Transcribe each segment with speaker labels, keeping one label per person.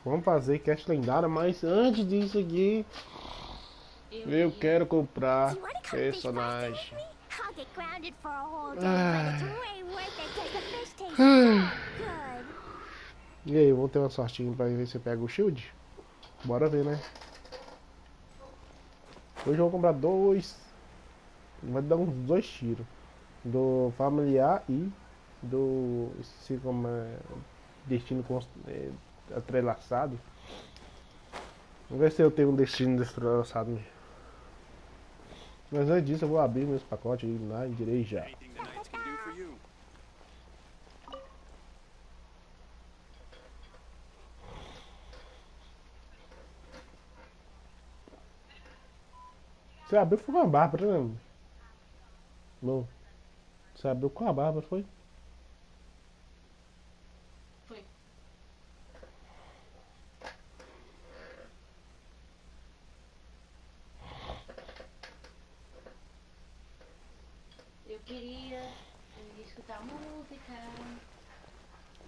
Speaker 1: Vamos fazer cast lendária, mas antes disso aqui, eu quero comprar
Speaker 2: Do you want to come fish blasting with
Speaker 1: personagem.
Speaker 2: me? I'll get grounded for a whole day, but it's
Speaker 1: Ah.
Speaker 2: way worth it because the fish taste so good.
Speaker 1: E aí, vamos ter uma sortinha pra ver se pega o shield? Bora ver, né? Hoje eu vou comprar dois. Vai dar uns dois tiros. Do familiar e do. Se como é. Destino atrelaçado. Vamos ver se eu tenho um destino atrelaçado mesmo. Mas antes disso eu vou abrir meus pacotes e lá e direi já.
Speaker 3: Anything the knights can do for you.
Speaker 1: Você abriu foi com a Bárbara, né? Não. Você abriu com a Bárbara, foi?
Speaker 4: Foi. Eu queria escutar música.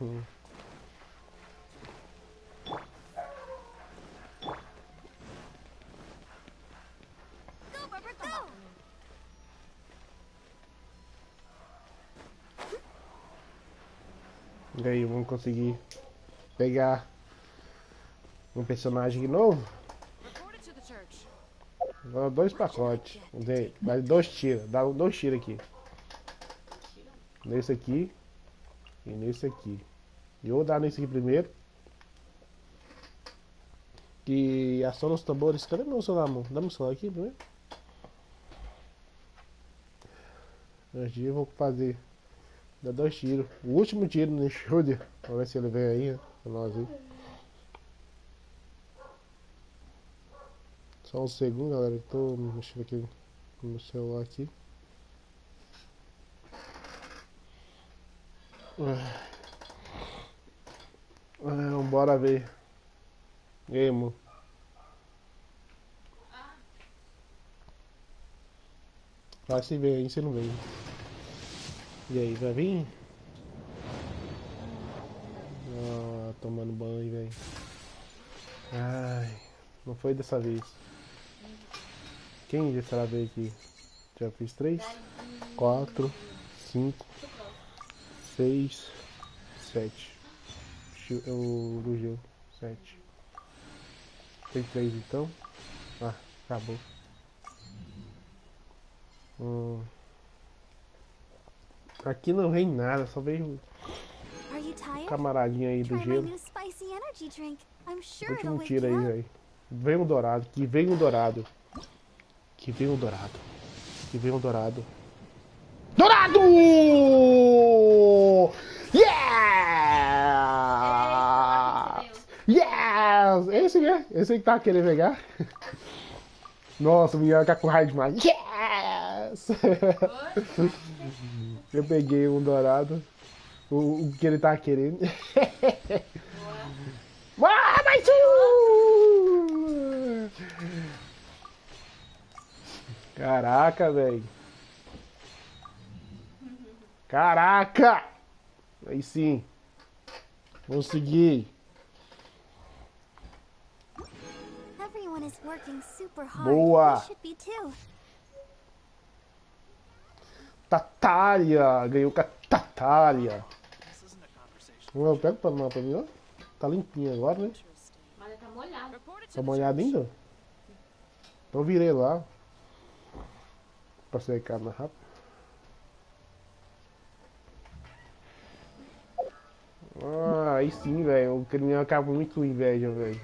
Speaker 1: Hum.
Speaker 2: Go, Barbara, go!
Speaker 1: E aí, vamos conseguir pegar um personagem novo?
Speaker 4: Report it to the church.
Speaker 1: Dá dois pacotes. Vai dois tiros. Dá dois tiros aqui. Nesse aqui e nesse aqui. E eu vou dar nesse aqui primeiro. Que aciona os tambores. Cadê meu celular, amor? Dá meu celular aqui primeiro. Antes de eu vou fazer. Dá dois tiros. O último tiro no shoulder. Vamos ver se ele vem aí, né? Pra nós aí. Só um segundo, galera. Eu tô mexendo aqui no meu celular aqui. Bora ver. E aí, amor? Vai se vem aí, se não vem. E aí, vai vir? Ah, tomando banho, velho. Ai, não foi dessa vez. Quem dessa vez aqui? Já fiz 3, 4, 5, 6, 7. O do gelo, 7. Tem 3 então? Ah, acabou. Aqui não vem nada, só veio
Speaker 2: Are you tired?
Speaker 1: camaradinha aí do
Speaker 2: Try my
Speaker 1: gelo.
Speaker 2: new spicy energy drink. I'm sure it'll
Speaker 1: Último
Speaker 2: wake
Speaker 1: tiro aí,
Speaker 2: you up.
Speaker 1: velho. Vem um dourado, que vem um dourado. Que vem um dourado. Que vem um dourado. Dourado! Yes! Yes! Esse mesmo. Esse aí que tá querendo pegar. Nossa, o Miguel tá com raiva demais. Yes! Eu peguei um dourado. O que ele tá querendo. Ah, mais um! Caraca, velho. Caraca! Aí sim. Consegui.
Speaker 2: Everyone is working super hard.
Speaker 1: Boa.
Speaker 2: We should be too.
Speaker 1: Tatária. Ganhou com a Tatária.
Speaker 3: This isn't a conversation.
Speaker 1: Eu pego pra mim, ó. Tá limpinho agora, né?
Speaker 4: Mas tá molhado.
Speaker 3: Report it
Speaker 1: Tá
Speaker 3: to the
Speaker 1: molhado
Speaker 3: church.
Speaker 1: ainda? Então eu virei lá. Pra secar mais rápido. Ah, aí sim, velho. O caminhão acaba muito com inveja, velho.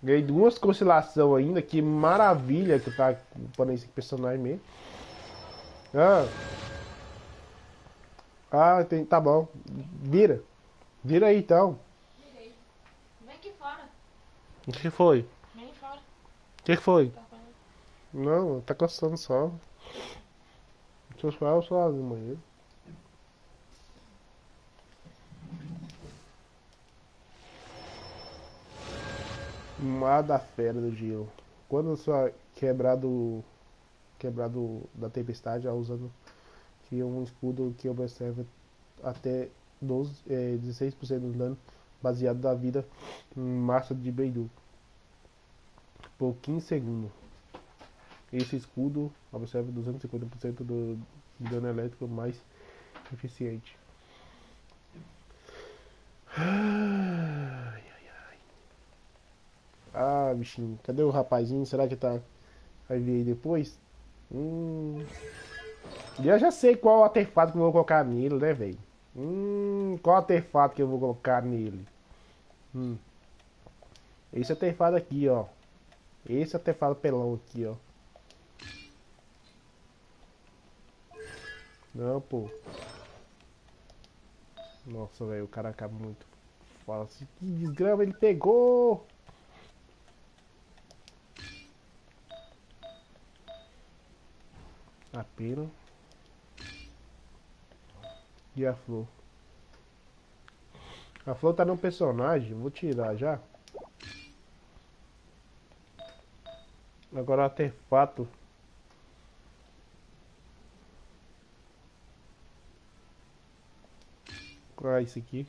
Speaker 1: Ganhei duas constelações ainda. Que maravilha que tá pondo esse personagem mesmo. Tá bom. Vira. Vira aí então.
Speaker 4: Virei. Vem aqui fora.
Speaker 1: O que foi?
Speaker 4: Vem fora.
Speaker 1: O que foi?
Speaker 4: Tá falando.
Speaker 1: Não, tá coçando só. Deixa eu falar o sozinho, mãe. Mar da fera do gelo. Quando só quebrado da tempestade, já usando que um escudo que observa até 16% do dano baseado da vida em massa de Beidou por 15 segundos. Esse escudo absorve 250% do dano elétrico mais eficiente. Ai, ai, ai. Ah, bichinho, cadê o rapazinho? Será que tá? Vai vir aí depois? E eu já sei qual artefato que eu vou colocar nele, né, velho? Qual artefato que eu vou colocar nele? Esse artefato aqui, ó. Esse artefato pelão aqui, ó. Não, pô. Nossa, velho, o cara acaba muito. Fala assim, que desgrama ele pegou! A pena. E a flor? A flor tá no personagem, vou tirar já. Agora o artefato. Qual é esse aqui?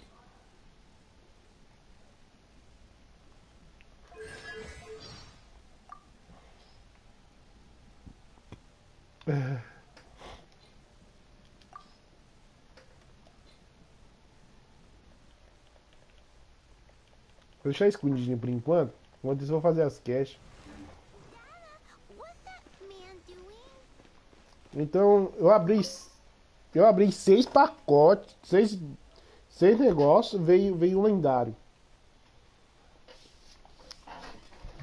Speaker 1: Vou deixar escondidinho por enquanto. Enquanto isso, eu vou fazer as caches.
Speaker 2: What's that man doing?
Speaker 1: Então, eu abri 6 pacotes, seis negócios, veio um lendário.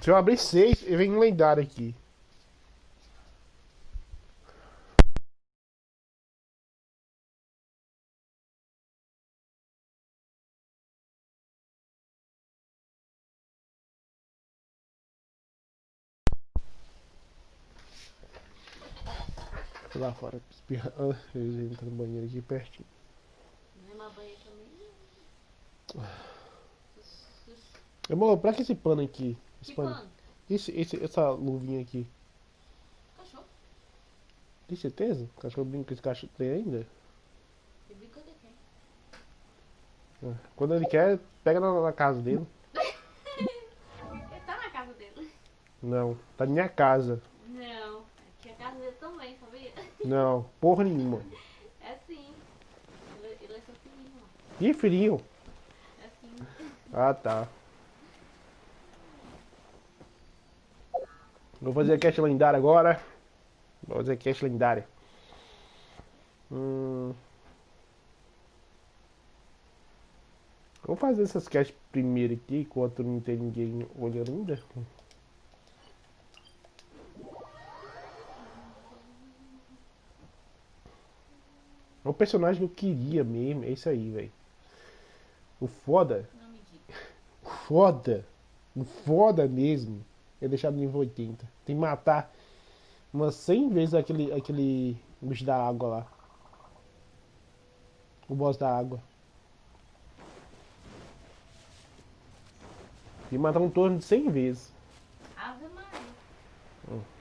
Speaker 1: Se eu abrir 6, vem um lendário aqui. Tô lá fora, espirrando. Ele entra no banheiro aqui pertinho.
Speaker 4: Não é uma banha também.
Speaker 1: Amor, pra que esse pano aqui? Esse
Speaker 4: Que pano?
Speaker 1: Essa luvinha aqui.
Speaker 4: Cachorro.
Speaker 1: Tem certeza? O cachorro brinca com esse cachorro tem ainda?
Speaker 4: Ele brinca de quem?
Speaker 1: Quando ele quer, pega na casa dele.
Speaker 4: Ele tá na casa dele.
Speaker 1: Não, tá na minha casa.
Speaker 4: Não. Aqui é a casa dele também, sabia?
Speaker 1: Não, porra nenhuma.
Speaker 4: É sim. Ele é seu filhinho, ó.
Speaker 1: Que frio.
Speaker 4: É sim.
Speaker 1: Ah, tá. Vou fazer a cache lendária agora. Vou fazer a cache lendária. Vou fazer essas caches primeiro aqui, enquanto não tem ninguém olhando ainda. É o personagem que eu queria mesmo, é isso aí, velho. O foda,
Speaker 4: Não me diga.
Speaker 1: o foda mesmo é deixar no nível 80. Tem que matar umas 100 vezes aquele bicho da água lá. O boss da água. Tem que matar um torno de 100 vezes.
Speaker 4: Ave Maria.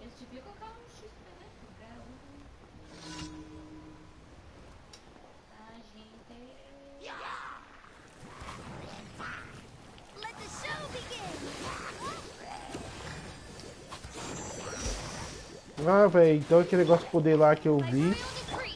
Speaker 4: Eles deviam colocar um XP, né? A gente...
Speaker 2: Let the show begin!
Speaker 1: Ah, velho, então aquele negócio de poder lá que eu
Speaker 2: Like
Speaker 1: vi.
Speaker 2: royal decree!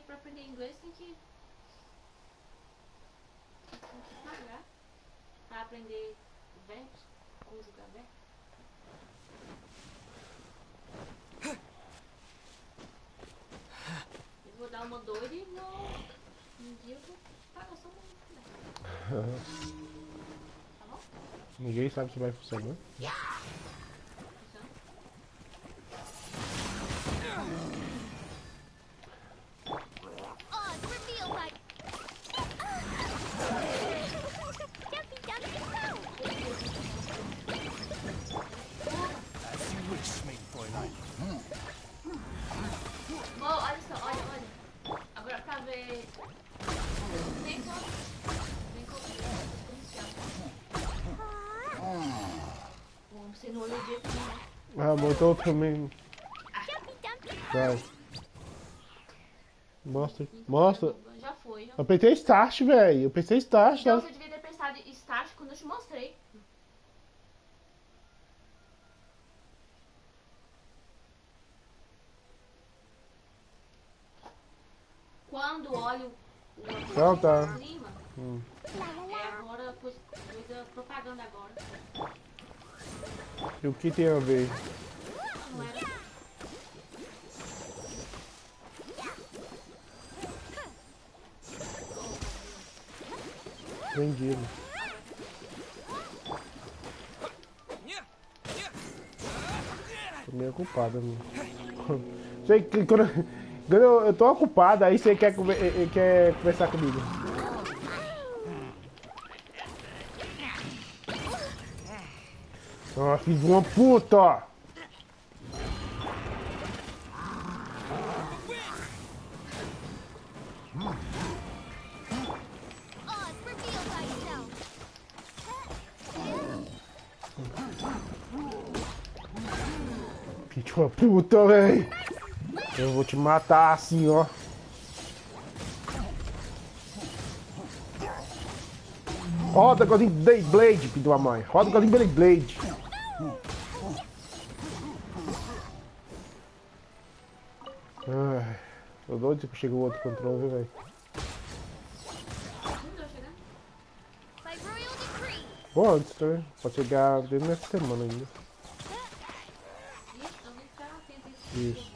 Speaker 4: pra aprender inglês tem que pagar. Pra aprender verbos, conjugar verbos. Eu vou dar uma doida e um dia eu vou pagar só uma. Tá bom?
Speaker 1: Ninguém sabe se vai funcionar.
Speaker 4: Funciona?
Speaker 2: Oz revealed by... Dumpy Dumpy Go!
Speaker 3: As you wish, mein Fräulein.
Speaker 4: Bom, olha só, olha. Agora pra ver. Vem com. Bom, você não olhou o dia também, né?
Speaker 1: Ah, botou também.
Speaker 2: Dumpy Dumpy
Speaker 1: Vai. Mostra. Mostra.
Speaker 4: Já foi, já.
Speaker 1: Eu apertei start, velho. Eu apertei start.
Speaker 4: Então
Speaker 1: Tá?
Speaker 4: você devia ter pensado em start quando eu te mostrei. Quando olho
Speaker 1: Então tá.
Speaker 4: em cima, é agora coisa propaganda agora.
Speaker 1: E o que tem a ver?
Speaker 4: Não era.
Speaker 1: Vendido. Tô meio ocupado, mano. Sei que quando eu tô ocupado, aí você quer conversar comigo. Ó, filho de uma puta, ó.
Speaker 2: Oz revealed thyself!
Speaker 1: Filho de uma puta, véi. Eu vou te matar assim, ó. Roda, Godinho Blade, filho de uma mãe. Roda, Godinho Blade. Ai, tô doido que chega o outro controle, velho.
Speaker 4: Não tô chegando.
Speaker 2: By royal decree!
Speaker 1: Pô, antes, né? Pode chegar dentro dessa semana ainda.
Speaker 4: Isso, eu vou ficar atento a isso.
Speaker 1: Isso.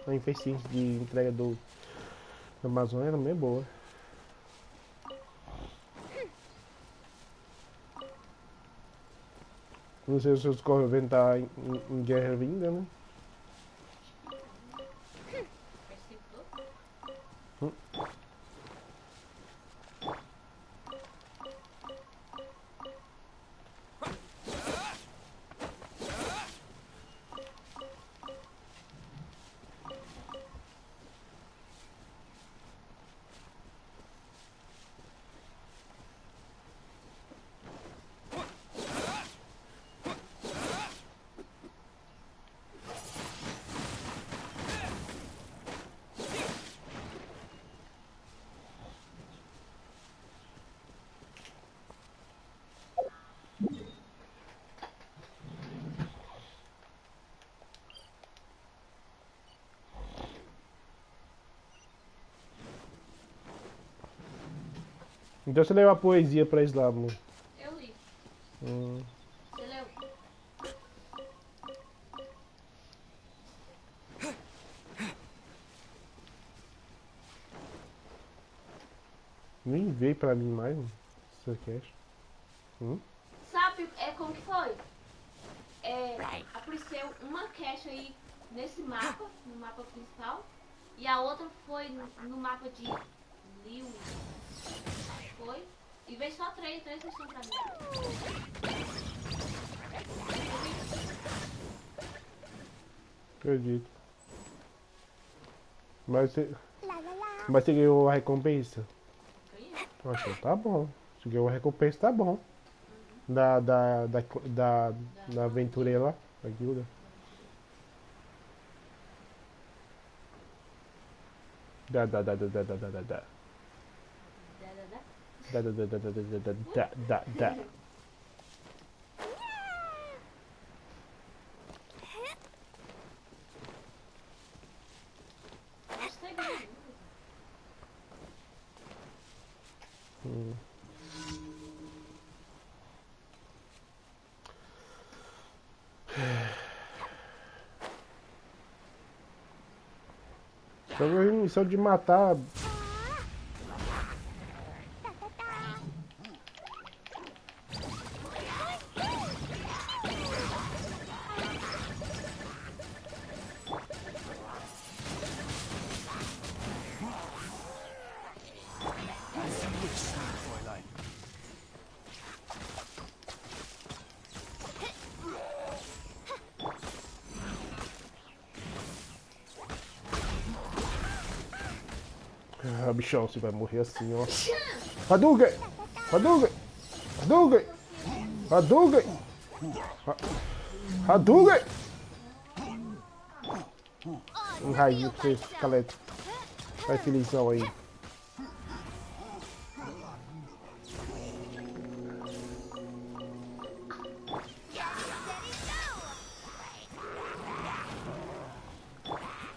Speaker 1: A eficiência de entrega do Amazon era meio boa. Não sei se os correntes tá em guerra ainda, né?
Speaker 4: Esse tempo todo.
Speaker 1: Então você leu a poesia pra eles lá, amor.
Speaker 4: Eu li.
Speaker 1: Hum.
Speaker 4: Você leu?
Speaker 1: Nem veio pra mim mais, mano. Essa cash.
Speaker 4: Sabe como que foi? Apareceu uma cache aí nesse mapa, no mapa principal, e a outra foi no mapa de Liu. Foi? E veio só três missões pra mim.
Speaker 1: Acredito. Mas você,
Speaker 2: La la la!
Speaker 1: mas você ganhou a recompensa?
Speaker 4: Ganhei.
Speaker 1: Acho que tá bom. Se ganhou a recompensa, tá bom. Da aventura lá, da guilda. Da.
Speaker 4: Da, da, da.
Speaker 1: Da. Então a missão de matar.
Speaker 3: As you wish, sweet Fräulein.
Speaker 1: Ah, bichão, você vai morrer assim, ó. Hadouken! Hadouken! Hadouken! Hadouken! Hadouken! Um raio pra você, esqueleto. Vai felizão aí.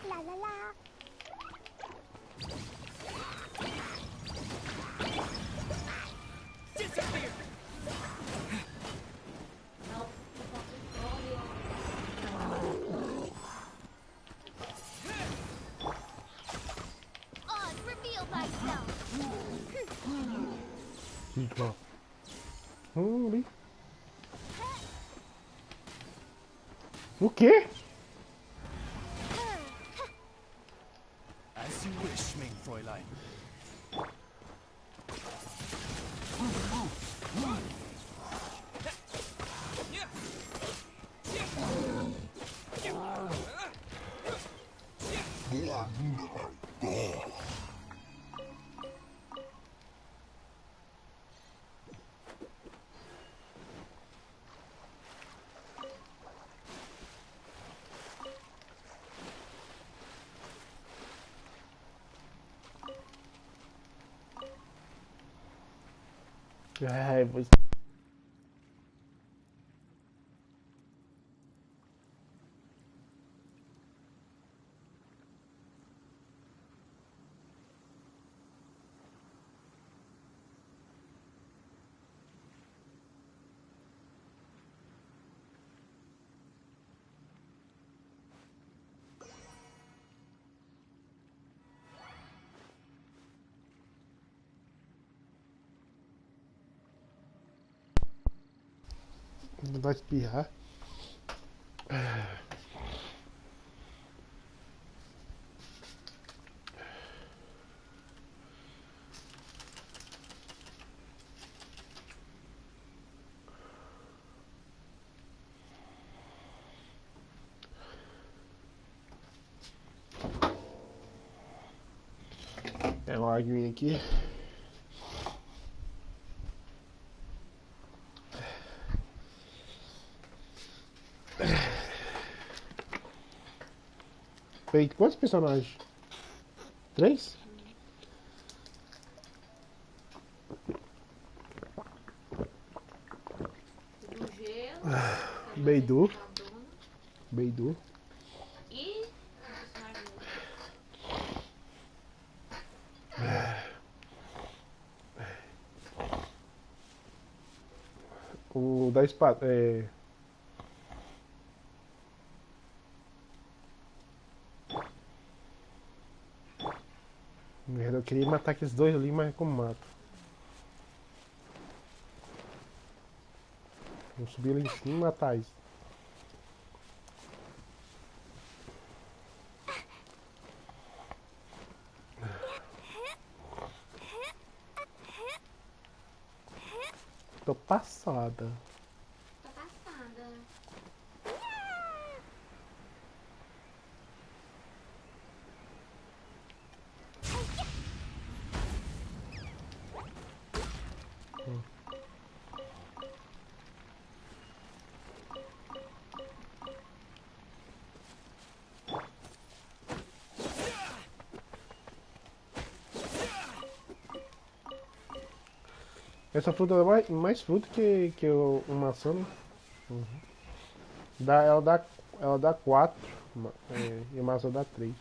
Speaker 2: La la la. Oz, reveal thyself.
Speaker 1: Sigma. Ali. O quê?
Speaker 3: As you wish, mein Fräulein.
Speaker 1: Ai, vou... Vai espirrar. É uma aguinha aqui. Feito quantos personagens? 3?
Speaker 4: Do gelo.
Speaker 1: Beidu. Beidu.
Speaker 4: E o personagem
Speaker 1: O da espada. É... Merda, eu queria matar aqueles dois ali, mas como mato? Vou subir ali em cima e matar isso. Tô passada.
Speaker 4: tá passada.
Speaker 1: Essa fruta é mais fruta que uma maçã, né? Dá, ela dá 4 e a maçã dá 3.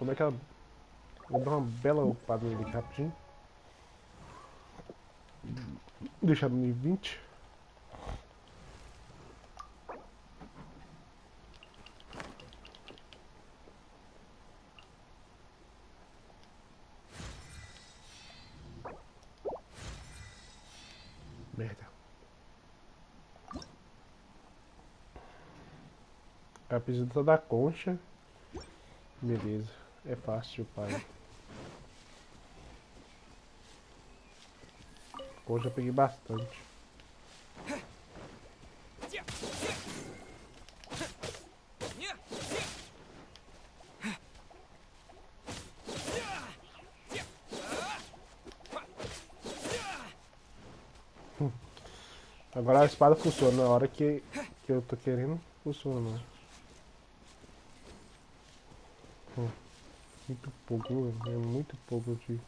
Speaker 1: Como é que ela... Vou dar uma bela ocupada nele aqui rapidinho. Deixar no nível 20. Merda. A precisa da concha. Beleza. É fácil, pai. Concha eu peguei bastante. Agora a espada funciona na hora que eu tô querendo, funciona. Muito pouco, é muito pouco de...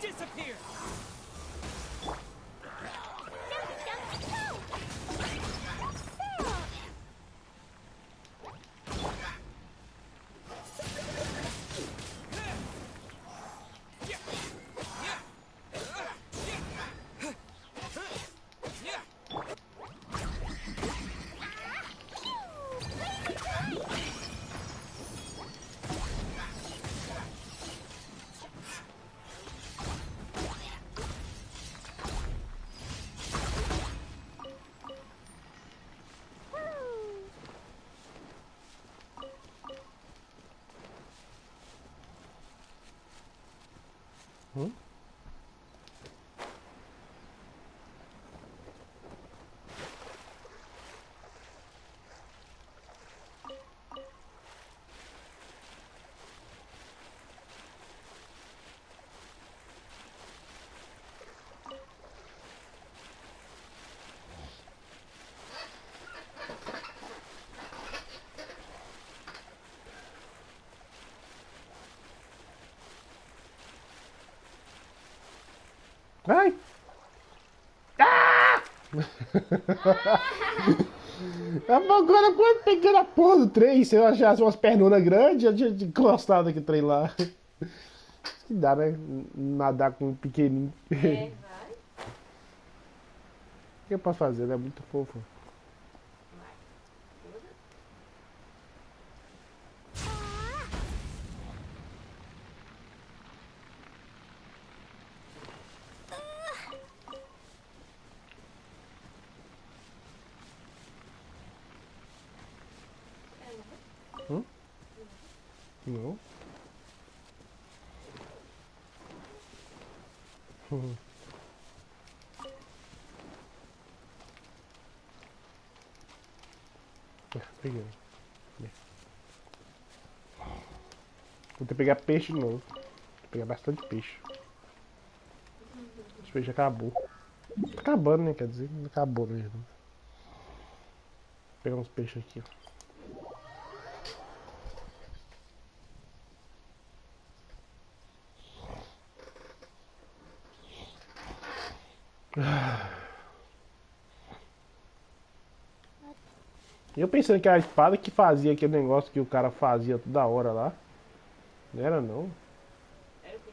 Speaker 3: Disappear!
Speaker 1: Hum? Ai! Ah! Agora quando peguei a porra do trem, se eu achasse umas pernonas grandes, eu tinha encostado aqui o trem lá. Que dá, né? Nadar com um pequenininho.
Speaker 4: É, vai.
Speaker 1: O que eu posso fazer? Ele é muito fofo.
Speaker 4: Vai. Tudo.
Speaker 1: Hum? Não. Peguei. Vou ter que pegar peixe de novo. Vou pegar bastante peixe. Esse peixe acabou. Tá acabando, né? Quer dizer, não acabou mesmo. Vou pegar uns peixes aqui, ó. Eu pensando que era a espada que fazia aquele negócio que o cara fazia toda hora lá. Não era não.
Speaker 4: Era o quê?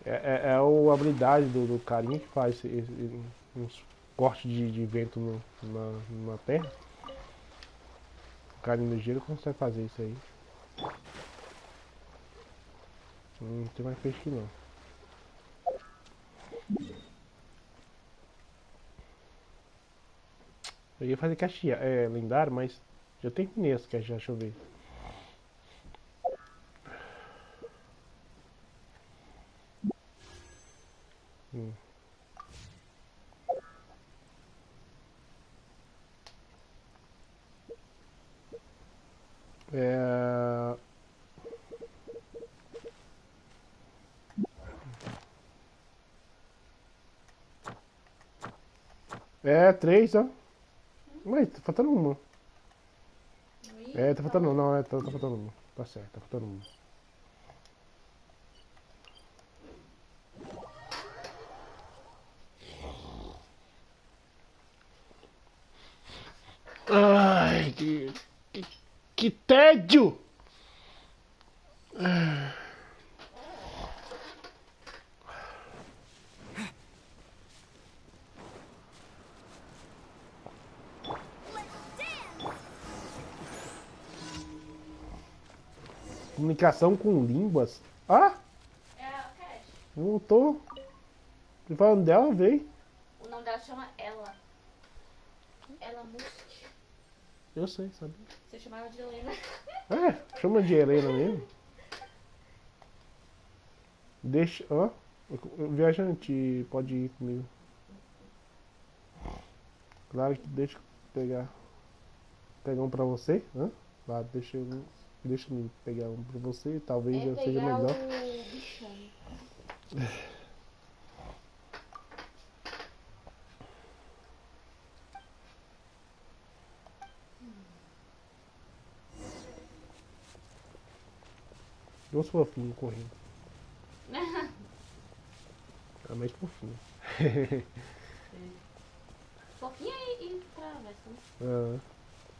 Speaker 1: É a habilidade do carinha que faz esse. uns cortes de vento na terra. O cara no gelo consegue fazer isso aí. Não tem mais peixe aqui não. Eu ia fazer caixinha, lendário, mas já terminei essa caixa, deixa eu ver. Hum. É... É, 3, ó. Mas tá faltando uma. Tá faltando não, tá faltando uma. Tá certo, tá faltando uma. Ai, que tédio! Comunicação com línguas. Ah,
Speaker 4: É a Cash.
Speaker 1: voltou. Tô falando dela, veio.
Speaker 4: O nome dela chama Ela. Ela Musk.
Speaker 1: Eu sei, sabe?
Speaker 4: Você chamava de Helena.
Speaker 1: Chama de Helena mesmo. Deixa, ó. O viajante pode ir comigo. Claro que deixa eu pegar um pra você. Hã? Claro, deixa eu pegar um pra você. Talvez eu seja
Speaker 4: pegar
Speaker 1: melhor.
Speaker 4: o bichano.
Speaker 1: Dois fofinhos correndo. É mais fofinho.
Speaker 4: Fofinha e travessa, né?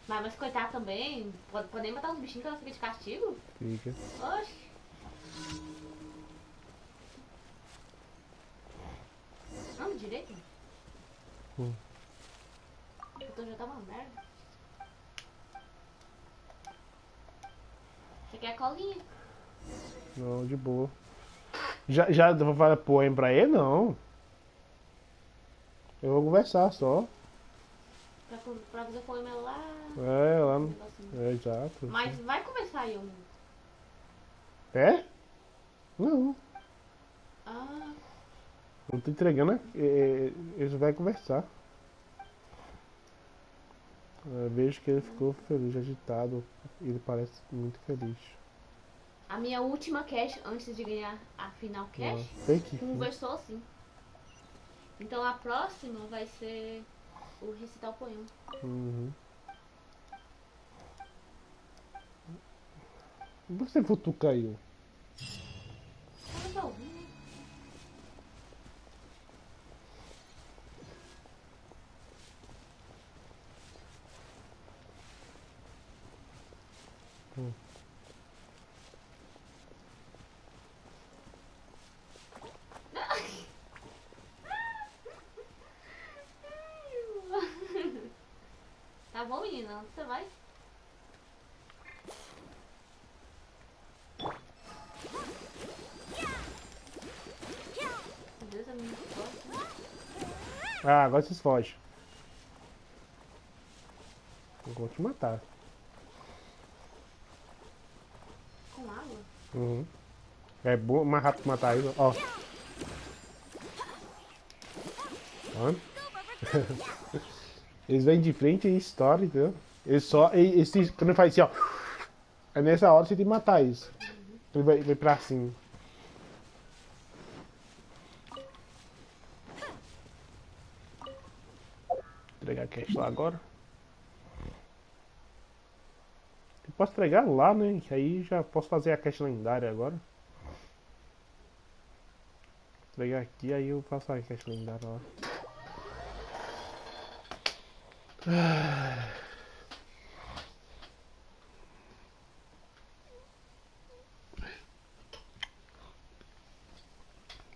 Speaker 1: Ah,
Speaker 4: Mas coitado também, pode nem matar uns bichinhos que ela fica de castigo.
Speaker 1: fica.
Speaker 4: Oxi. Anda direito. Então já tá uma merda. Você quer colinha?
Speaker 1: Não, de boa. Já vou falar poema pra ele? Não. Eu vou conversar só.
Speaker 4: Pra fazer poema lá.
Speaker 1: Lá no...
Speaker 4: Negocinho.
Speaker 1: exato.
Speaker 4: Mas vai começar aí um.
Speaker 1: É? Não.
Speaker 4: Ah,
Speaker 1: Não tô entregando. Eles vão conversar. Eu vejo que ele ficou feliz, agitado. Ele parece muito feliz.
Speaker 4: a minha última cash antes de ganhar a final cash
Speaker 1: Fake.
Speaker 4: conversou assim. Então a próxima vai ser o recitar o poema.
Speaker 1: Uhum. Por que você futuca aí?
Speaker 4: Ela vai ouvir, né? Tá bom, menina? Onde você vai? Meu Deus, é muito forte, né?
Speaker 1: Ah, agora vocês fogem. Eu vou te matar.
Speaker 4: Com água?
Speaker 1: Uhum. É bom, mais rápido matar eles, ó. Ó. Eles vêm de frente e estouram, entendeu? Quando faz assim, ó. É nessa hora você tem que matar isso. Ele vai pra cima. Entregar a cash lá agora. Eu posso entregar lá, né? Que aí já posso fazer a cash lendária agora. Entregar aqui, aí eu faço a cash lendária lá.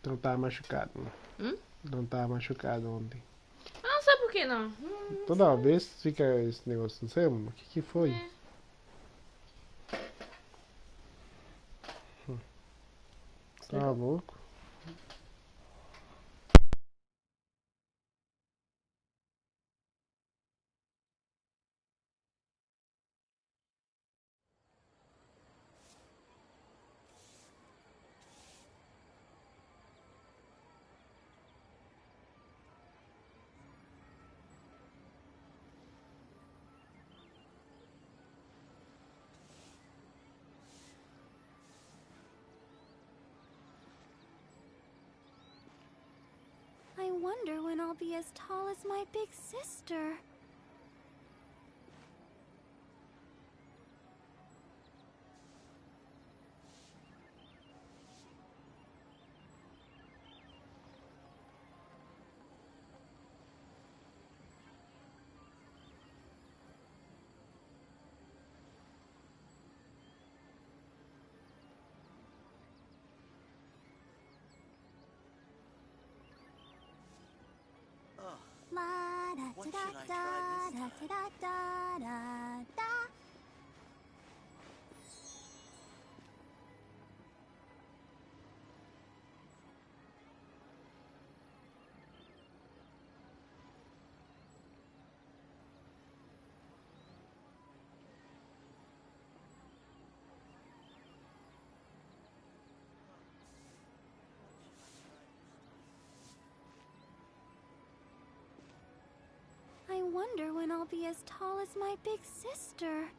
Speaker 1: Não tava machucado, né? Não tava machucado ontem.
Speaker 4: que não?
Speaker 1: Toda vez fica esse negócio, não sei, o que foi?
Speaker 4: É.
Speaker 1: Tá louco?
Speaker 2: I wonder when I'll be as tall as my big sister. La da
Speaker 3: What
Speaker 2: da
Speaker 3: should I
Speaker 2: da
Speaker 3: try
Speaker 2: da
Speaker 3: this
Speaker 2: da da da da. I wonder when I'll be as tall as my big sister.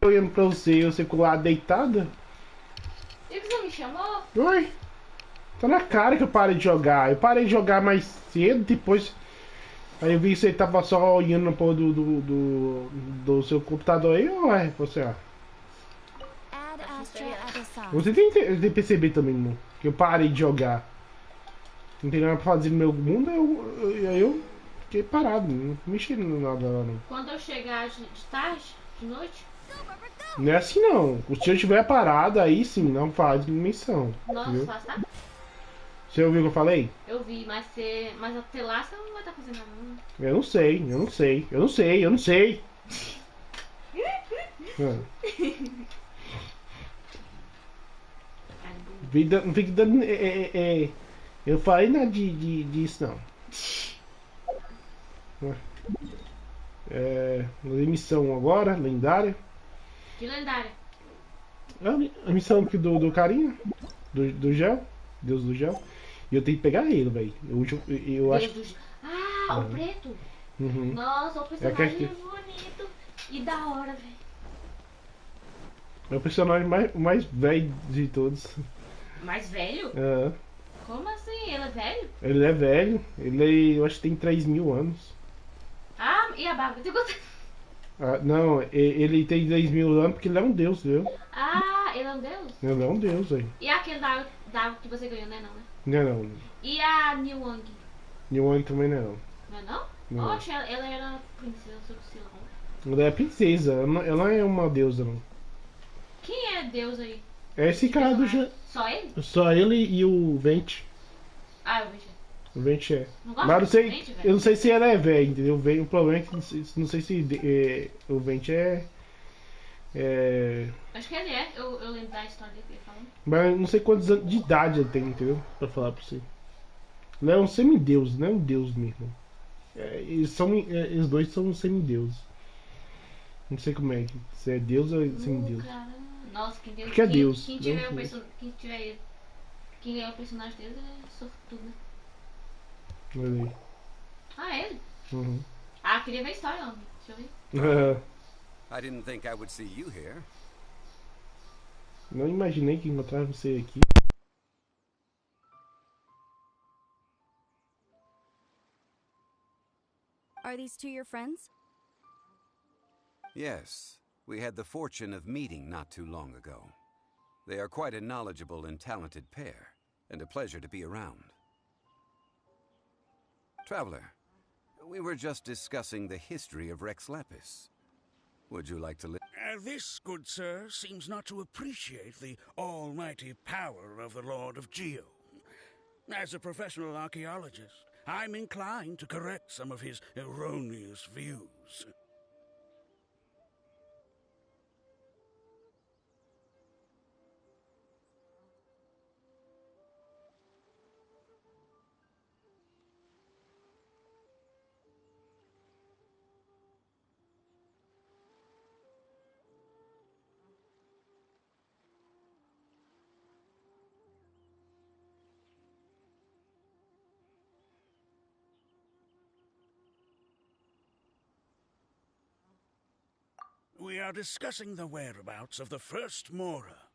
Speaker 1: Eu olhando pra você ficou lá deitada?
Speaker 4: E que você me chamou?
Speaker 1: Oi? Tá na cara que eu parei de jogar. Eu parei de jogar mais cedo, depois. Aí eu vi que você tava só olhando no pôr do seu computador aí, ué, você, ó.
Speaker 2: Ad astra ad
Speaker 1: Você tem que perceber também, não? Que eu parei de jogar. Não tem nada pra fazer no meu mundo, eu fiquei parado, não mexi em nada lá não.
Speaker 4: Quando eu chegar de tarde, de noite,
Speaker 1: Não é assim não. Se eu estiver parado, aí sim, não faz missão.
Speaker 4: nossa,
Speaker 1: Viu?
Speaker 4: faz, tá?
Speaker 1: Você ouviu o que eu falei?
Speaker 4: Eu vi, mas até lá você não vai estar fazendo nada, não.
Speaker 1: Eu não sei, eu não sei, eu não sei, eu não sei. Ah, vida, não fique dando. Eu falei nada disso não. Missão agora, lendária.
Speaker 4: Que lendária.
Speaker 1: A missão aqui do carinha, do gel, Deus do gel. E eu tenho que pegar ele, velho. Eu acho.
Speaker 4: Deus do... Ah, o preto.
Speaker 1: Uhum.
Speaker 4: Nossa, o
Speaker 1: É
Speaker 4: personagem
Speaker 1: que-
Speaker 4: é bonito e da hora, velho.
Speaker 1: É o personagem mais velho de todos.
Speaker 4: Mais velho?
Speaker 1: Ah,
Speaker 4: Como assim? Ele é velho?
Speaker 1: ele é velho, eu acho que tem 3.000 anos.
Speaker 4: Ah, e a barba?
Speaker 1: Ah, não, ele tem 3.000 anos porque ele é um deus, viu?
Speaker 4: Ah, ele é um deus?
Speaker 1: Ele é um deus, velho.
Speaker 4: E aquele da água que você ganhou, né? Não, né?
Speaker 1: Não é não.
Speaker 4: E a New Wang?
Speaker 1: Yuan também não é não.
Speaker 4: Não é não?
Speaker 1: Não.
Speaker 4: Oxe, ela era princesa Silão.
Speaker 1: Ela é princesa, ela não é uma deusa não.
Speaker 4: Quem é deus aí?
Speaker 1: É esse cara do gel.
Speaker 4: Só ele?
Speaker 1: Só ele e o Vente.
Speaker 4: Ah, eu vejo.
Speaker 1: O Vente é.
Speaker 4: Não gosto
Speaker 1: Mas não
Speaker 4: desse
Speaker 1: sei,
Speaker 4: Vente, velho.
Speaker 1: eu não sei se ela é velha, entendeu? O problema é que não sei se o Vente é.
Speaker 4: Acho que ele é. Eu lembro da história dele falando.
Speaker 1: Mas eu não sei quantos anos de idade ele tem, entendeu? Pra falar pra você. Ele é um semideus, não é um deus mesmo. Eles dois são semideuses. Não sei como é que. Se é deus ou semideus.
Speaker 4: Caramba. Nossa, quem deu.
Speaker 1: Porque é Deus,
Speaker 4: Quem
Speaker 1: não
Speaker 4: tiver,
Speaker 1: sei.
Speaker 4: quem tiver ele. Quem é o personagem dele é sortudo, né?
Speaker 1: Olha aí.
Speaker 4: Ah, ele?
Speaker 1: Uhum.
Speaker 4: Ah, queria ver a história, não. Deixa eu ver.
Speaker 5: I didn't think I would see you here.
Speaker 1: Não imaginei que encontrar você aqui.
Speaker 2: Are these two your friends?
Speaker 5: Yes, we had the fortune of meeting not too long ago. They are quite a knowledgeable and talented pair, and a pleasure to be around. Traveler, we were just discussing the history of Rex Lapis. Would you like to
Speaker 6: This, good sir, seems not to appreciate the almighty power of the Lord of Geo. As a professional archaeologist, I'm inclined to correct some of his erroneous views. We are discussing the whereabouts of the first Mora.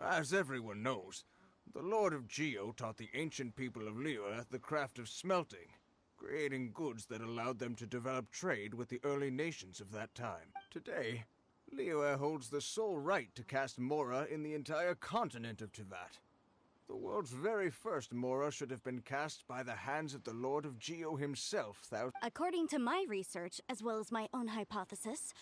Speaker 7: As everyone knows, the Lord of Geo taught the ancient people of Liyue the craft of smelting, creating goods that allowed them to develop trade with the early nations of that time. Today, Liyue holds the sole right to cast Mora in the entire continent of Teyvat. The world's very first Mora should have been cast by the hands of the Lord of Geo himself
Speaker 2: According to my research, as well as my own hypothesis,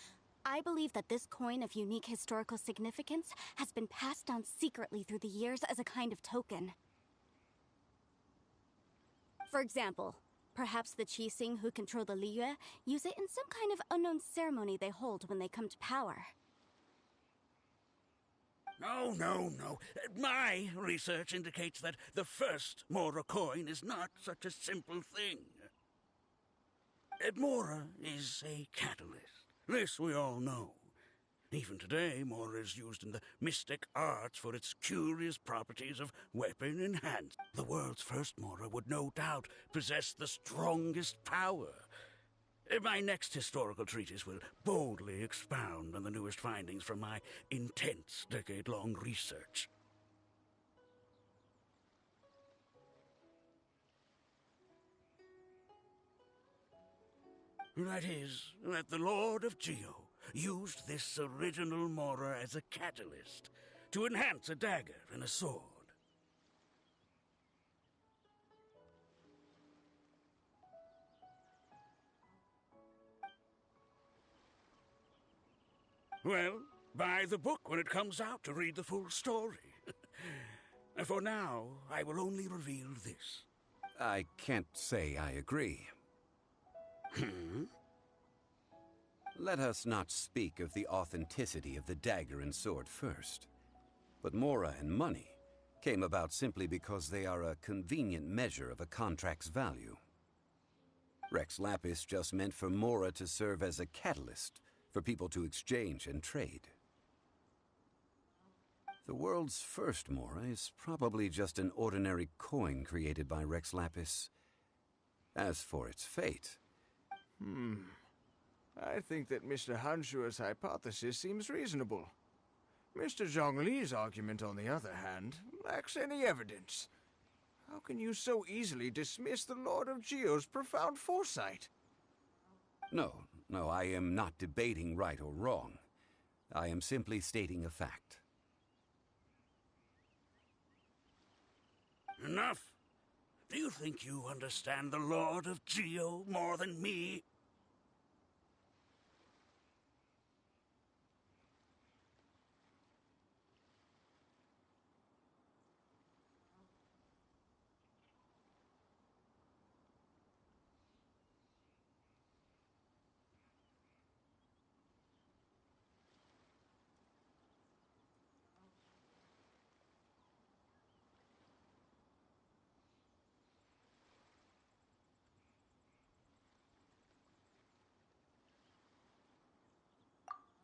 Speaker 2: I believe that this coin of unique historical significance has been passed down secretly through the years as a kind of token. For example, perhaps the Qixing who control the Liyue use it in some kind of unknown ceremony they hold when they come to power.
Speaker 6: No. My research indicates that the first Mora coin is not such a simple thing. Mora is a catalyst. This we all know. Even today, Mora is used in the mystic arts for its curious properties of weapon and hand. The world's first Mora would no doubt possess the strongest power. My next historical treatise will boldly expound on the newest findings from my intense decade-long research. That is, that the Lord of Geo used this original Mora as a catalyst to enhance a dagger and a sword. Well, buy the book when it comes out to read the full story. For now, I will only reveal this.
Speaker 5: I can't say I agree. Let us not speak of the authenticity of the dagger and sword first. But Mora and money came about simply because they are a convenient measure of a contract's value. Rex Lapis just meant for Mora to serve as a catalyst for people to exchange and trade. The world's first Mora is probably just an ordinary coin created by Rex Lapis. As for its fate...
Speaker 7: I think that Mr. Hanshua's hypothesis seems reasonable. Mr. Zhongli's argument, on the other hand, lacks any evidence. How can you so easily dismiss the Lord of Geo's profound foresight?
Speaker 5: No, I am not debating right or wrong. I am simply stating a fact.
Speaker 6: Enough. Do you think you understand the Lord of Geo more than me?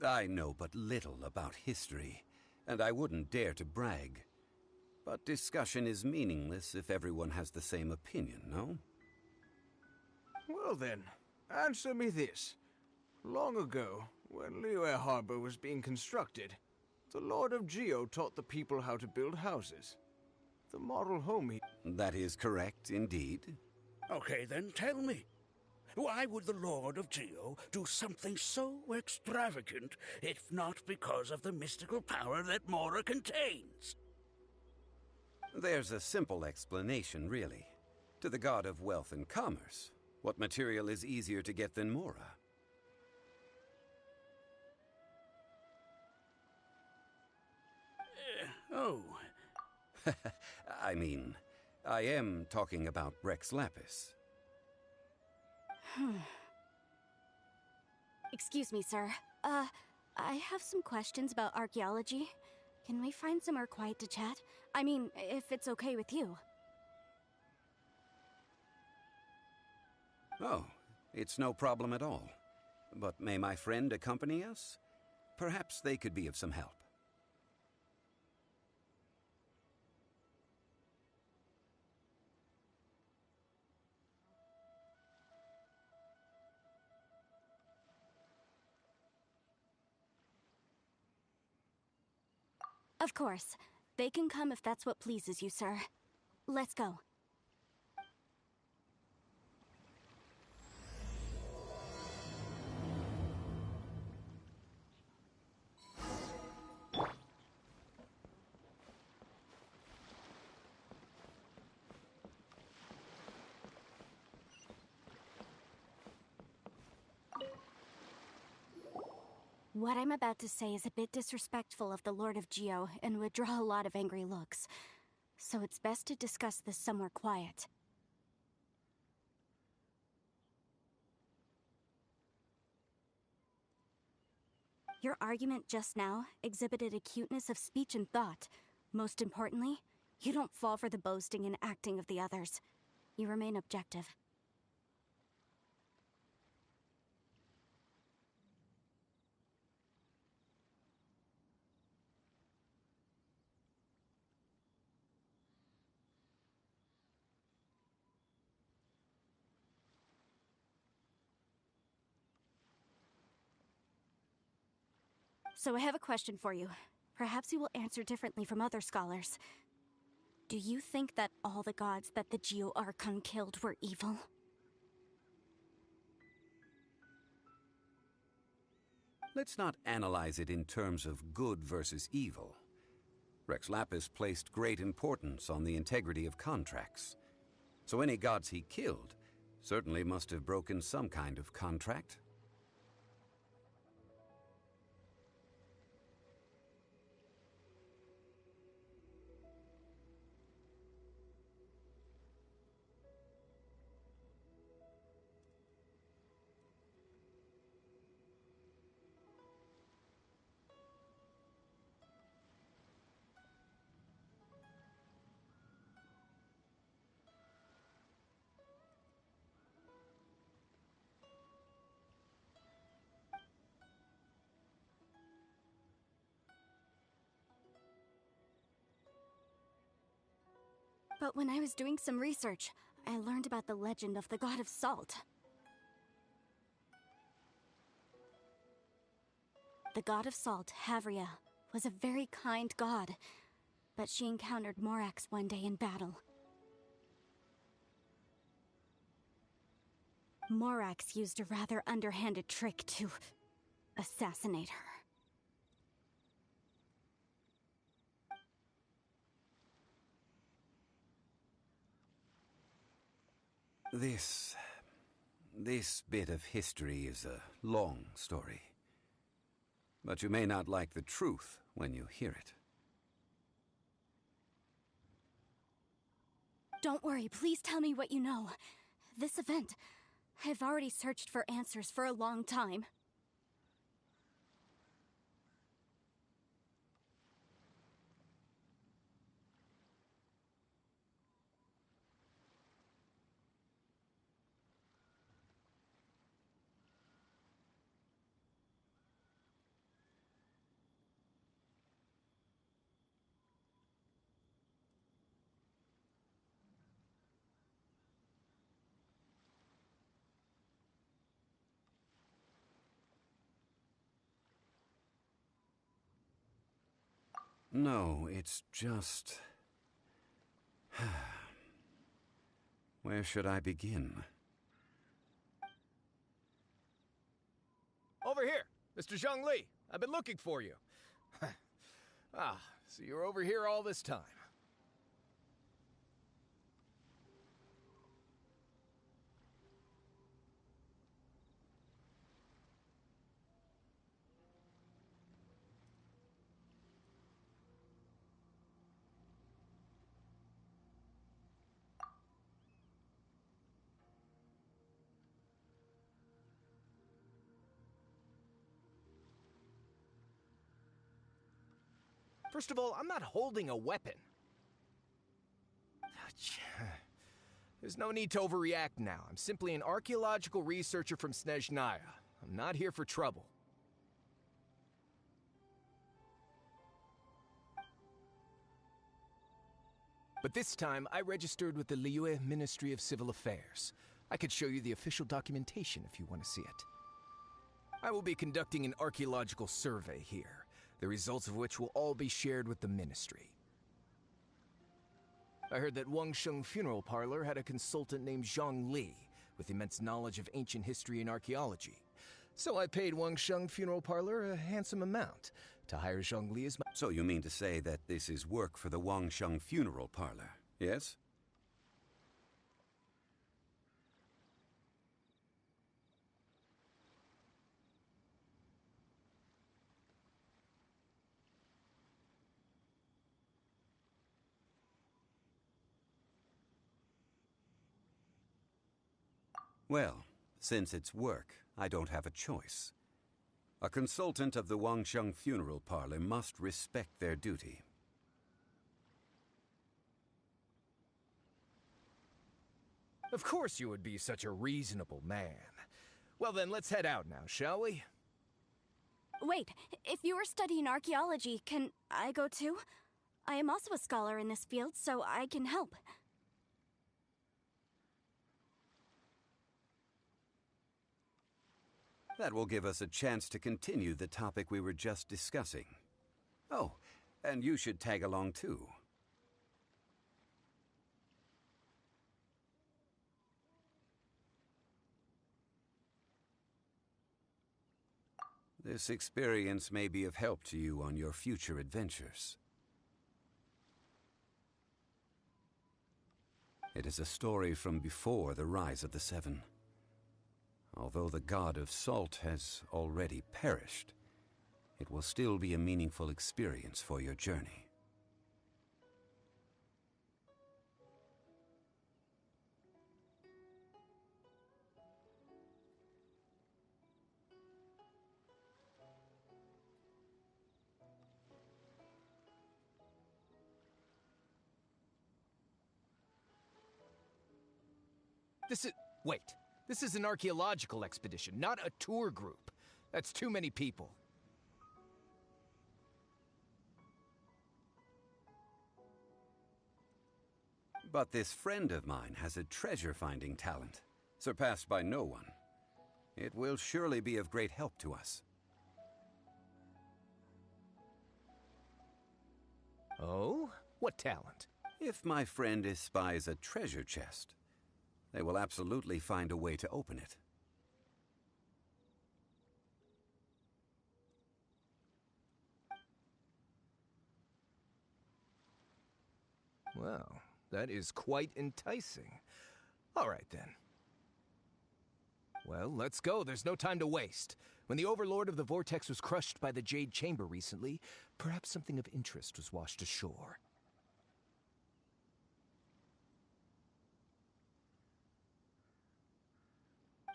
Speaker 5: I know but little about history, and I wouldn't dare to brag. But discussion is meaningless if everyone has the same opinion, no?
Speaker 7: Well then, answer me this. Long ago, when Liyue Harbor was being constructed, the Lord of Geo taught the people how to build houses. The model home he...
Speaker 5: That is correct, indeed.
Speaker 6: Okay, then tell me. Why would the Lord of Geo do something so extravagant, if not because of the mystical power that Mora contains?
Speaker 5: There's a simple explanation, really. To the god of wealth and commerce, what material is easier to get than Mora?
Speaker 6: Oh,
Speaker 5: I mean, I am talking about Rex Lapis.
Speaker 2: Excuse me, sir. I have some questions about archaeology. Can we find somewhere quiet to chat? I mean, if it's okay with you.
Speaker 5: Oh, it's no problem at all. But may my friend accompany us? Perhaps they could be of some help.
Speaker 2: Of course. They can come if that's what pleases you, sir. Let's go. What I'm about to say is a bit disrespectful of the Lord of Geo and would draw a lot of angry looks. So it's best to discuss this somewhere quiet. Your argument just now exhibited acuteness of speech and thought. Most importantly, you don't fall for the boasting and acting of the others. You remain objective. So I have a question for you. Perhaps you will answer differently from other scholars. Do you think that all the gods that the Geo Archon killed were evil?
Speaker 5: Let's not analyze it in terms of good versus evil. Rex Lapis placed great importance on the integrity of contracts. So any gods he killed certainly must have broken some kind of contract.
Speaker 2: But when I was doing some research, I learned about the legend of the god of salt. The god of salt, Havria, was a very kind god, but she encountered Morax one day in battle. Morax used a rather underhanded trick to assassinate her.
Speaker 5: This bit of history is a long story. But you may not like the truth when you hear it.
Speaker 2: Don't worry, please tell me what you know. This event, I've already searched for answers for a long time.
Speaker 5: No, it's just... Where should I begin?
Speaker 3: Over here, Mr. Zhongli. I've been looking for you. So you're over here all this time.
Speaker 8: First of all, I'm not holding a weapon. There's no need to overreact now. I'm simply an archaeological researcher from Snezhnaya. I'm not here for trouble. But this time, I registered with the Liyue Ministry of Civil Affairs. I could show you the official documentation if you want to see it. I will be conducting an archaeological survey here, the results of which will all be shared with the ministry. I heard that Wangsheng Funeral Parlor had a consultant named Zhang Li, with immense knowledge of ancient history and archaeology. So I paid Wangsheng Funeral Parlor a handsome amount to hire Zhang Li as my...
Speaker 5: So you mean to say that this is work for the Wangsheng Funeral Parlor, yes? Well, since it's work, I don't have a choice. A consultant of the Wangsheng Funeral Parlor must respect their duty.
Speaker 8: Of course you would be such a reasonable man. Well then, let's head out now, shall we?
Speaker 2: Wait, if you are studying archaeology, can I go too? I am also a scholar in this field, so I can help.
Speaker 5: That will give us a chance to continue the topic we were just discussing. Oh, and you should tag along too. This experience may be of help to you on your future adventures. It is a story from before the rise of the Seven. Although the god of salt has already perished, it will still be a meaningful experience for your journey.
Speaker 8: Wait. This is an archaeological expedition, not a tour group. That's too many people.
Speaker 5: But this friend of mine has a treasure-finding talent, surpassed by no one. It will surely be of great help to us.
Speaker 8: Oh? What talent?
Speaker 5: If my friend espies a treasure chest, they will absolutely find a way to open it.
Speaker 8: Well, that is quite enticing. All right, then. Well, let's go. There's no time to waste. When the Overlord of the Vortex was crushed by the Jade Chamber recently, perhaps something of interest was washed ashore.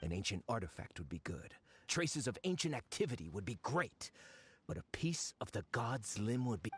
Speaker 8: An ancient artifact would be good. Traces of ancient activity would be great. But a piece of the god's limb would be...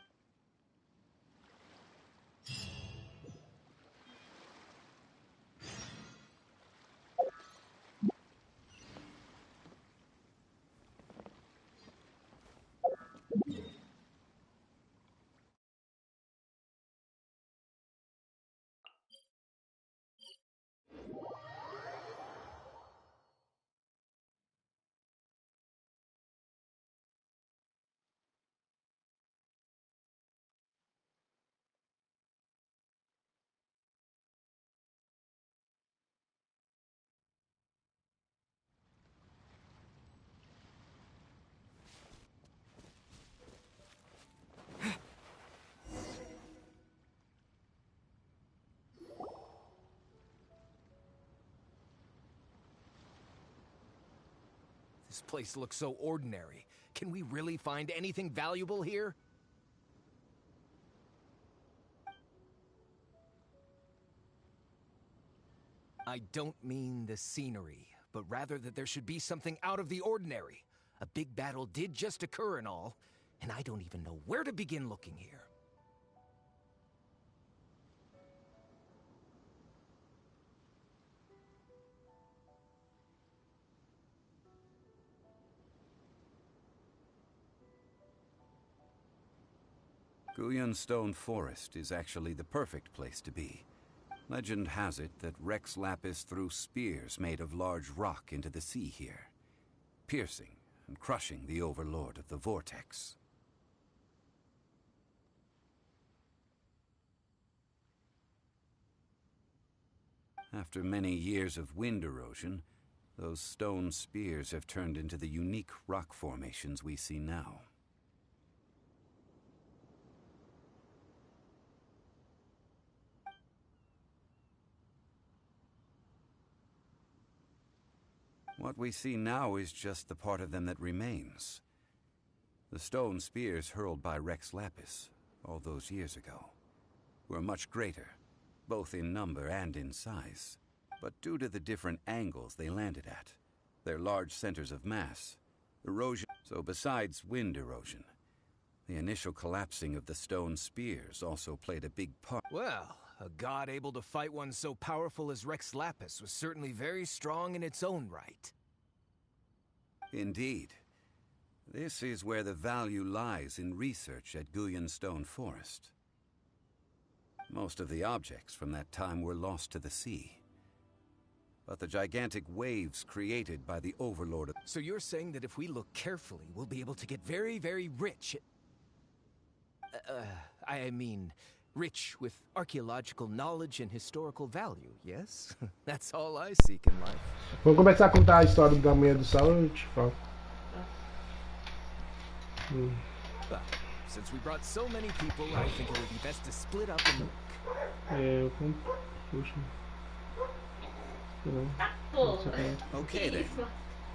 Speaker 8: This place looks so ordinary. Can we really find anything valuable here? I don't mean the scenery, but rather that there should be something out of the ordinary. A big battle did just occur and all, and I don't even know where to begin looking here.
Speaker 5: Stone Forest is actually the perfect place to be. Legend has it that Rex Lapis threw spears made of large rock into the sea here, piercing and crushing the overlord of the vortex. After many years of wind erosion, those stone spears have turned into the unique rock formations we see now. What we see now is just the part of them that remains. The stone spears hurled by Rex Lapis all those years ago were much greater, both in number and in size. But due to the different angles they landed at, their large centers of mass, erosion. So besides wind erosion, the initial collapsing of the stone spears also played a big part.
Speaker 8: Well, a god able to fight one so powerful as Rex Lapis was certainly very strong in its own right.
Speaker 5: Indeed. This is where the value lies in research at Stone Forest. Most of the objects from that time were lost to the sea. But the gigantic waves created by the overlord of...
Speaker 8: So you're saying that if we look carefully, we'll be able to get very, very rich? I mean, rich with archaeological knowledge and historical value, yes? That's all I seek in life.
Speaker 1: Vamos começar a contar a história da Manhã do Sal, eu te falo.
Speaker 8: But since we brought so many people, I think it would be best to split up and look.
Speaker 1: Eu compro. Puxa.
Speaker 5: Okay then.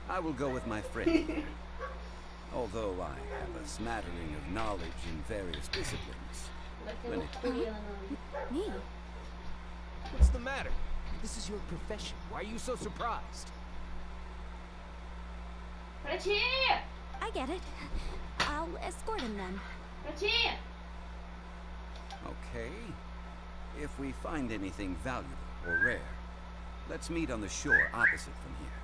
Speaker 5: I will go with my friend. Although I have a smattering of knowledge in various disciplines. When it...
Speaker 2: Me?
Speaker 8: What's the matter? This is your profession. Why are you so surprised?
Speaker 4: Pratinha!
Speaker 2: I get it. I'll escort him then.
Speaker 4: Pratinha!
Speaker 5: Okay. If we find anything valuable or rare, let's meet on the shore opposite from here.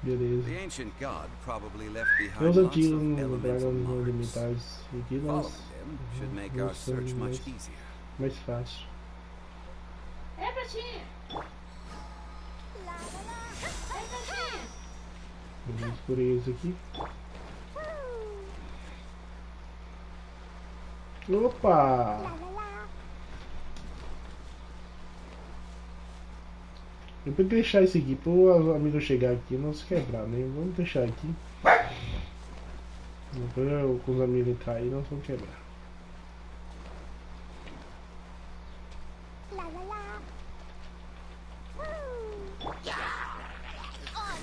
Speaker 1: Beleza.
Speaker 5: The ancient god probably left behind
Speaker 1: Os
Speaker 5: lots
Speaker 1: antigos
Speaker 5: of
Speaker 1: não
Speaker 5: elemental
Speaker 1: dragões
Speaker 5: marks.
Speaker 1: limitados aqui,
Speaker 5: Following
Speaker 1: mas
Speaker 5: them should make our search much easier.
Speaker 1: mais fácil.
Speaker 4: É, Pratinha! Ai, Pratinha!
Speaker 1: Vamos por eles aqui. Opa! Eu vou deixar isso aqui para o amigo chegar aqui e não se quebrar, né? Vamos deixar aqui. Depois com os amigos entrar aí, nós vamos quebrar.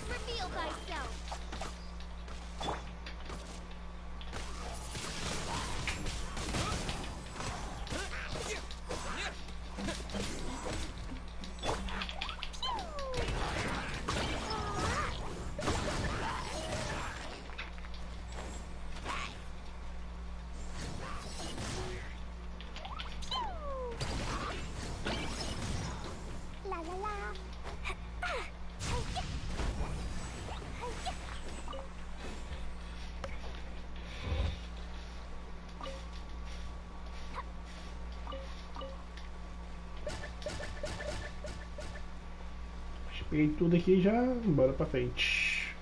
Speaker 2: Reveal thyself.
Speaker 1: Peguei tudo aqui e já bora pra frente.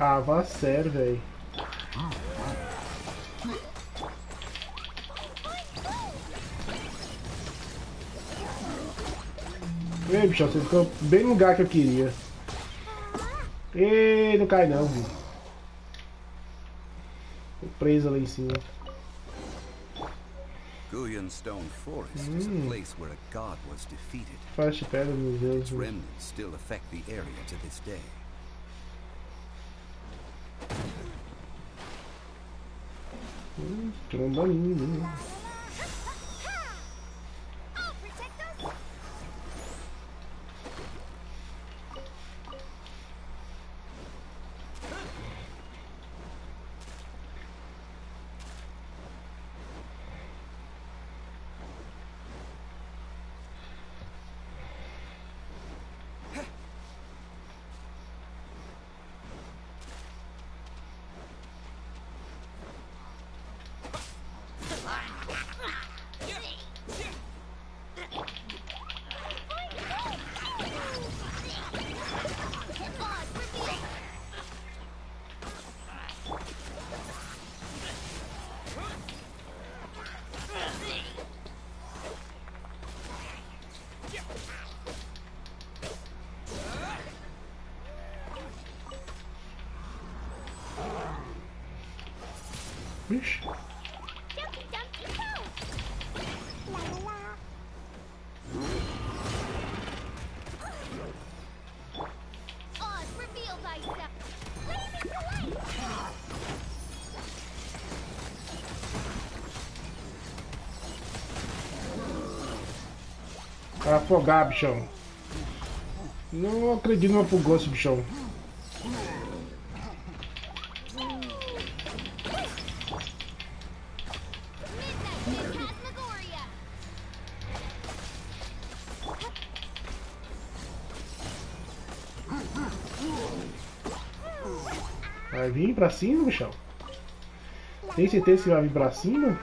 Speaker 1: Ah, vá sério, velho. Ei, bicho, você ficou bem no lugar que eu queria. Ei, não cai não, viu? Tô preso lá em cima.
Speaker 5: Stone Forest is a place where a god was defeated.
Speaker 1: Faz de pedra, meu Deus.
Speaker 5: Its remnants still affect the area to this day.
Speaker 1: Trombaninho. Vixe. Vai afogar, bichão. Não acredito que não afogou esse bichão. Vai vir pra cima, bichão? Tem certeza que vai vir pra cima?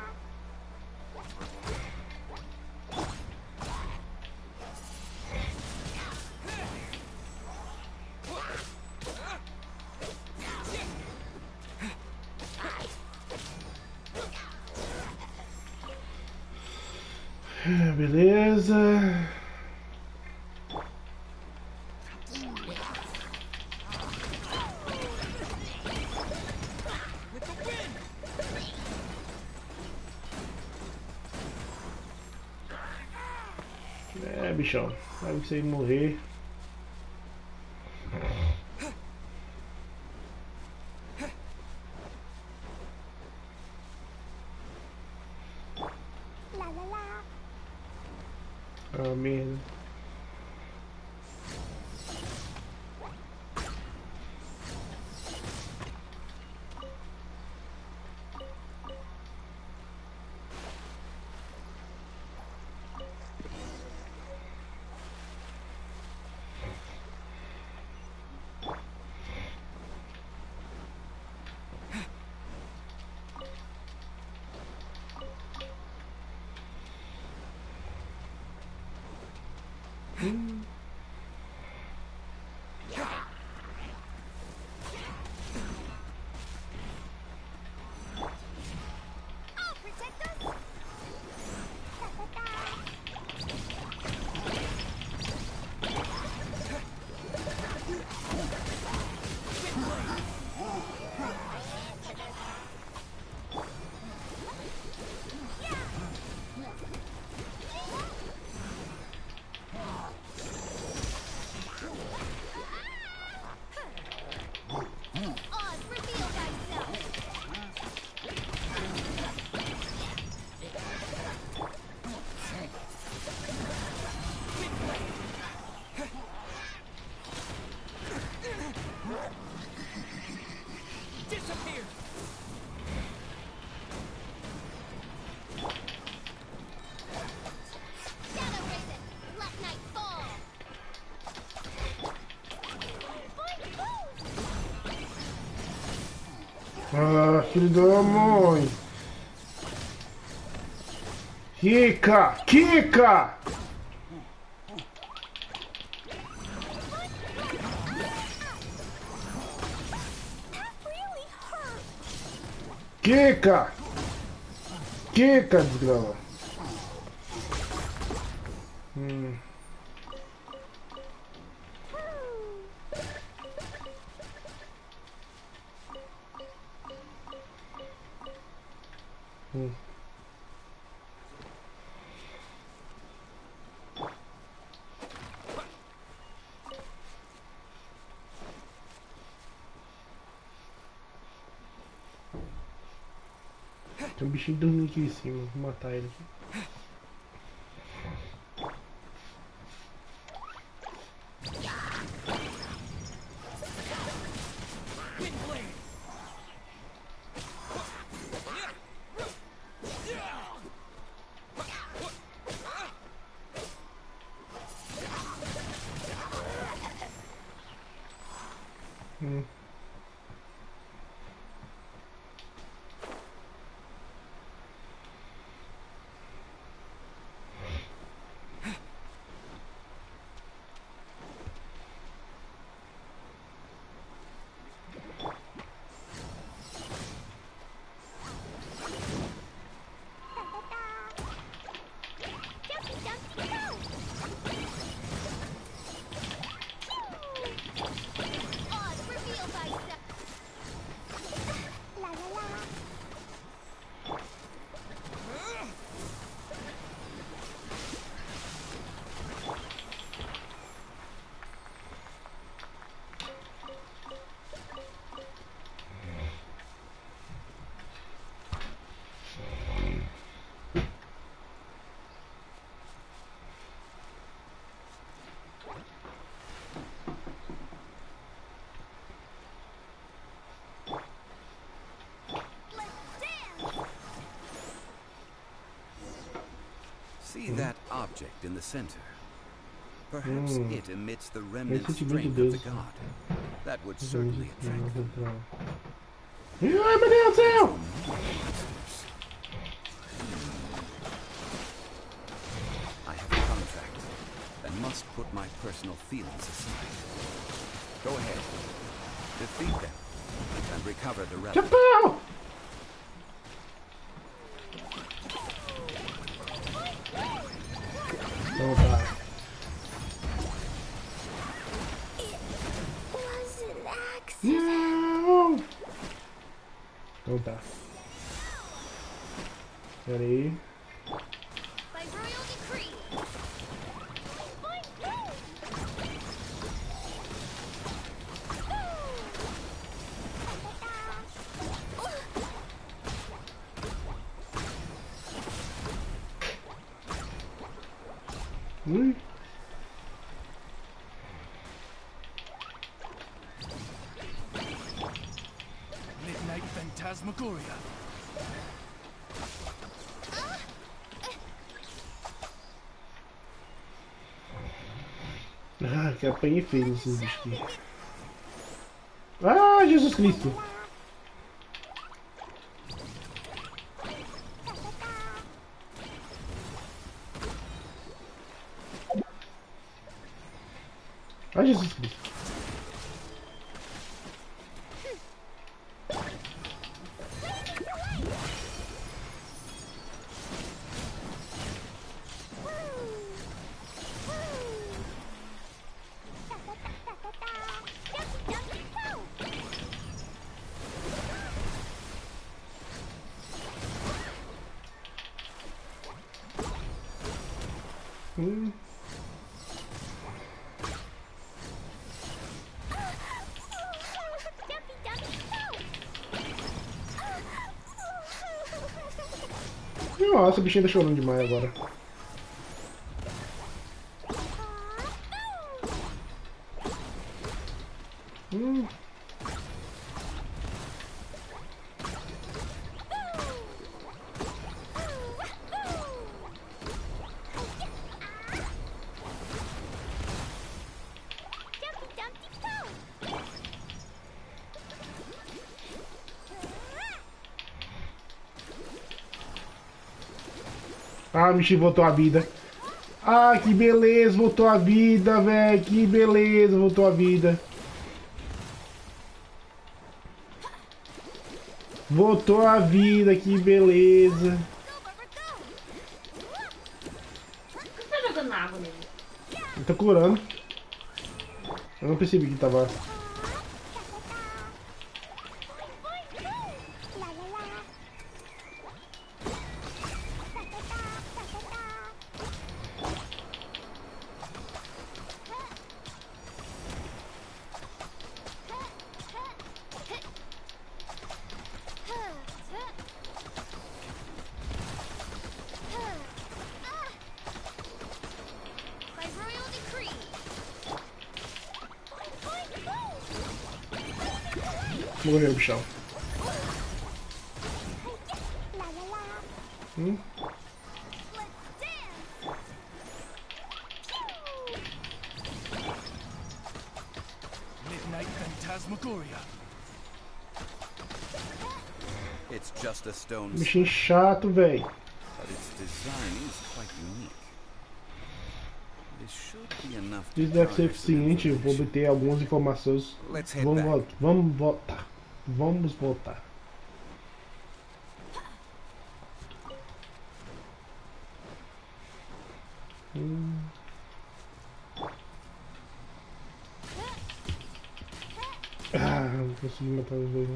Speaker 1: Beleza. É, bichão. Vai você morrer. Ah, merda. Ah, filho da mãe. Kika! Kika! Quica! Quica, desgrama. Tem um bichinho dormindo aqui em cima, vou matar ele aqui.
Speaker 5: See that object in the center? Perhaps it emits the remnant strength of the god. That would certainly attract them.
Speaker 1: Ai, meu Deus do céu!
Speaker 5: I have a contract and must put my personal feelings aside. Go ahead, defeat them, and recover the relic.
Speaker 1: Chapéu! Então tá. Não! Então tá. Pera aí.
Speaker 3: Midnight Phantasmagoria.
Speaker 1: Ah, que apanhei feio esses bichos aqui. Ah, Jesus Cristo! Ah, Jesus Cristo! Nossa, o bichinho tá chorando demais agora. Ah, o bichinho voltou a vida. Ah, que beleza, voltou a vida, velho. Que beleza, voltou a vida. Voltou a vida, que beleza.
Speaker 4: Por que você tá jogando água nele?
Speaker 1: Eu tô curando. Eu não percebi que tava.
Speaker 2: By royal decree.
Speaker 1: Morreu o chão.
Speaker 3: Midnight Phantasmagoria.
Speaker 5: It's just a stone,
Speaker 1: Bichinho chato, velho.
Speaker 5: but its design is quite unique. This should be enough to
Speaker 1: Isso deve ser
Speaker 5: garner some
Speaker 1: eficiente. Vou
Speaker 5: information.
Speaker 1: obter algumas informações.
Speaker 5: Let's head
Speaker 1: Vamos,
Speaker 5: back.
Speaker 1: vamos voltar. Vamos voltar. Ah, não consegui matar os dois.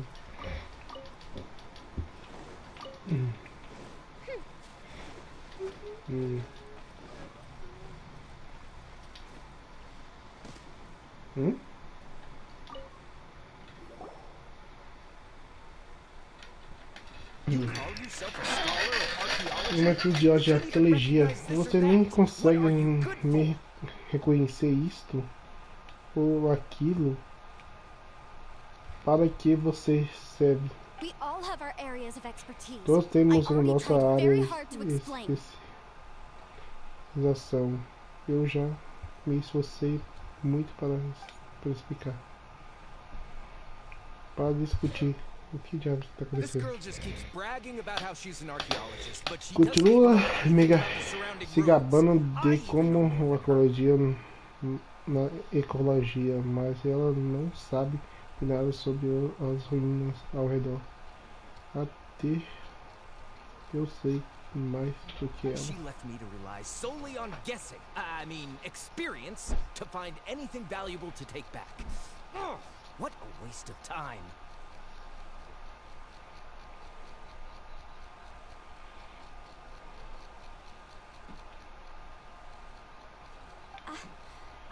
Speaker 1: Né? Uma estudiosa de arqueologia. Você nem consegue me reconhecer isto ou aquilo. Para que você serve?
Speaker 2: We all have our areas of expertise.
Speaker 1: Todos temos
Speaker 2: I
Speaker 1: a
Speaker 2: already
Speaker 1: nossa
Speaker 2: tried
Speaker 1: área
Speaker 2: very
Speaker 1: de
Speaker 2: hard to explain.
Speaker 1: especialização. Eu já me esforcei muito para explicar. Para discutir o que diabos está
Speaker 8: This
Speaker 1: acontecendo.
Speaker 8: girl just keeps bragging about how she's an archaeologist, but she
Speaker 1: Continua
Speaker 8: doesn't even
Speaker 1: mega
Speaker 8: know the surrounding
Speaker 1: se
Speaker 8: ruins.
Speaker 1: gabando de como a ecologia na ecologia, mas ela não sabe nada sobre as ruínas ao redor. Até eu sei mais do que ela.
Speaker 8: She left me to rely solely on guessing. I mean, experience to find anything valuable to take back. Ugh, what a waste of time.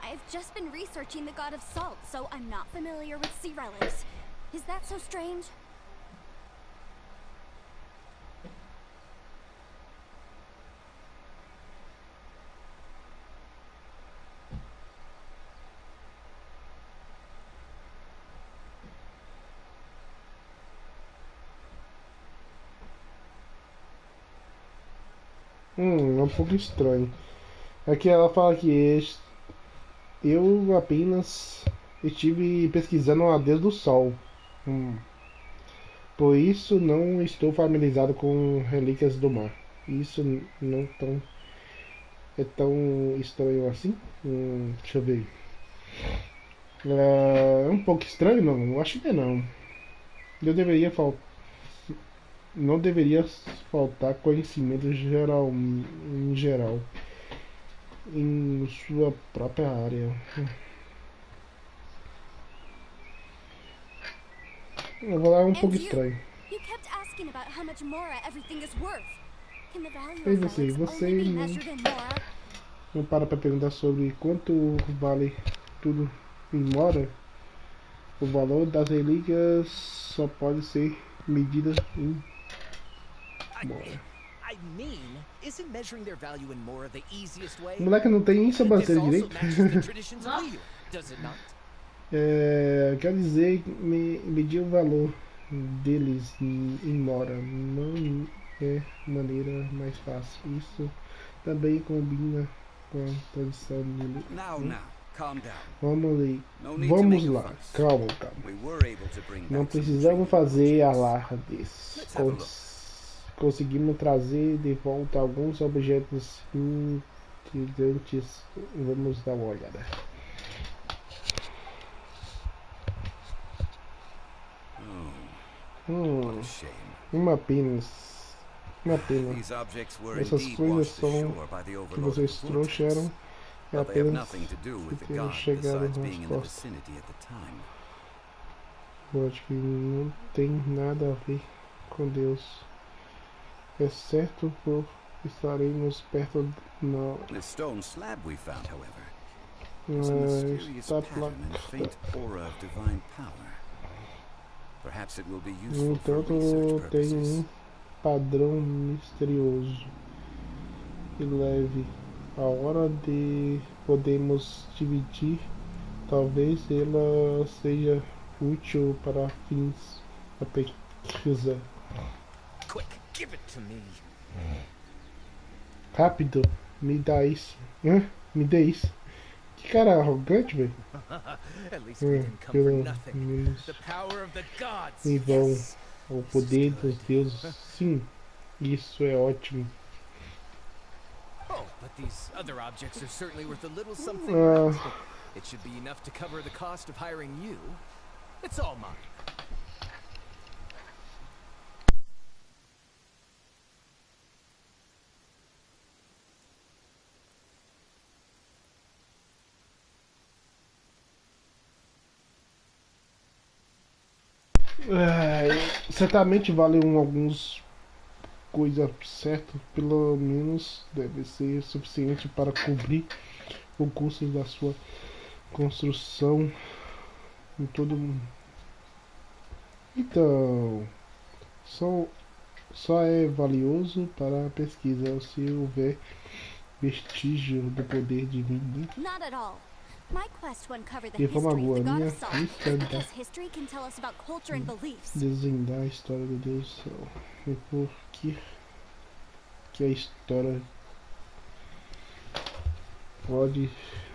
Speaker 2: I've just been researching the god of salt, so I'm not familiar with sea relics. Is that so strange?
Speaker 1: É um pouco estranho. Aqui ela fala que eu apenas estive pesquisando a Deus do Sol. Por isso não estou familiarizado com relíquias do mar. Isso não é tão estranho assim? Deixa eu ver. É um pouco estranho, não? Eu acho que não. Eu deveria não deveria faltar conhecimento geral em geral em sua própria área. Eu vou lá um pouco estranho.
Speaker 2: You kept asking about how much Mora everything is worth. Can the value
Speaker 1: Mas
Speaker 2: of
Speaker 1: assim,
Speaker 2: relics
Speaker 1: você
Speaker 2: only be
Speaker 1: não,
Speaker 2: measured in Mora?
Speaker 1: não para pra perguntar sobre quanto vale tudo em Mora. O valor das relíquias só pode ser medido em Mora.
Speaker 8: I mean, isn't measuring their value in Mora the easiest way?
Speaker 1: O moleque não tem
Speaker 8: This
Speaker 1: sobrancelha
Speaker 8: also
Speaker 1: direito.
Speaker 8: matches the traditions of Liyue, does it not?
Speaker 1: Quer dizer, medir o valor deles em Mora não é maneira mais fácil. Isso também combina com a tradição de
Speaker 5: Now, calm down.
Speaker 1: Vamos lá, calma.
Speaker 5: We were able to bring
Speaker 1: Não
Speaker 5: back some
Speaker 1: precisamos
Speaker 5: trading
Speaker 1: fazer
Speaker 5: objects.
Speaker 1: alardes.
Speaker 5: Let's have a look.
Speaker 1: Conseguimos trazer de volta alguns objetos intrigantes. Vamos dar uma olhada.
Speaker 5: What a shame.
Speaker 1: Uma pena. Uma pena.
Speaker 5: These objects were
Speaker 1: Essas
Speaker 5: indeed
Speaker 1: coisas
Speaker 5: washed
Speaker 1: são
Speaker 5: ashore by the
Speaker 1: que
Speaker 5: overlord of
Speaker 1: vocês
Speaker 5: the
Speaker 1: trouxeram
Speaker 5: vortex,
Speaker 1: é
Speaker 5: but they have
Speaker 1: apenas
Speaker 5: nothing to do
Speaker 1: que
Speaker 5: with the
Speaker 1: tenham
Speaker 5: god
Speaker 1: chegado
Speaker 5: besides
Speaker 1: nas
Speaker 5: being in the
Speaker 1: costas.
Speaker 5: vicinity at the time.
Speaker 1: Eu acho que não tem nada a ver com Deus, exceto por estaremos perto na
Speaker 5: This stone slab we found, however, is a mysterious pattern and faint aura of divine power. Perhaps it will be
Speaker 1: no
Speaker 5: useful for research
Speaker 1: entanto tem
Speaker 5: purposes.
Speaker 1: padrão misterioso e leve. A hora de podemos dividir, talvez ela seja útil para fins da pesquisa.
Speaker 8: Quick, give it to me.
Speaker 1: Rápido, me dá isso. Hã? Me dê isso. Que cara arrogante, velho.
Speaker 8: At least we didn't come for
Speaker 1: Pelo
Speaker 8: nothing.
Speaker 1: menos
Speaker 8: The power of the gods.
Speaker 1: em vão.
Speaker 8: Yes.
Speaker 1: O poder dos deuses. Sim, isso é ótimo.
Speaker 8: Oh, but these other objects are certainly worth a little something,
Speaker 1: Ah.
Speaker 8: right? It should be enough to cover the cost of hiring you. It's all mine.
Speaker 1: Certamente vale alguns coisa certa, pelo menos deve ser suficiente para cobrir o custo da sua construção em todo mundo. Então, só é valioso para a pesquisa se houver vestígio do poder divino.
Speaker 2: Not at all. My quest to uncover the
Speaker 1: De forma
Speaker 2: history of
Speaker 1: alguma,
Speaker 2: the god
Speaker 1: minha
Speaker 2: of salt
Speaker 1: busca
Speaker 2: is
Speaker 1: da
Speaker 2: because history can tell us about culture and beliefs.
Speaker 1: desvendar a história do Deus do Céu. E por que a história pode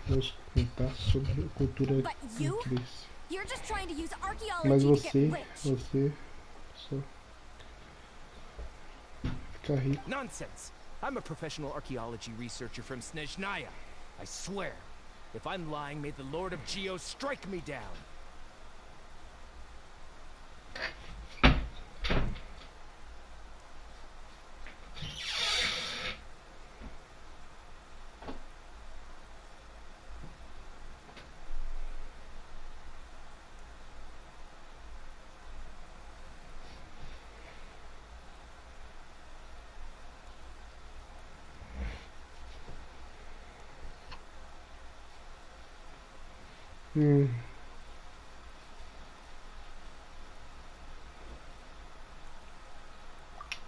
Speaker 1: nos contar sobre a cultura
Speaker 2: But
Speaker 1: que
Speaker 2: you?
Speaker 1: cresce.
Speaker 2: You're just trying to use
Speaker 1: Mas
Speaker 2: archaeology to get rich.
Speaker 1: você só fica rico.
Speaker 8: Nonsense! I'm a professional archaeology researcher from Snezhnaya. I swear. If I'm lying, may the Lord of Geo strike me down.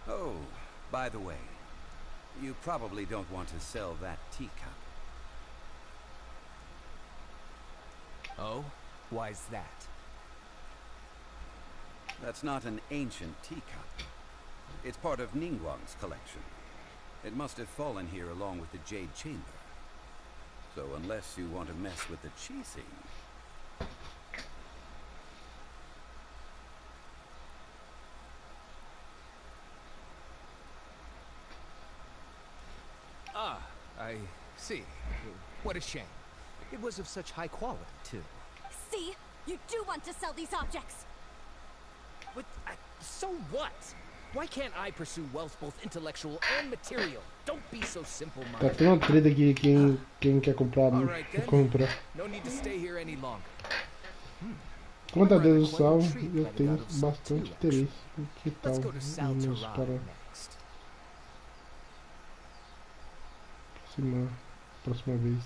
Speaker 5: Oh, by the way, you probably don't want to sell that teacup.
Speaker 8: Oh? Why's that?
Speaker 5: That's not an ancient teacup. It's part of Ningguang's collection. It must have fallen here along with the Jade Chamber. So unless you want to mess with the cheesing...
Speaker 8: Ah, I see. What a shame. It was of such high quality, too.
Speaker 2: See? You do want to sell these objects.
Speaker 8: But, so what? Why can't I pursue wealth both intellectual and material? Don't be so
Speaker 1: Tá
Speaker 8: simple-minded.
Speaker 1: tendo uma treta aqui, quem quer comprar,
Speaker 8: Alright then.
Speaker 1: compra.
Speaker 8: No need to stay here any longer.
Speaker 1: Quanto a
Speaker 8: I'm rather
Speaker 1: Deus do
Speaker 8: quite
Speaker 1: Sal,
Speaker 8: intrigued
Speaker 1: eu
Speaker 8: by the
Speaker 1: tenho
Speaker 8: God of Salt
Speaker 1: bastante
Speaker 8: too, actually.
Speaker 1: interesse. Que tal
Speaker 8: Let's go to Sal
Speaker 1: irmos
Speaker 8: Taran
Speaker 1: para
Speaker 8: next.
Speaker 1: próxima vez?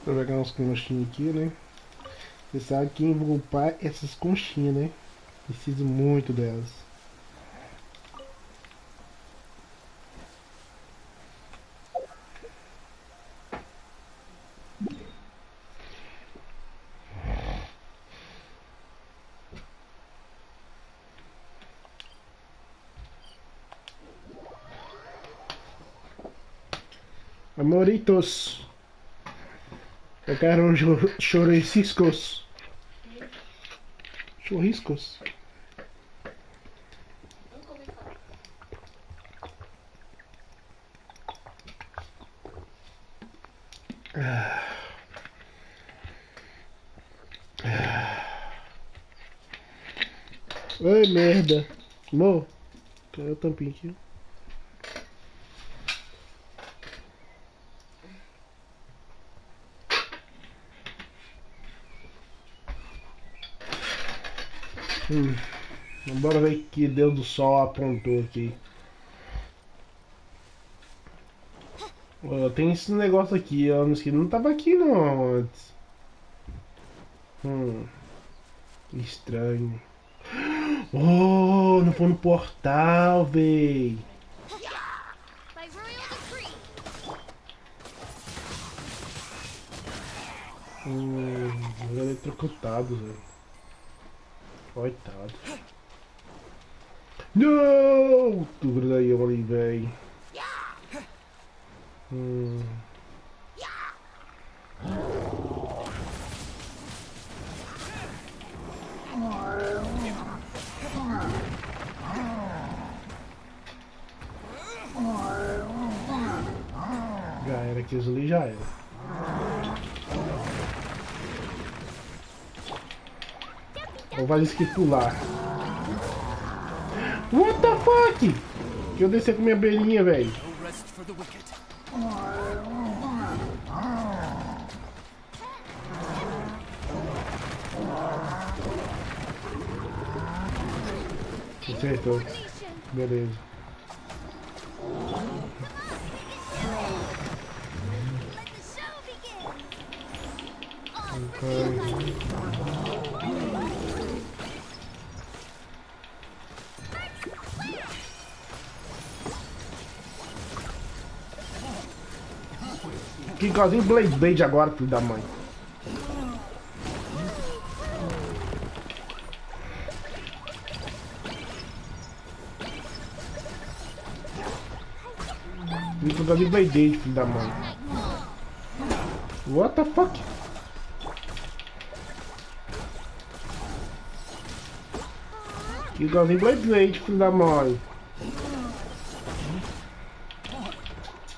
Speaker 1: Vou pegar uns conchinhos aqui, né? Você sabe que eu vou upar essas conchinhas, né? Preciso muito delas. Amoritos, eu quero um churriscos. Churriscos.
Speaker 4: Nunca ouvi falar.
Speaker 1: Ai, merda. Mo, cadê o tampinho aqui? Bora ver o que Deus do Sol apontou aqui. Ó, tem esse negócio aqui, ó, que não tava aqui não antes. Estranho. Oh, não foi no portal, véi.
Speaker 2: By royal decree.
Speaker 1: Eletrocutados, velho. Coitado. Não! Tu gruda aí, ali, véi. Já era, aqueles ali já era. Ou vai isso que pular. What the fuck? Que eu descer com minha belinha, velho.
Speaker 3: No rest for the wicked.
Speaker 1: Acertou. Beleza.
Speaker 2: Let the show begin.
Speaker 1: Que igualzinho Blade agora, filho da mãe. Fica igualzinho Blade, filho da mãe. What the fuck? Que igualzinho Blade, filho da mãe.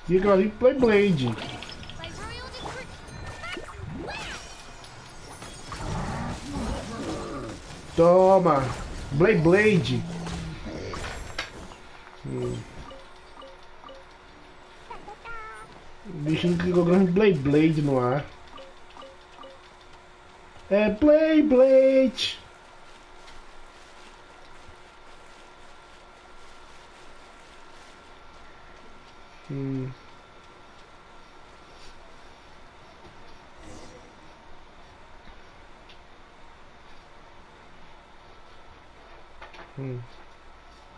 Speaker 1: Que igualzinho Blade.
Speaker 2: By royal decree.
Speaker 1: Toma! Blade! O bichinho que jogando Blade no ar. É Blade!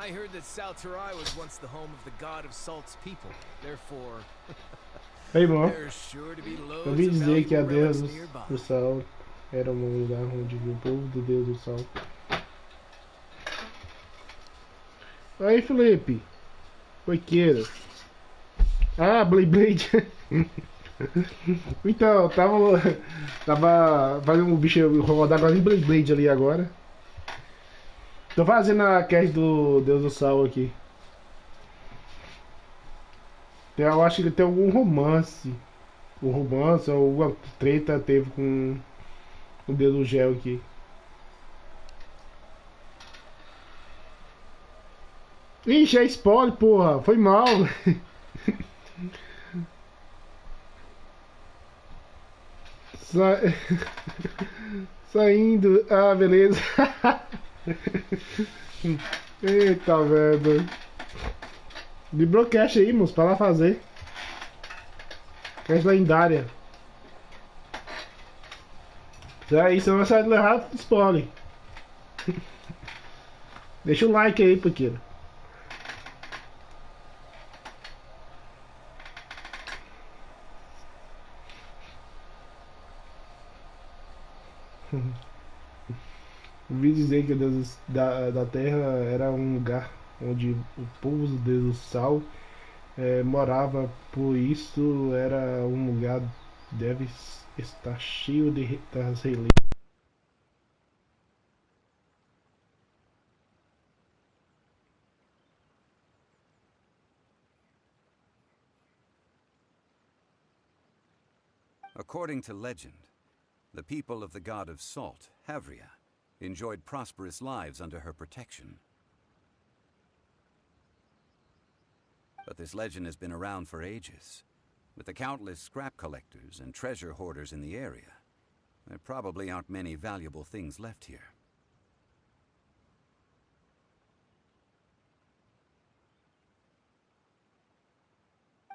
Speaker 8: I heard that Salterai was once the home of the god of Salt's people. Therefore,
Speaker 1: Aí, bom.
Speaker 8: there's sure to be
Speaker 1: Eu
Speaker 8: loads
Speaker 1: ouvi
Speaker 8: of
Speaker 1: dizer que a
Speaker 8: valuable relics
Speaker 1: deusa
Speaker 8: nearby.
Speaker 1: do Sol era um lugar onde vive o povo do Deus do Sol. Aí, Felipe. Coiqueira. Ah, Blade. Então, tava fazendo um bicho rodar agora em Blade ali agora. Tô fazendo a cast do Deus do Sol aqui. Eu acho que tem algum romance. Um romance ou uma treta teve com o Deus do Gel aqui. Ixi, é spoiler, porra. Foi mal. Sa... Saindo. Ah, beleza. Eita, velho. Librou cash aí, moço, pra lá fazer. Cash lendária. Aí, se não vai sair do errado, spoiler. Deixa o like aí, pequeno. Ouvi dizer que o Deus da Terra era um lugar onde o povo do Deus do Sal morava, por isso era um lugar deve estar cheio das relíquias.
Speaker 5: According to legend, the people of the god of salt, Havria, enjoyed prosperous lives under her protection. But this legend has been around for ages. With the countless scrap collectors and treasure hoarders in the area, there probably aren't many valuable things left here.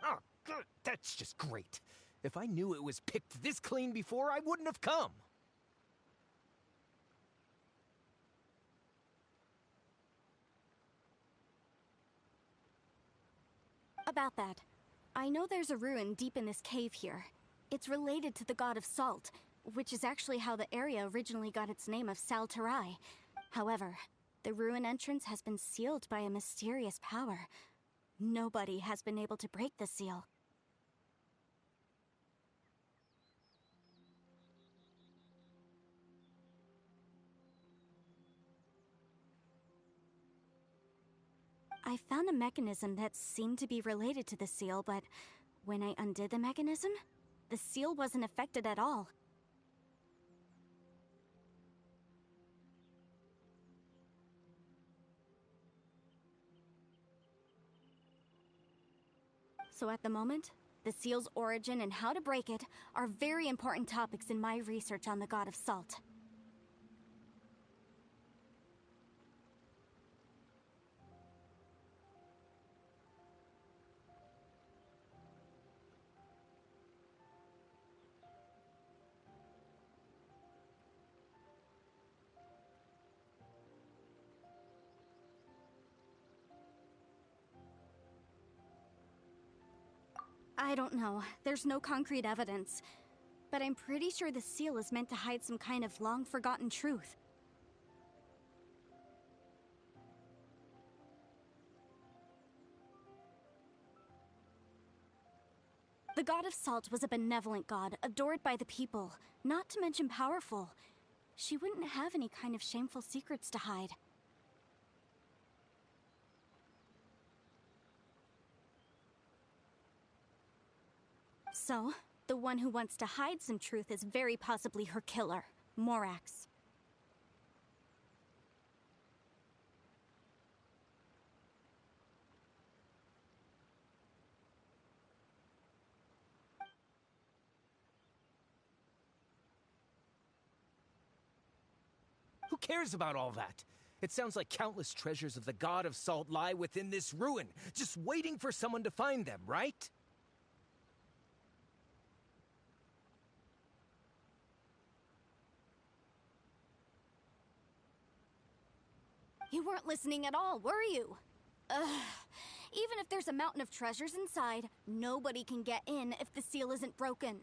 Speaker 8: Oh, good. That's just great. If I knew it was picked this clean before, I wouldn't have come.
Speaker 2: About that, I know there's a ruin deep in this cave here. It's related to the god of salt, which is actually how the area originally got its name of Saltarai. However, the ruin entrance has been sealed by a mysterious power. Nobody has been able to break the seal. I found a mechanism that seemed to be related to the seal, but when I undid the mechanism, the seal wasn't affected at all. So at the moment, the seal's origin and how to break it are very important topics in my research on the god of salt. I don't know. There's no concrete evidence. But I'm pretty sure the seal is meant to hide some kind of long-forgotten truth. The god of salt was a benevolent god, adored by the people, not to mention powerful. She wouldn't have any kind of shameful secrets to hide. So, the one who wants to hide some truth is very possibly her killer, Morax.
Speaker 8: Who cares about all that? It sounds like countless treasures of the god of salt lie within this ruin, just waiting for someone to find them, right?
Speaker 2: You weren't listening at all, were you? Ugh. Even if there's a mountain of treasures inside, nobody can get in if the seal isn't broken.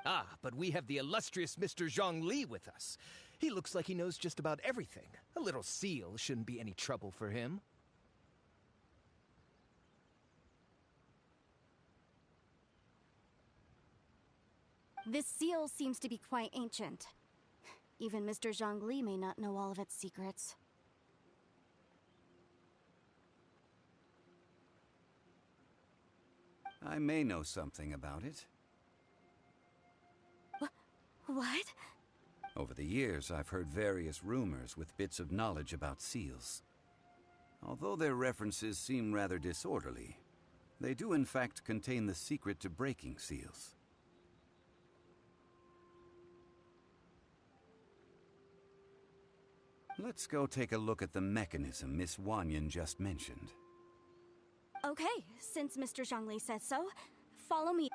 Speaker 8: Ah, but we have the illustrious Mr. Zhongli with us. He looks like he knows just about everything. A little seal shouldn't be any trouble for him.
Speaker 2: This seal seems to be quite ancient. Even Mr. Zhongli may not know all of its secrets.
Speaker 5: I may know something about it.
Speaker 2: What?
Speaker 5: Over the years, I've heard various rumors with bits of knowledge about seals. Although their references seem rather disorderly, they do in fact contain the secret to breaking seals. Let's go take a look at the mechanism Miss Wanyan just mentioned.
Speaker 2: Okay, since Mr. Zhongli says so, follow me.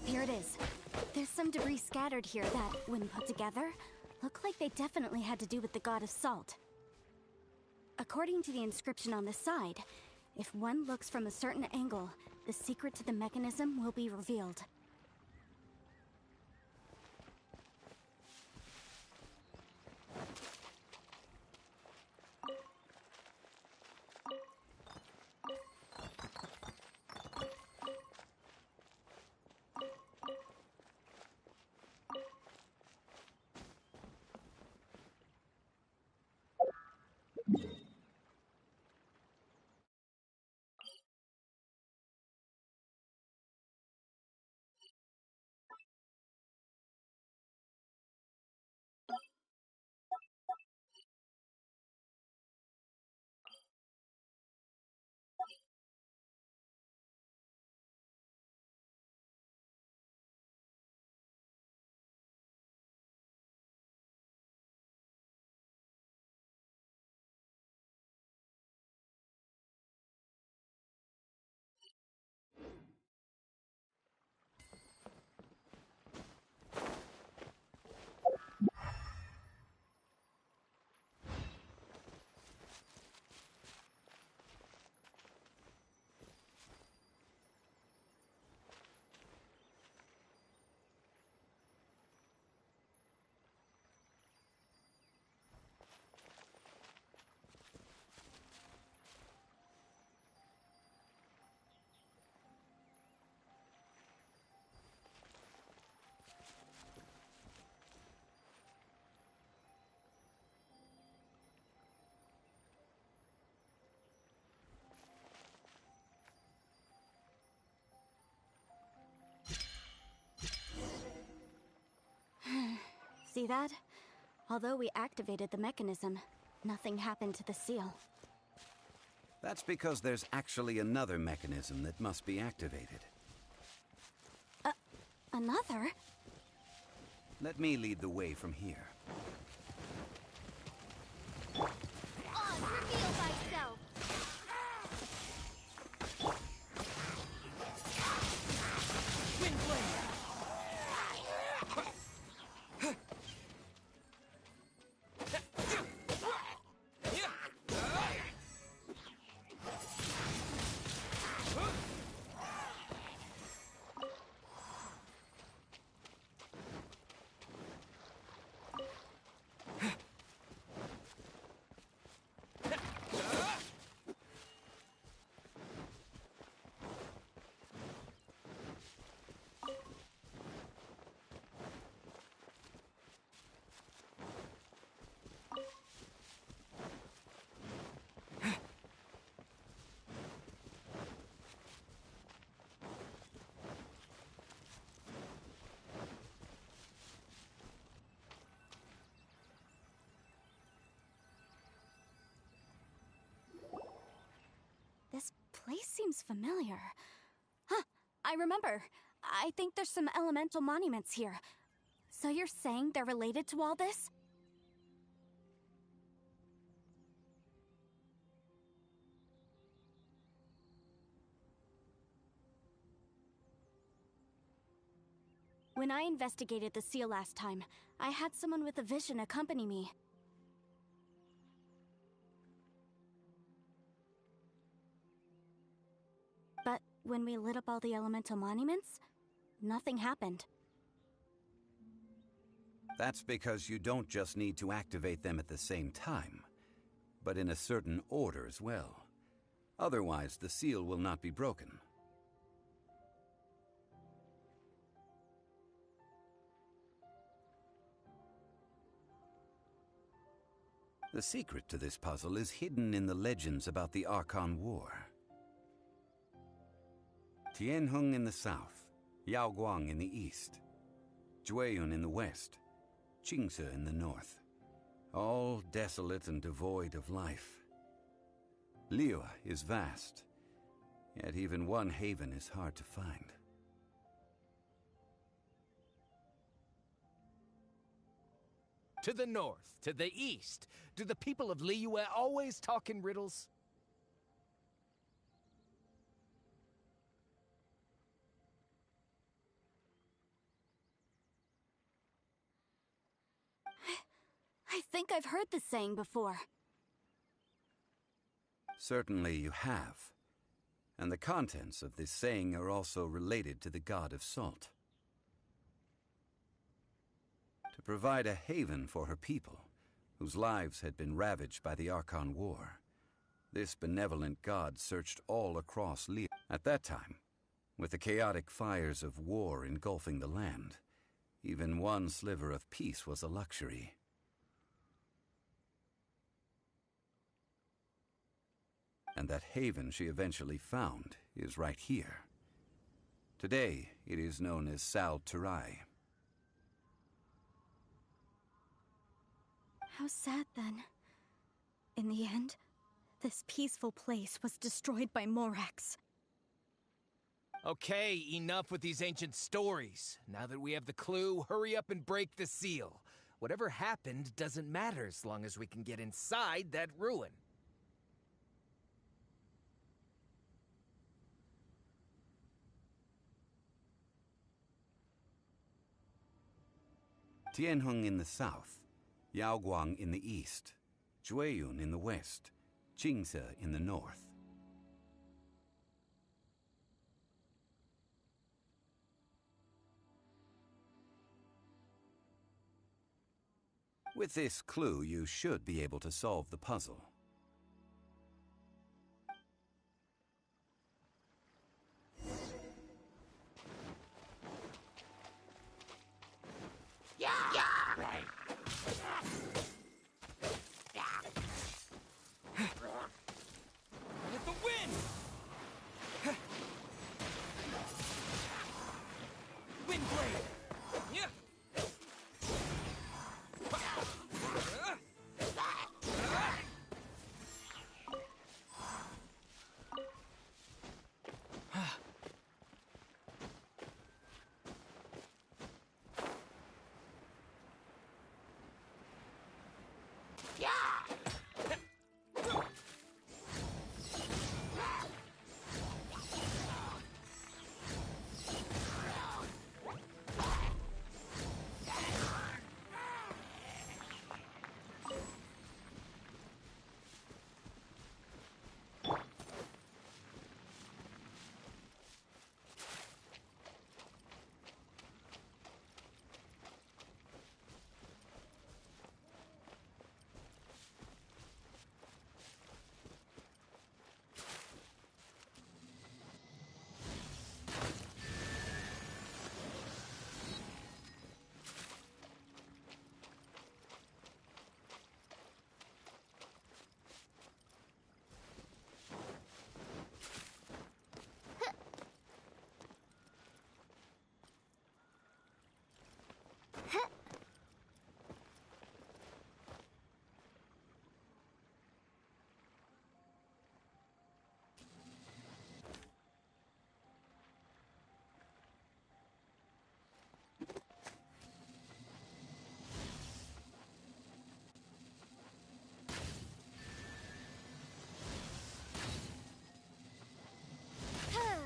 Speaker 2: Here it is. There's some debris scattered here that, when put together, look like they definitely had to do with the god of salt. According to the inscription on the side, if one looks from a certain angle, the secret to the mechanism will be revealed. See that? Although we activated the mechanism, nothing happened to the seal.
Speaker 5: That's because there's actually another mechanism that must be activated.
Speaker 2: Another?
Speaker 5: Let me lead the way from here.
Speaker 2: On, reveal thyself! This place seems familiar. Huh, I remember. I think there's some elemental monuments here. So you're saying they're related to all this? When I investigated the seal last time, I had someone with a vision accompany me. But when we lit up all the elemental monuments, nothing happened.
Speaker 5: That's because you don't just need to activate them at the same time, but in a certain order as well. Otherwise, the seal will not be broken. The secret to this puzzle is hidden in the legends about the Archon War. Tianheng in the south, Yaoguang in the east, Jueyun in the west, Qingce in the north. All desolate and devoid of life. Liyue is vast, yet even one haven is hard to find.
Speaker 8: To the north, to the east. Do the people of Liyue always talk in riddles?
Speaker 2: I think I've heard this saying before.
Speaker 5: Certainly you have. And the contents of this saying are also related to the god of salt. To provide a haven for her people, whose lives had been ravaged by the Archon War, this benevolent god searched all across Liyue. At that time, with the chaotic fires of war engulfing the land, even one sliver of peace was a luxury. And that haven she eventually found is right here. Today, it is known as Sal Turai.
Speaker 2: How sad, then. In the end, this peaceful place was destroyed by Morax.
Speaker 8: Okay, enough with these ancient stories. Now that we have the clue, hurry up and break the seal. Whatever happened doesn't matter as long as we can get inside that ruin.
Speaker 5: Tianheng in the south, Yaoguang in the east, Jueyun in the west, Jingze in the north. With this clue, you should be able to solve the puzzle.
Speaker 8: With the wind! Wind blade! Yeah!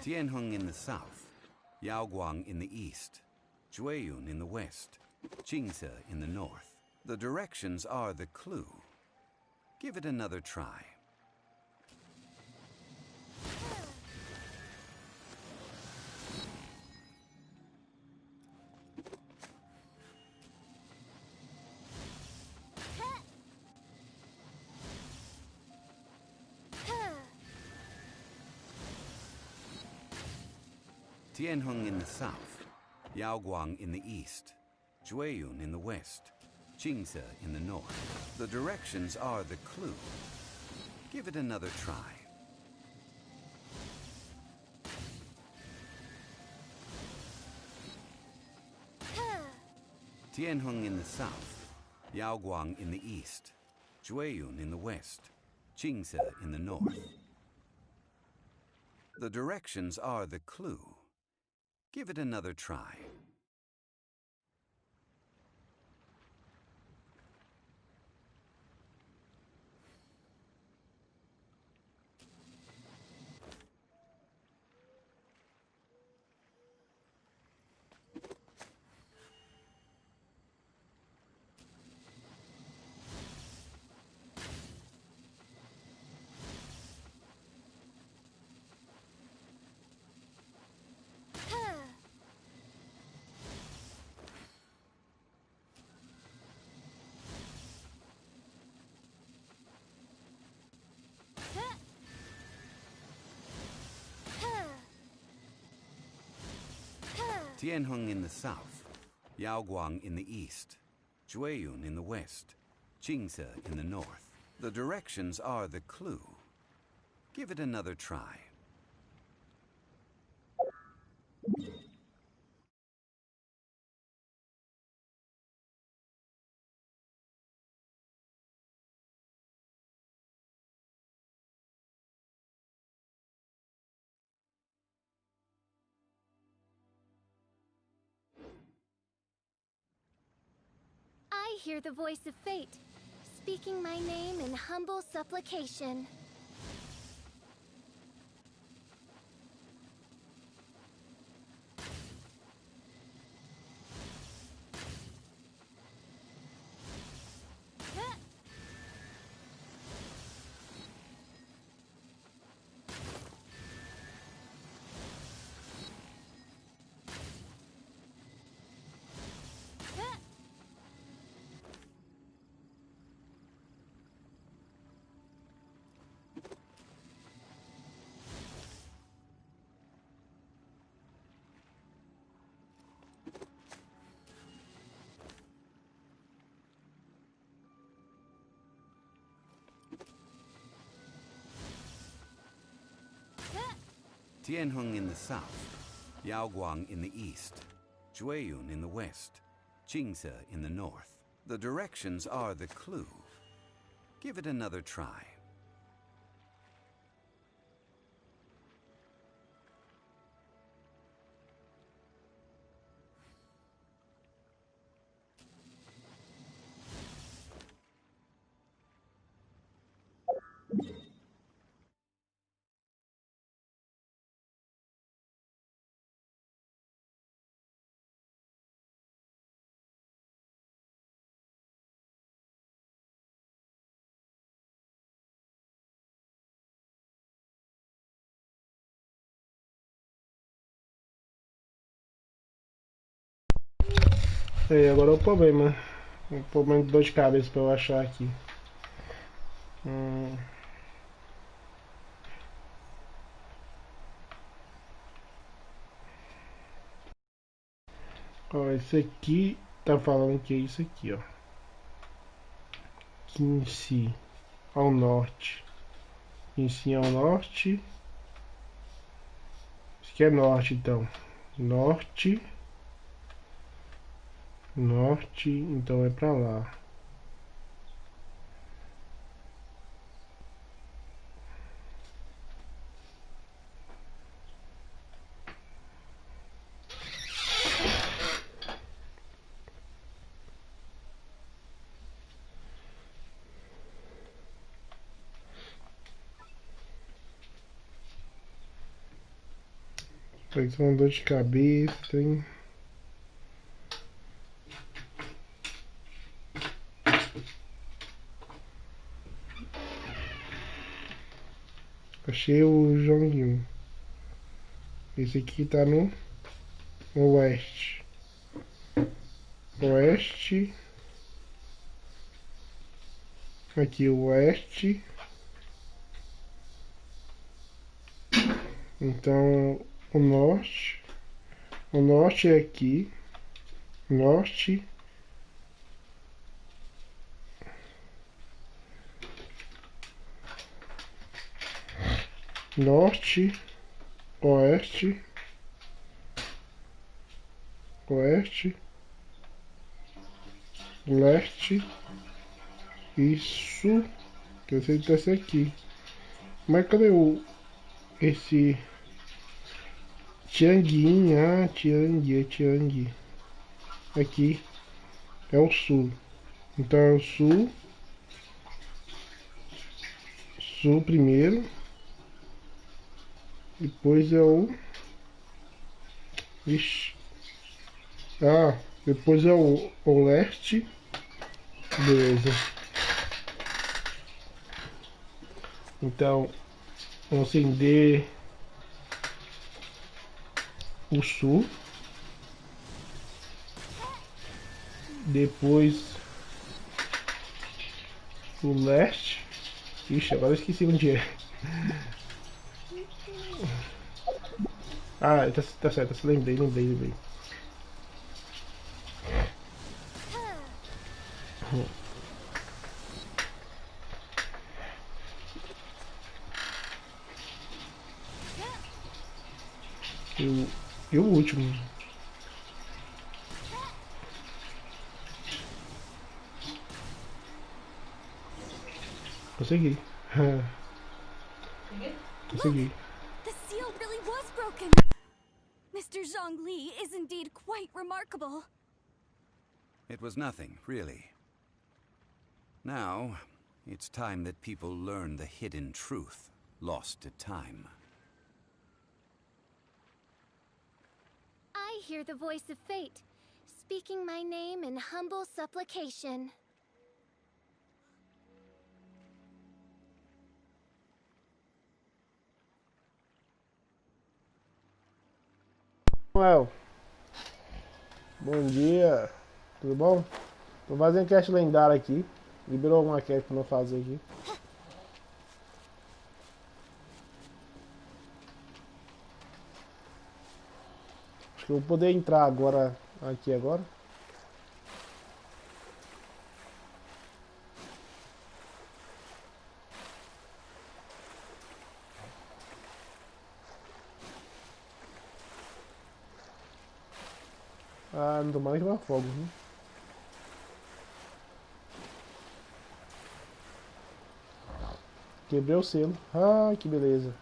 Speaker 5: Tianheng in the south, Yaoguang in the east, Jueyun in the west, Jingze in the north. The directions are the clue. Give it another try. Tianheng in the south, Yaoguang in the east, Jueyun in the west, Jingze in the north. The directions are the clue. Give it another try. Tianheng in the south, Yaoguang in the east, Jueyun in the west, Jingze in the north. The directions are the clue. Give it another try. Tianheng in the south, Yaoguang in the east, Jueyun in the west, Qingse in the north. The directions are the clue. Give it another try.
Speaker 9: I hear the voice of fate, speaking my name in humble supplication.
Speaker 5: Tianheng in the south, Yaoguang in the east, Jueyun in the west, Qingse in the north. The directions are the clue. Give it another try.
Speaker 1: E agora é o problema. Um problema de dor de cabeça pra eu achar aqui. Ó, esse aqui tá falando que é isso aqui, ó. Quincy ao norte. Quincy ao norte. Isso aqui é norte, então. Norte. Norte, então é pra lá. Isso é uma dor de cabeça, hein? Achei o Jongyun. Esse aqui tá no oeste. Oeste. Aqui o oeste. Então o norte. O norte é aqui. Norte. Norte, oeste, oeste, leste e sul, que eu sei que tá esse aqui. Mas cadê esse Tianguin? Ah, Tiang, é Tiang. Aqui é o sul. Então é o sul. Sul primeiro. Depois é o... Ixi. Ah, depois é o leste. Beleza. Então, vamos acender o sul. Depois o leste. Ixi, agora eu esqueci onde é. Ah, tá certo, lembrei. E o último. Consegui. Consegui.
Speaker 2: The seal really was broken. Mr. Zhongli is indeed quite remarkable.
Speaker 5: It was nothing, really. Now, it's time that people learn the hidden truth, lost to time.
Speaker 9: I hear the voice of fate, speaking my name in humble supplication.
Speaker 1: Samuel, bom dia, tudo bom? Tô fazendo cast lendária aqui. Liberou uma cast pra não fazer aqui. Acho que eu vou poder entrar agora, aqui agora. Ah, não tomara que vai fogo, viu? Quebrei o selo. Ah, que beleza.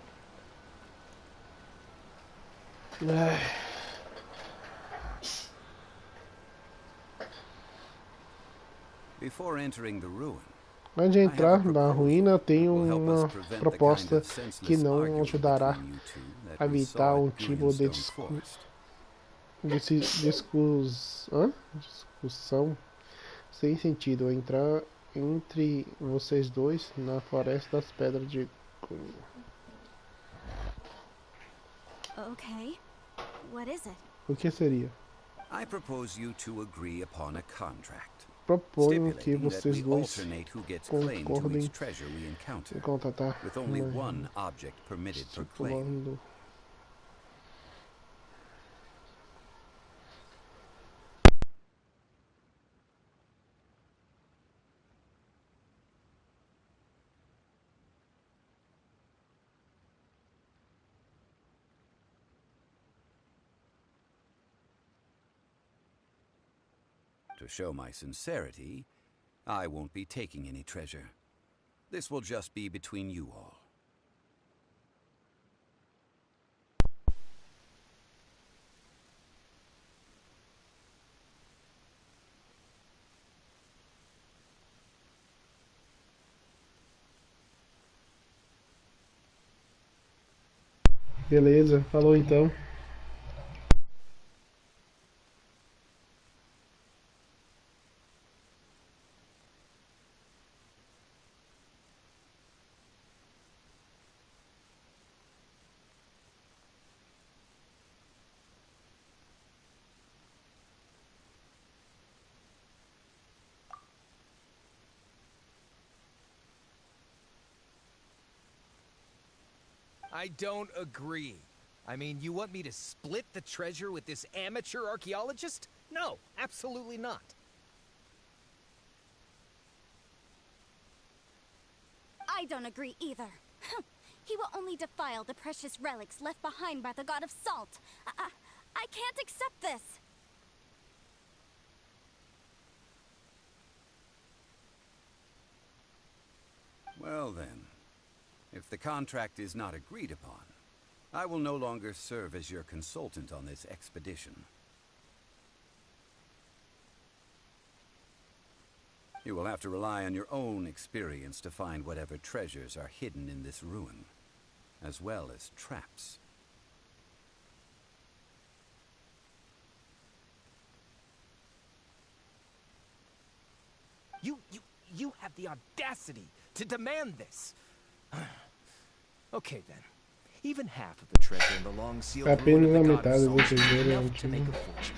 Speaker 5: Before entering the ruin,
Speaker 1: Antes de entrar na ruína, tenho uma proposta que não ajudará a evitar um tipo de discussão sem sentido entrar entre vocês dois na floresta das pedras de cunho.
Speaker 2: Okay. What is it?
Speaker 1: O que seria?
Speaker 5: I propose you two agree upon a contract,
Speaker 1: Proponho que
Speaker 5: stipulating that
Speaker 1: vocês
Speaker 5: we
Speaker 1: dois
Speaker 5: alternate who gets claim to
Speaker 1: concordem
Speaker 5: each treasure we encounter,
Speaker 1: em contratar
Speaker 5: with only one object permitted per claim.
Speaker 1: estipulando
Speaker 5: To show my sincerity, I won't be taking any treasure. This will just be between you all.
Speaker 1: Beleza, falou então.
Speaker 8: I don't agree. I mean, you want me to split the treasure with this amateur archaeologist? No, absolutely not.
Speaker 2: I don't agree either. He will only defile the precious relics left behind by the god of salt. I can't accept this.
Speaker 5: Well then, if the contract is not agreed upon, I will no longer serve as your consultant on this expedition. You will have to rely on your own experience to find whatever treasures are hidden in this ruin, as well as traps.
Speaker 8: You have the audacity to demand this. Okay then. Even half of the treasure in the long sealed ruin of the god of salt is enough to make a fortune.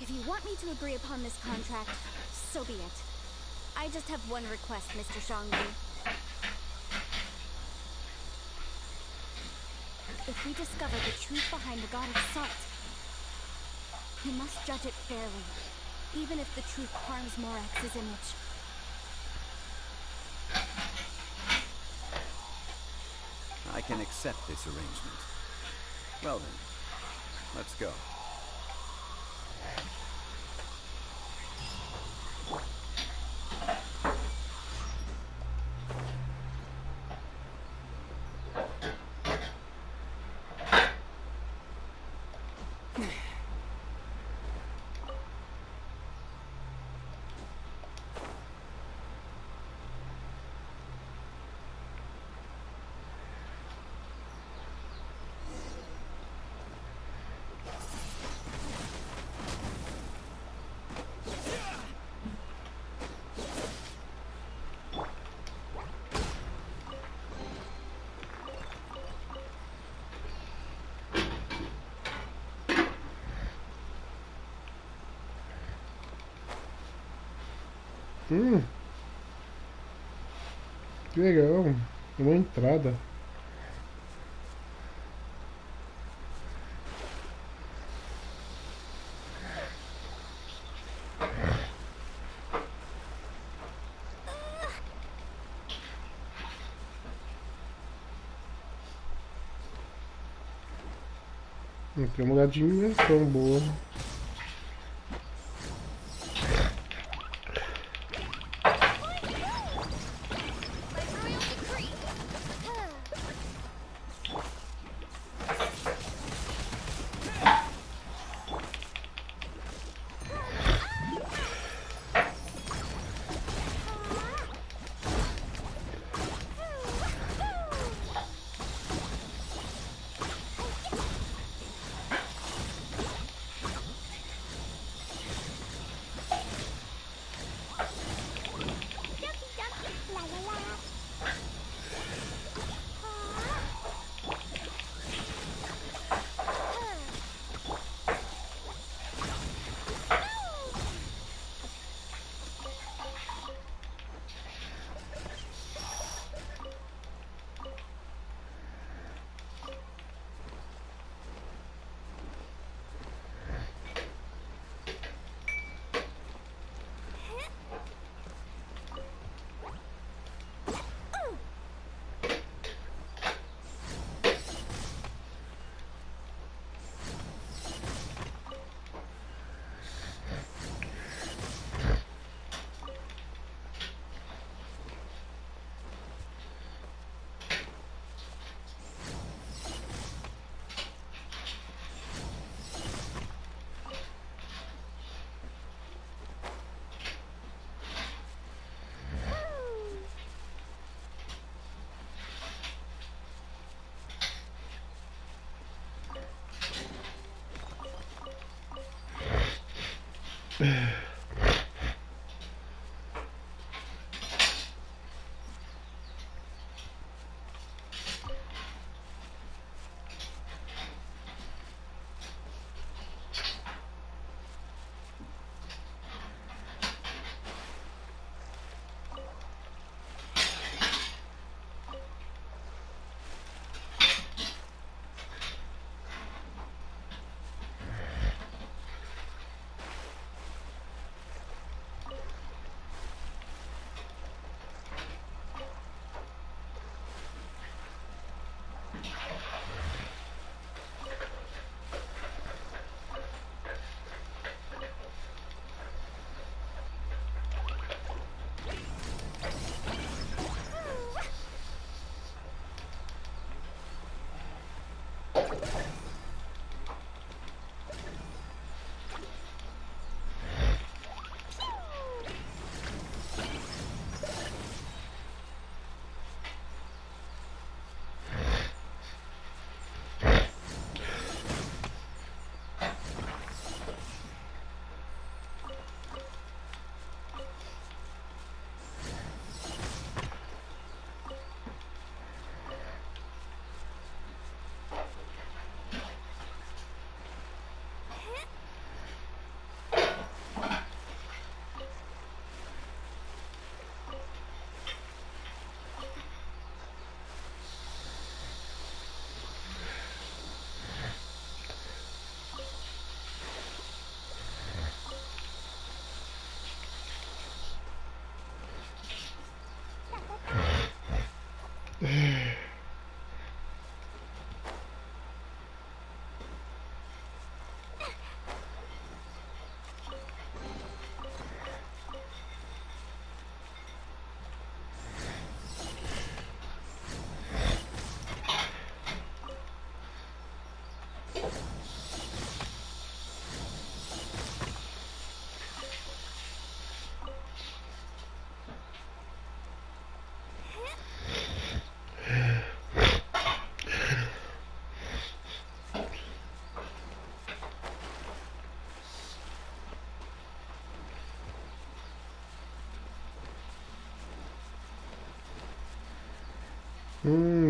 Speaker 2: If you want me to agree upon this contract, so be it. I just have one request, Mr. Zhongli. If we discover the truth behind the God of Salt, we must judge it fairly, even if the truth harms Morax's image.
Speaker 5: I can accept this arrangement. Well then, let's go.
Speaker 1: Que legal. Uma entrada. Tem uma lugar de dimensão boa.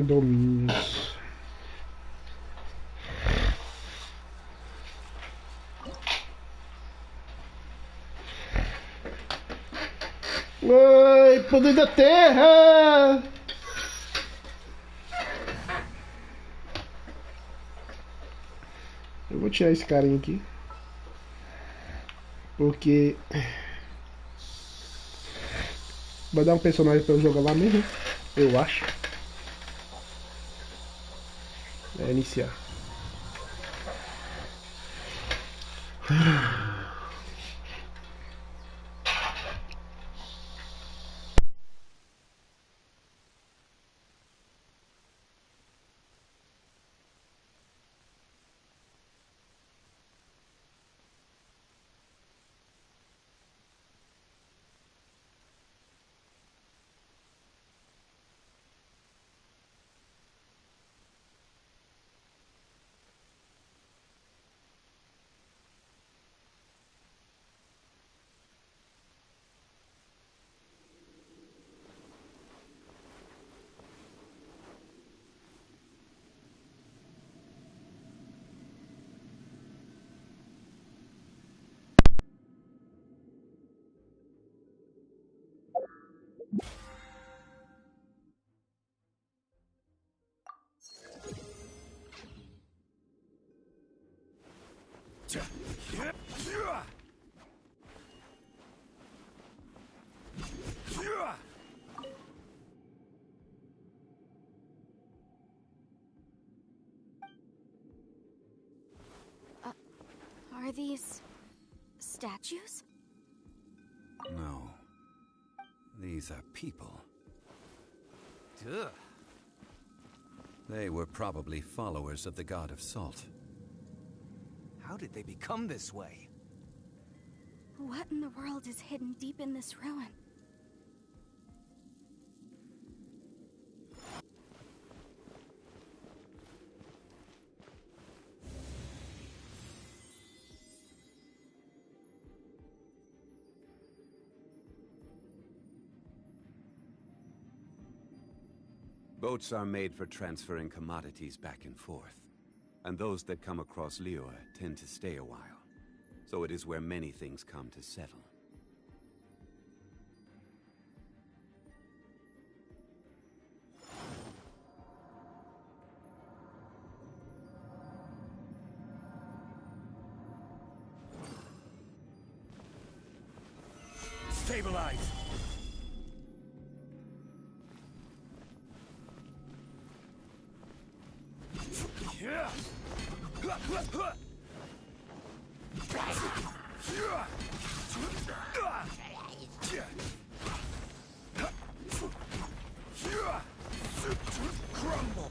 Speaker 1: Domínios. Ai, poder da terra! Eu vou tirar esse carinha aqui. Porque vai dar um personagem pra eu jogar lá mesmo. Eu acho. É iniciar.
Speaker 2: Are these statues?
Speaker 5: No. These are people.
Speaker 8: Ugh.
Speaker 5: They were probably followers of the god of salt.
Speaker 8: How did they become this way?
Speaker 2: What in the world is hidden deep in this ruin?
Speaker 5: Boats are made for transferring commodities back and forth. And those that come across Liyue tend to stay a while. So it is where many things come to settle.
Speaker 3: Stabilize! Crumble!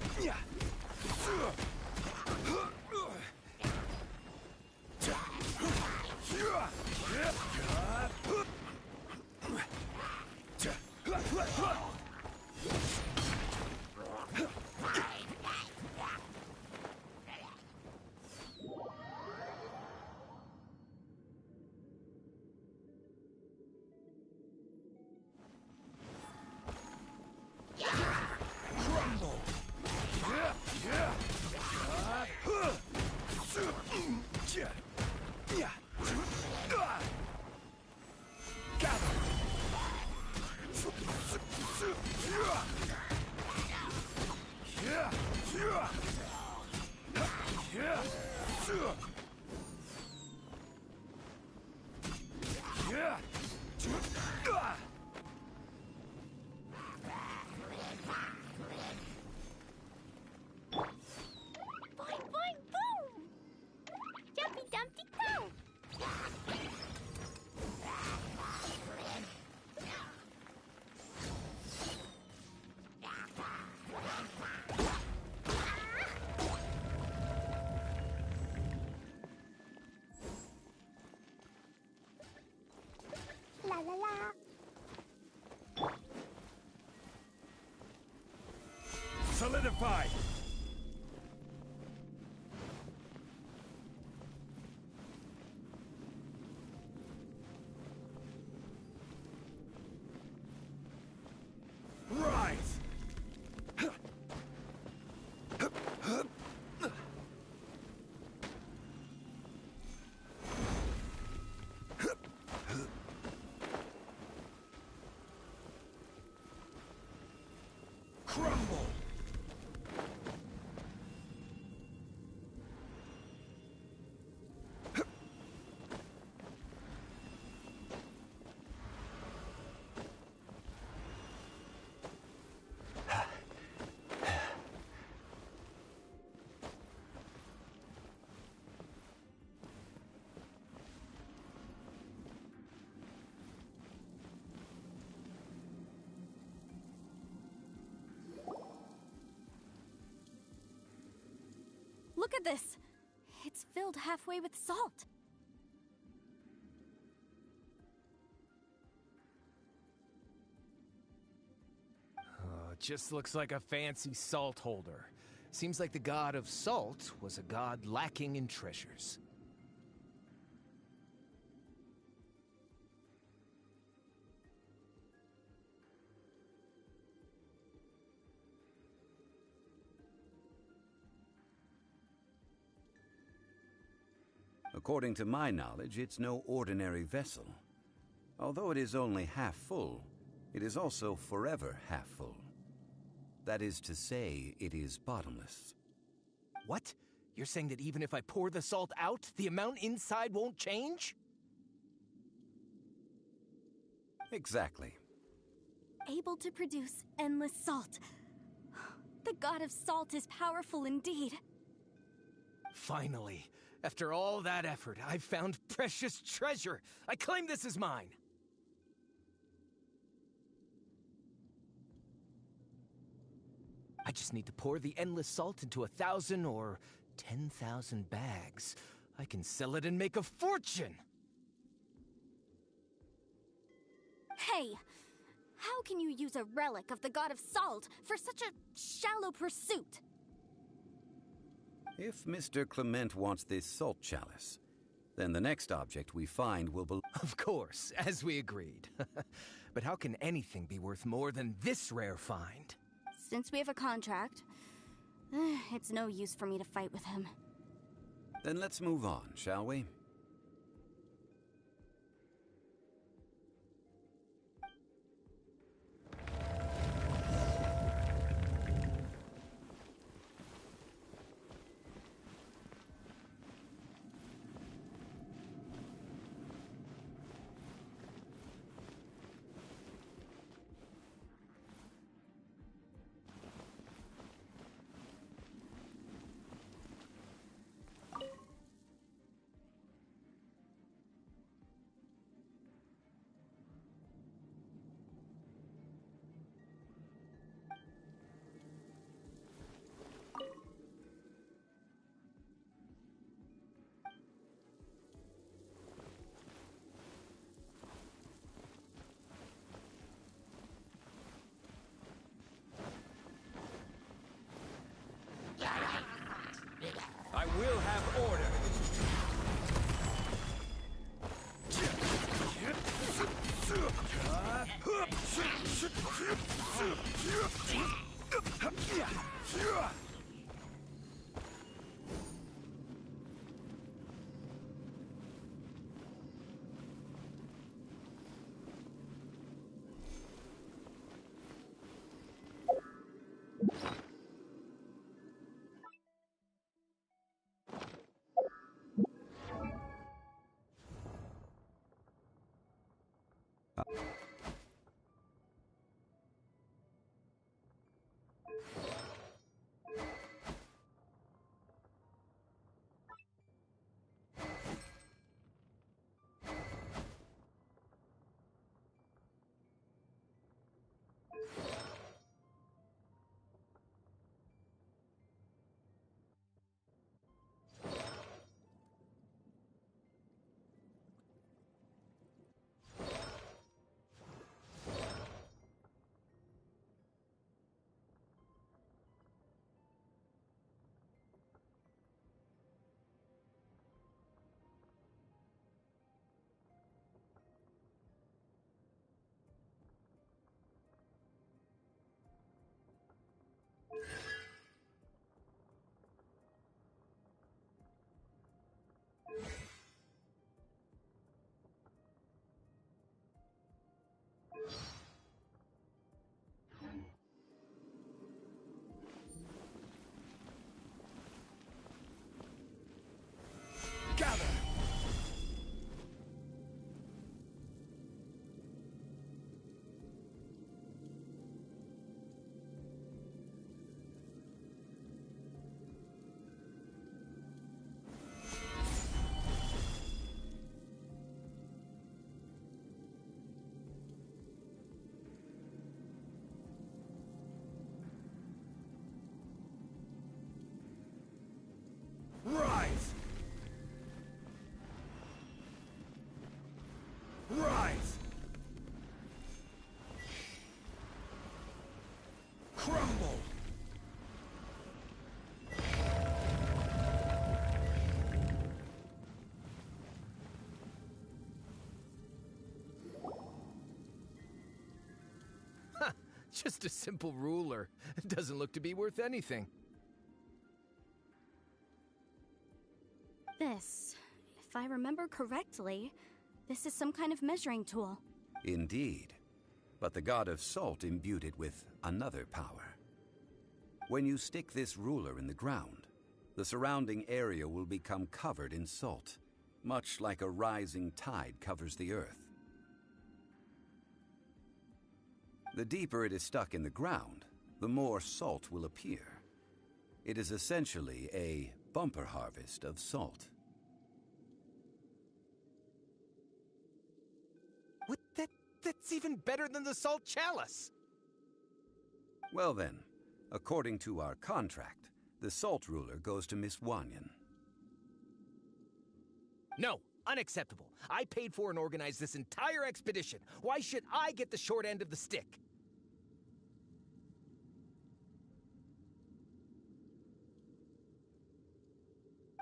Speaker 3: Solidify! Rise! Crumble!
Speaker 2: Look at this! It's filled halfway with salt.
Speaker 8: Oh, it just looks like a fancy salt holder. Seems like the god of salt was a god lacking in treasures.
Speaker 5: According to my knowledge, it's no ordinary vessel. Although it is only half full, it is also forever half full. That is to say, it is bottomless.
Speaker 8: What? You're saying that even if I pour the salt out, the amount inside won't change?
Speaker 5: Exactly.
Speaker 2: Able to produce endless salt. The god of salt is powerful indeed.
Speaker 8: Finally, after all that effort, I've found precious treasure. I claim this as mine. I just need to pour the endless salt into 1,000 or 10,000 bags. I can sell it and make a fortune!
Speaker 2: Hey! How can you use a relic of the god of salt for such a shallow pursuit?
Speaker 5: If Mr. Clement wants this salt chalice, then the next object we find will be...
Speaker 8: Of course, as we agreed. But how can anything be worth more than this rare find?
Speaker 2: Since we have a contract, it's no use for me to fight with him.
Speaker 5: Then let's move on, shall we?
Speaker 3: I will have order.
Speaker 8: Just a simple ruler. It doesn't look to be worth anything.
Speaker 2: This, if I remember correctly, this is some kind of measuring tool.
Speaker 5: Indeed. But the god of salt imbued it with another power. When you stick this ruler in the ground, the surrounding area will become covered in salt, much like a rising tide covers the earth. The deeper it is stuck in the ground, the more salt will appear. It is essentially a bumper harvest of salt.
Speaker 8: What? That's even better than the salt chalice!
Speaker 5: Well then, according to our contract, the salt ruler goes to Miss Wanyan.
Speaker 8: No, unacceptable. I paid for and organized this entire expedition. Why should I get the short end of the stick?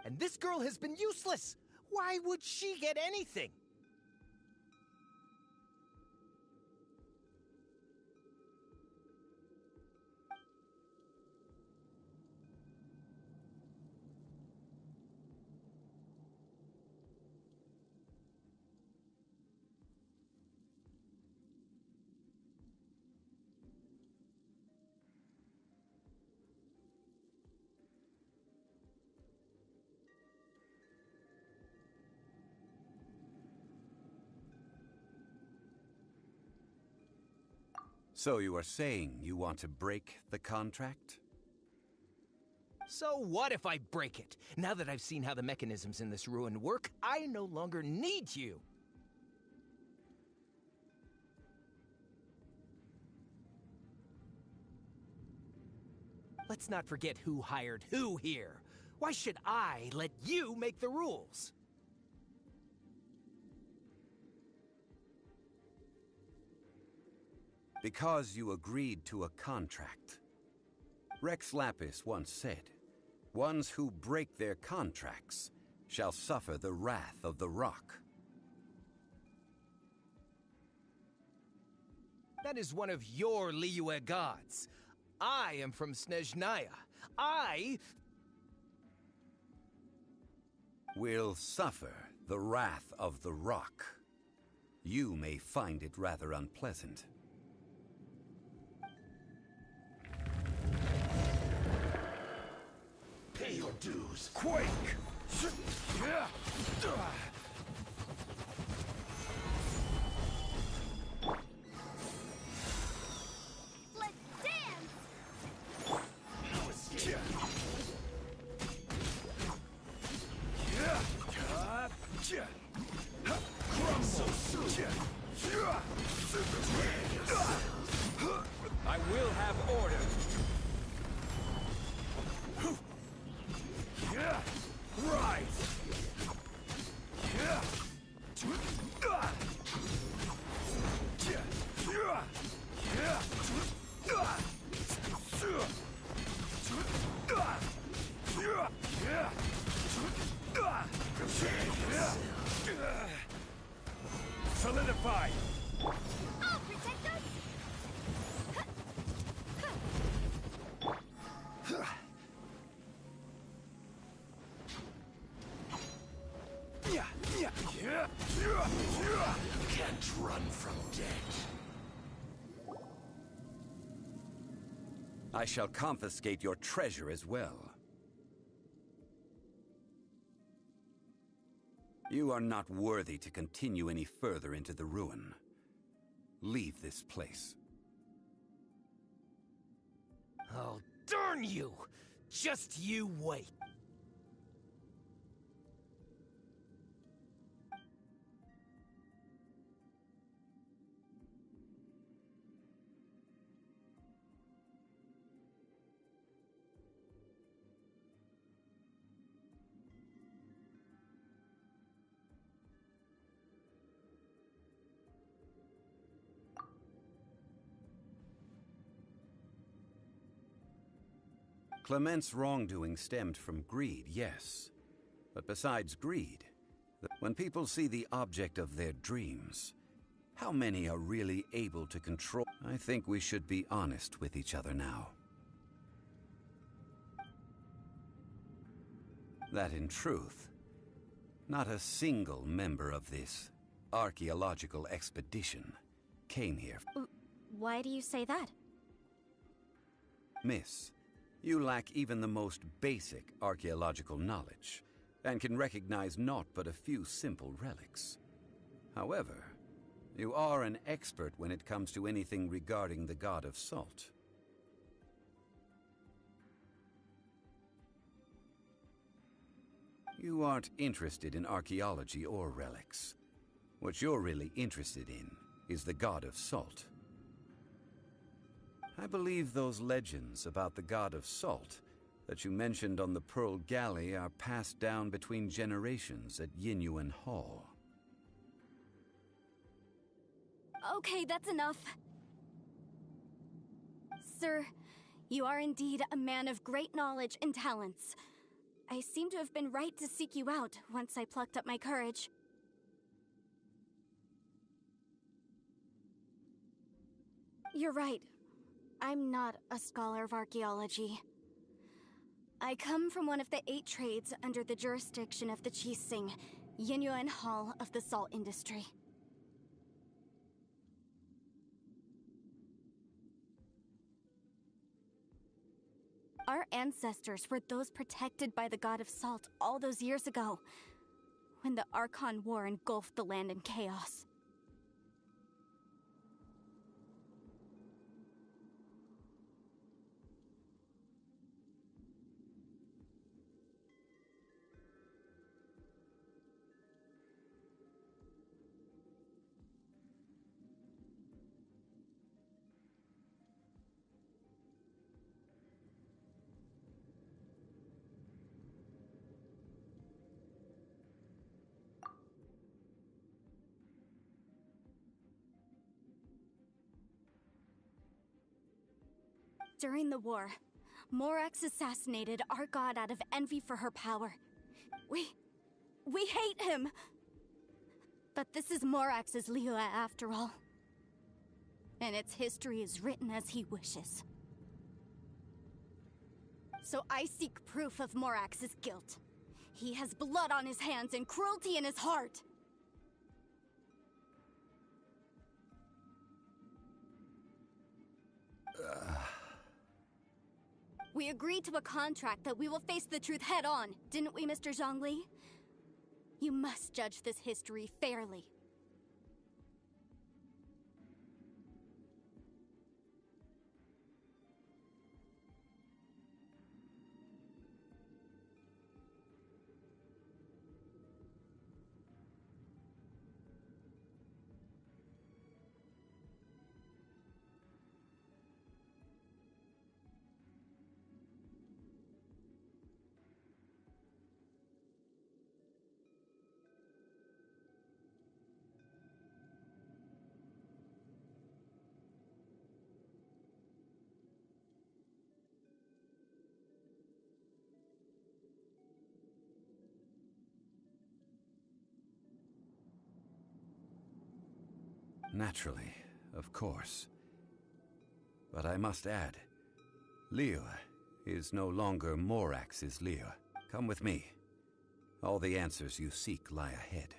Speaker 8: And this girl has been useless. Why would she get anything?
Speaker 5: So you are saying you want to break the contract?
Speaker 8: So what if I break it? Now that I've seen how the mechanisms in this ruin work, I no longer need you. Let's not forget who hired who here. Why should I let you make the rules?
Speaker 5: Because you agreed to a contract. Rex Lapis once said, "Ones who break their contracts shall suffer the wrath of the rock."
Speaker 8: That is one of your Liyue gods. I am from Snezhnaya. I
Speaker 5: will suffer the wrath of the rock. You may find it rather unpleasant.
Speaker 3: Pay your dues.
Speaker 8: quake!
Speaker 9: Let's dance!
Speaker 3: No escape. Crumble so soon.
Speaker 8: I will have order.
Speaker 3: Rise.
Speaker 8: Solidify!
Speaker 9: I'll protect us!
Speaker 3: Can't run from death.
Speaker 5: I shall confiscate your treasure as well. You are not worthy to continue any further into the ruin. Leave this place.
Speaker 8: Oh, darn you! Just you wait.
Speaker 5: Clement's wrongdoing stemmed from greed, yes. But besides greed, when people see the object of their dreams, How many are really able to control? I think we should be honest with each other now. That in truth, not a single member of this archaeological expedition came here.
Speaker 2: Why do you say that?
Speaker 5: Miss, you lack even the most basic archaeological knowledge, and can recognize naught but a few simple relics. However, you are an expert when it comes to anything regarding the god of salt. You aren't interested in archaeology or relics. What you're really interested in is the god of salt. I believe those legends about the god of salt that you mentioned on the Pearl Galley are passed down between generations at Yinyuan Hall.
Speaker 2: Okay, that's enough. Sir, you are indeed a man of great knowledge and talents. I seem to have been right to seek you out once I plucked up my courage. You're right. I'm not a scholar of archaeology. I come from one of the 8 trades under the jurisdiction of the Qixing, Yinyuan Hall of the salt industry. Our ancestors were those protected by the god of salt all those years ago, when the Archon War engulfed the land in chaos. During the war, Morax assassinated our god out of envy for her power. We hate him! But this is Morax's Liyue after all. And its history is written as he wishes. So I seek proof of Morax's guilt. He has blood on his hands and cruelty in his heart! We agreed to a contract that we will face the truth head on, didn't we, Mr. Zhongli? You must judge this history fairly.
Speaker 5: Naturally, of course. But I must add, Liyue is no longer Morax's Liyue. Come with me. All the answers you seek lie ahead.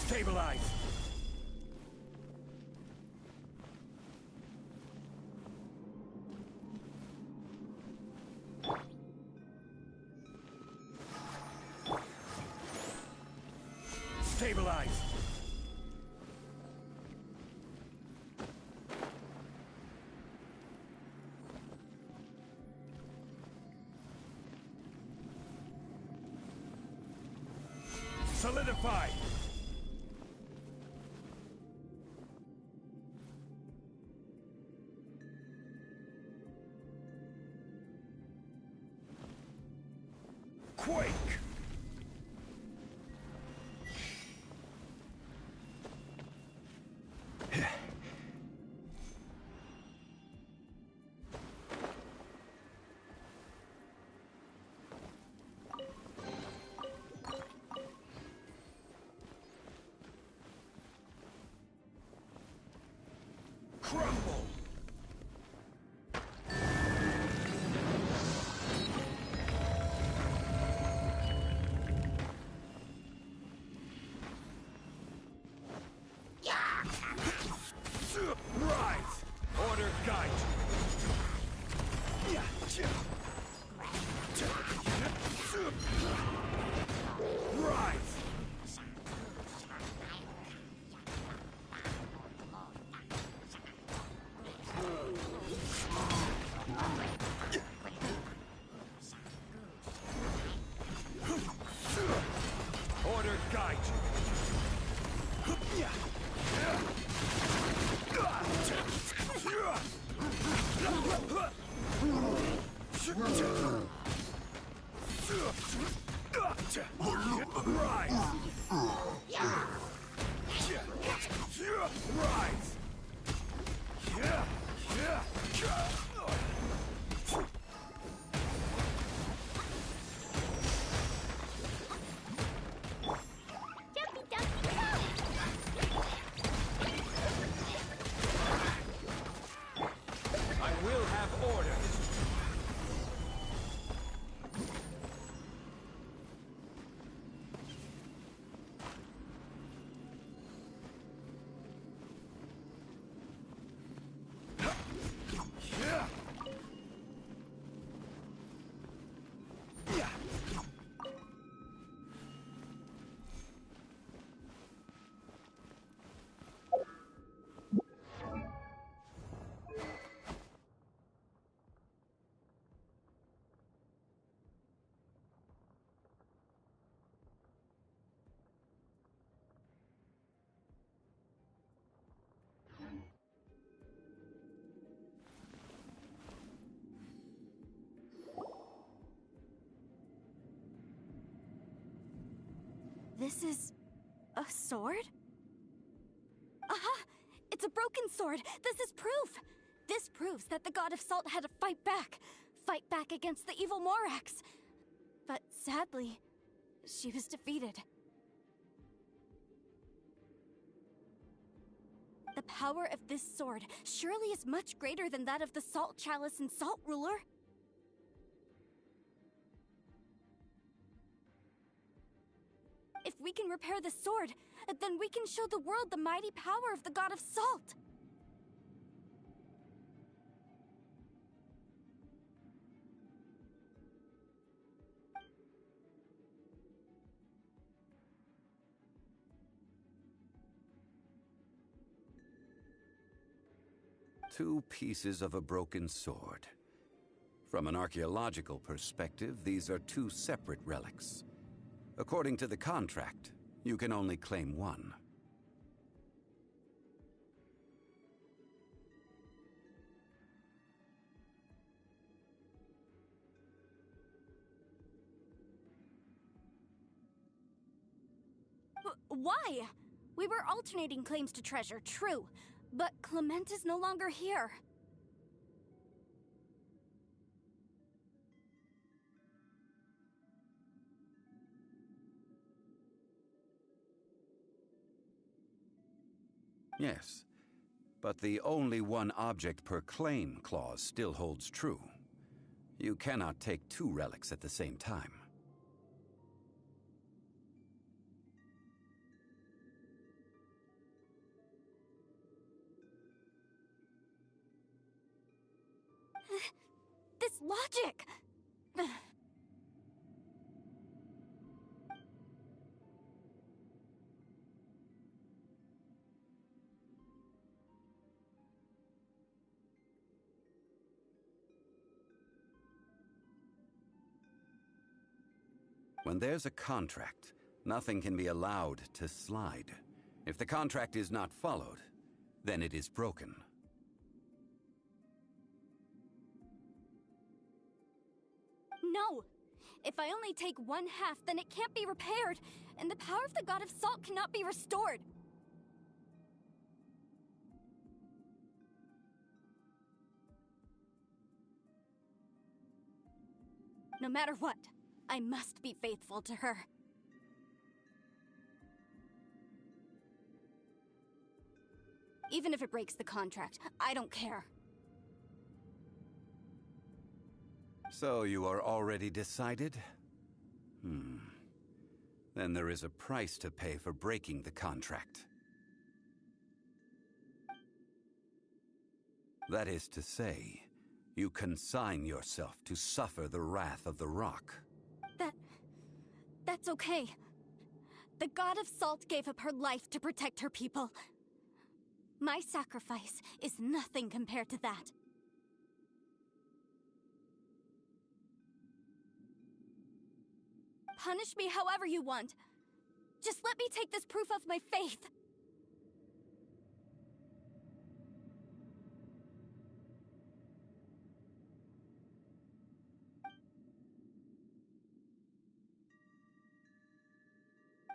Speaker 3: Stabilize! Stabilize! Solidify!
Speaker 6: crumble! Rise! Order guide! Rise! Order guide! I will have order.
Speaker 2: This is a sword? Aha! It's a broken sword! This is proof! This proves that the God of Salt had to fight back. Fight back against the evil Morax. But sadly, she was defeated. The power of this sword surely is much greater than that of the Salt Chalice and Salt Ruler. If we can repair the sword, then we can show the world the mighty power of the God of Salt.
Speaker 5: Two pieces of a broken sword. From an archaeological perspective, these are two separate relics. According to the contract, you can only claim one.
Speaker 2: Why? We were alternating claims to treasure, true. But Clement is no longer here.
Speaker 5: Yes, but the only one object per claim clause still holds true. You cannot take two relics at the same time.
Speaker 2: This logic!
Speaker 5: When there's a contract, nothing can be allowed to slide. If the contract is not followed, then it is broken.
Speaker 2: No! If I only take one half, then it can't be repaired, and the power of the God of Salt cannot be restored. No matter what, I must be faithful to her. Even if it breaks the contract, I don't care.
Speaker 5: So you are already decided? Then there is a price to pay for breaking the contract. That is to say, you consign yourself to suffer the wrath of the rock.
Speaker 2: That's okay. The God of Salt gave up her life to protect her people. My sacrifice is nothing compared to that. Punish me however you want. Just let me take this proof of my faith.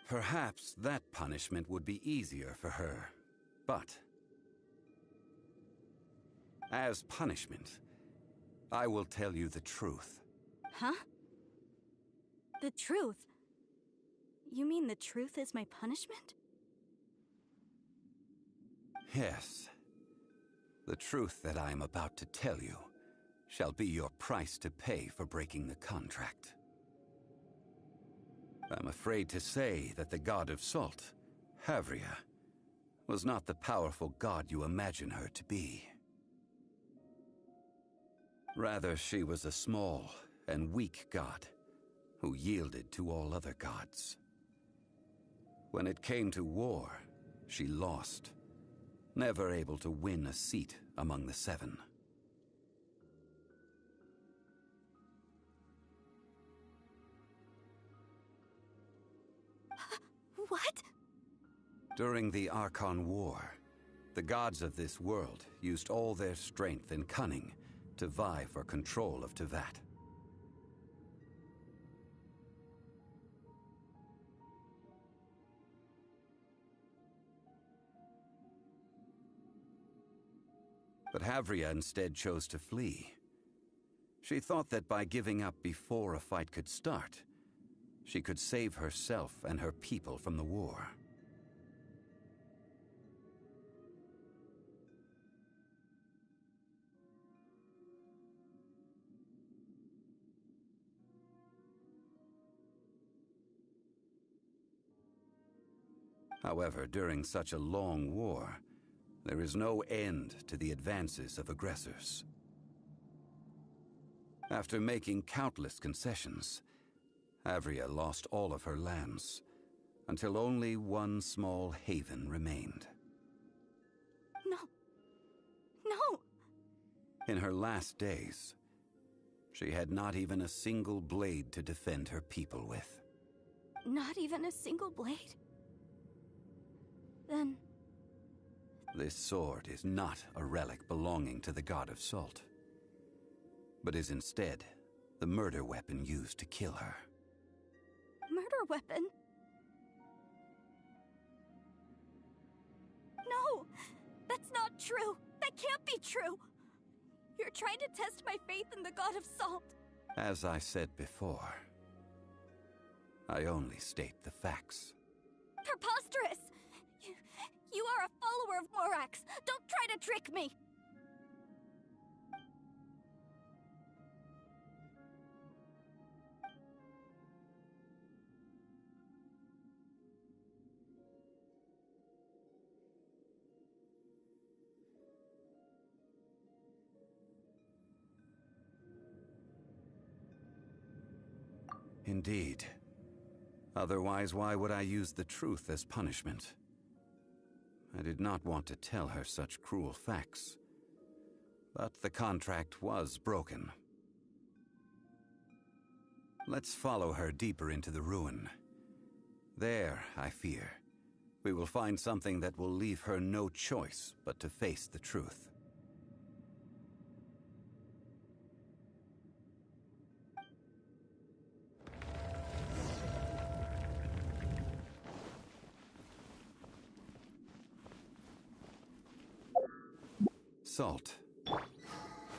Speaker 5: Perhaps that punishment would be easier for her, but as punishment, I will tell you the truth.
Speaker 2: Huh? The truth? You mean the truth is my punishment?
Speaker 5: Yes. The truth that I am about to tell you shall be your price to pay for breaking the contract. I'm afraid to say that the God of Salt, Havria, was not the powerful god you imagine her to be. Rather, she was a small and weak god who yielded to all other gods. When it came to war, she lost, never able to win a seat among the seven.
Speaker 2: What?
Speaker 5: During the Archon War, the gods of this world used all their strength and cunning to vie for control of Teyvat. But Havria instead chose to flee. She thought that by giving up before a fight could start, she could save herself and her people from the war. However, during such a long war, there is no end to the advances of aggressors. After making countless concessions, Havria lost all of her lands, until only one small haven remained.
Speaker 2: No. No!
Speaker 5: In her last days, she had not even a single blade to defend her people with.
Speaker 2: Not even a single blade? Then...
Speaker 5: This sword is not a relic belonging to the God of Salt, but is instead the murder weapon used to kill her.
Speaker 2: Murder weapon? No! That's not true! That can't be true! You're trying to test my faith in the God of Salt!
Speaker 5: As I said before, I only state the facts.
Speaker 2: Preposterous! You are a follower of Morax! Don't try to trick me!
Speaker 5: Indeed. Otherwise, why would I use the truth as punishment? I did not want to tell her such cruel facts, but the contract was broken. Let's follow her deeper into the ruin. There, I fear, we will find something that will leave her no choice but to face the truth. Salt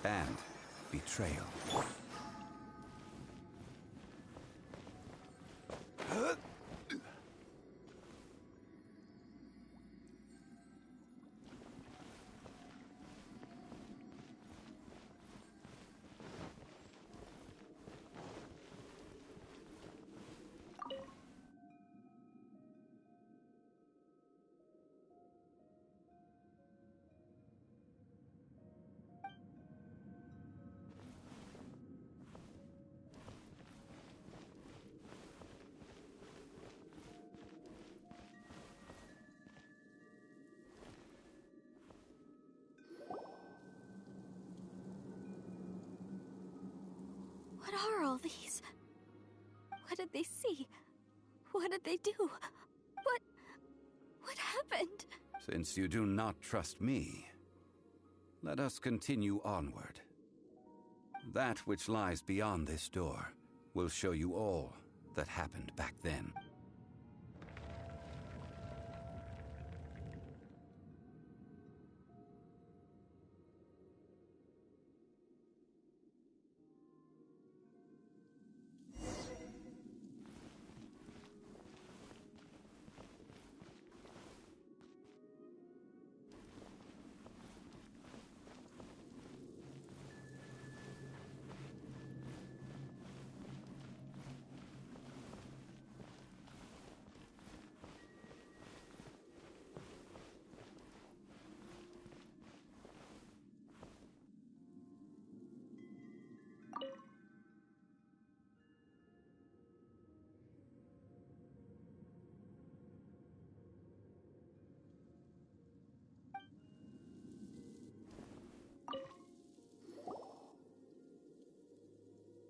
Speaker 5: and betrayal.
Speaker 2: What are all these? What did they see? What did they do? What happened?
Speaker 5: Since you do not trust me, let us continue onward. That which lies beyond this door will show you all that happened back then.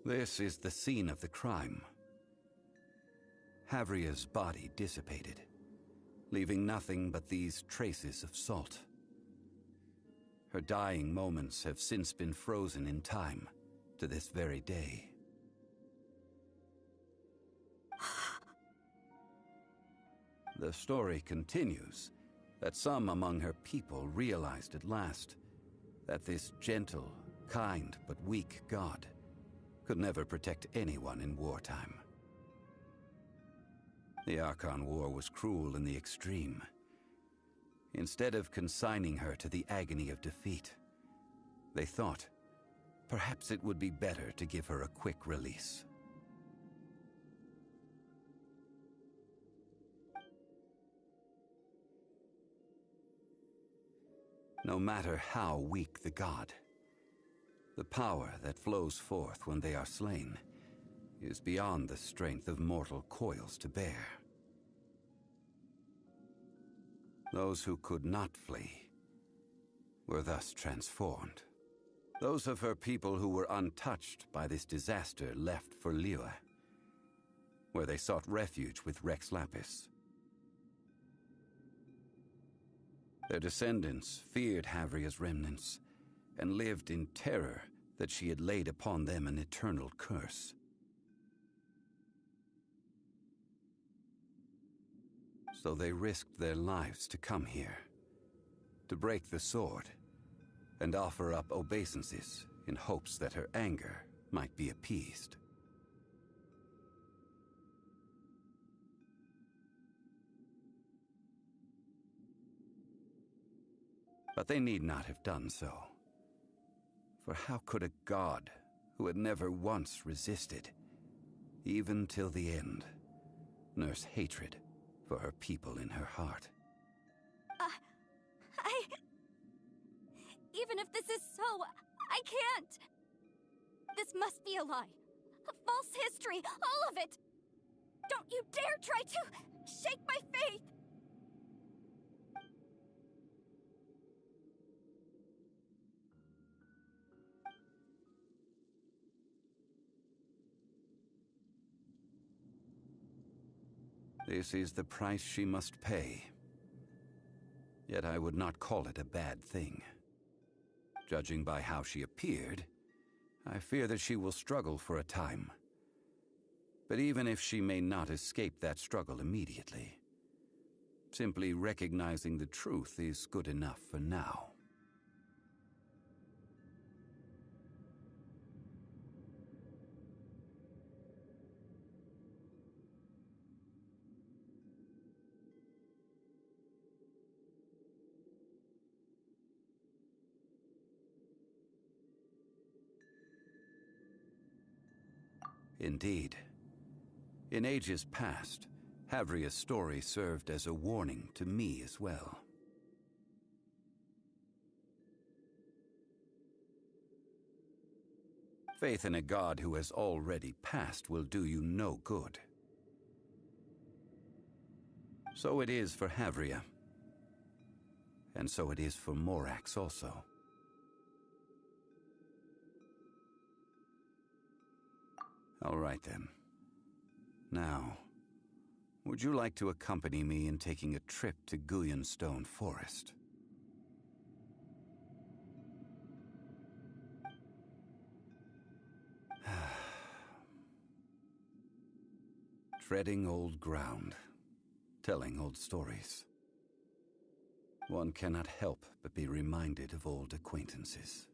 Speaker 5: This is the scene of the crime. Havria's body dissipated, leaving nothing but these traces of salt. Her dying moments have since been frozen in time to this very day. The story continues that some among her people realized at last that this gentle, kind, but weak god could never protect anyone in wartime. The Archon War was cruel in the extreme. Instead of consigning her to the agony of defeat, they thought perhaps it would be better to give her a quick release. No matter how weak the god, the power that flows forth when they are slain is beyond the strength of mortal coils to bear. Those who could not flee were thus transformed. Those of her people who were untouched by this disaster left for Liyue, where they sought refuge with Rex Lapis. Their descendants feared Havria's remnants and lived in terror that she had laid upon them an eternal curse. So they risked their lives to come here, to break the sword, and offer up obeisances in hopes that her anger might be appeased. But they need not have done so. For how could a god who had never once resisted, even till the end, nurse hatred for her people in her heart?
Speaker 2: Even if this is so, I can't! This must be a lie. A false history, all of it! Don't you dare try to shake my faith!
Speaker 5: This is the price she must pay. Yet I would not call it a bad thing. Judging by how she appeared, I fear that she will struggle for a time. But even if she may not escape that struggle immediately, simply recognizing the truth is good enough for now. Indeed. In ages past, Havria's story served as a warning to me as well. Faith in a god who has already passed will do you no good. So it is for Havria. And so it is for Morax also. All right then. Now, would you like to accompany me in taking a trip to Stone Forest? Treading old ground, telling old stories. One cannot help but be reminded of old acquaintances.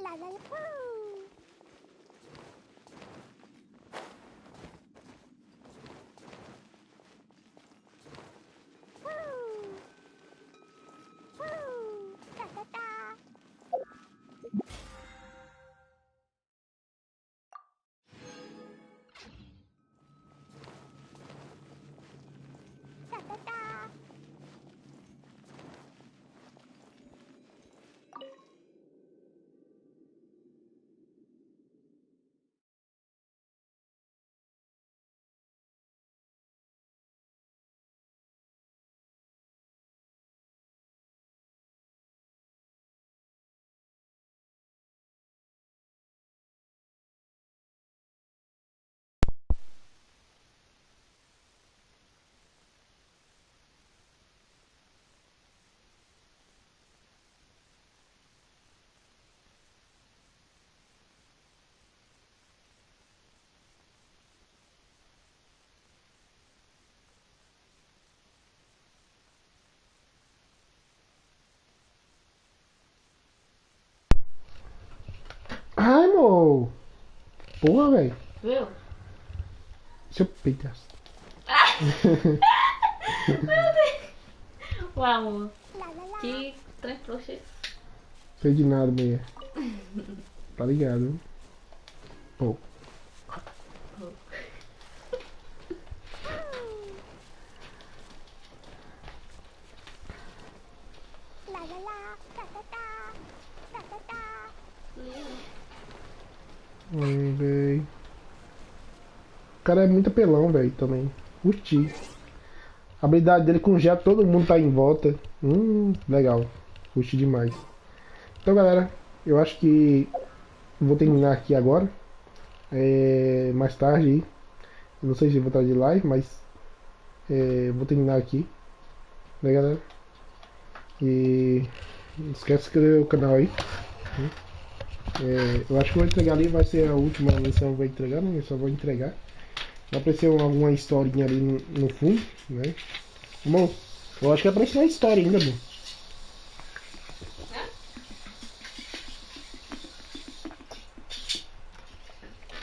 Speaker 9: La la la.
Speaker 1: Ai, amor. Porra, velho.
Speaker 4: Viu?
Speaker 1: Deixa eu peitar.
Speaker 4: Ué, amor. Que trem trouxa.
Speaker 1: Sei de nada, mulher. Tá ligado? Pô. Véi. O cara é muito apelão, velho, também. Curti. A habilidade dele congela todo mundo tá em volta. Legal. Curti demais. Então, galera, eu acho que vou terminar aqui agora. Mais tarde aí. Eu não sei se vou estar de live, mas vou terminar aqui. Né, galera? E não esquece de inscrever o canal aí. Eu acho que vou entregar ali, vai ser a última missão que eu vou entregar, né? Eu só vou entregar. Vai aparecer alguma historinha ali no fundo, né? Bom, eu acho que vai aparecer uma história ainda, bom.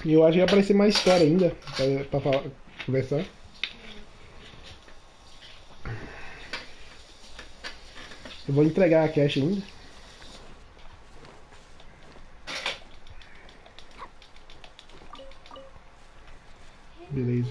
Speaker 1: E eu acho que vai aparecer mais história ainda pra falar, conversar. Eu vou entregar a cache ainda. Beleza.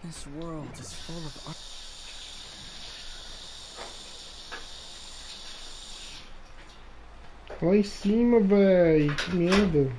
Speaker 3: This world is full of
Speaker 1: Lá em cima, véi. Que merda.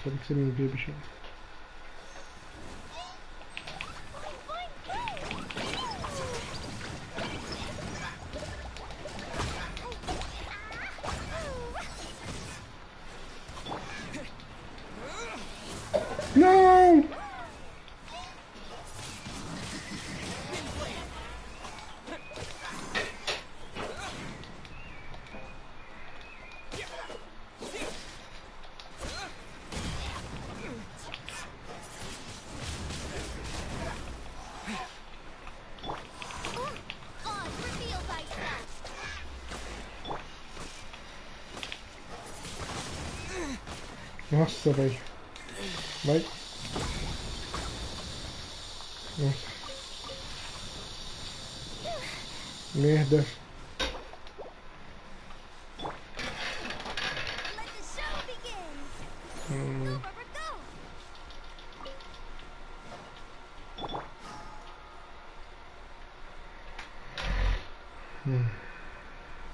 Speaker 1: Como que você me vê, bicho? Não! Nossa, velho. Vai. Nossa. Merda.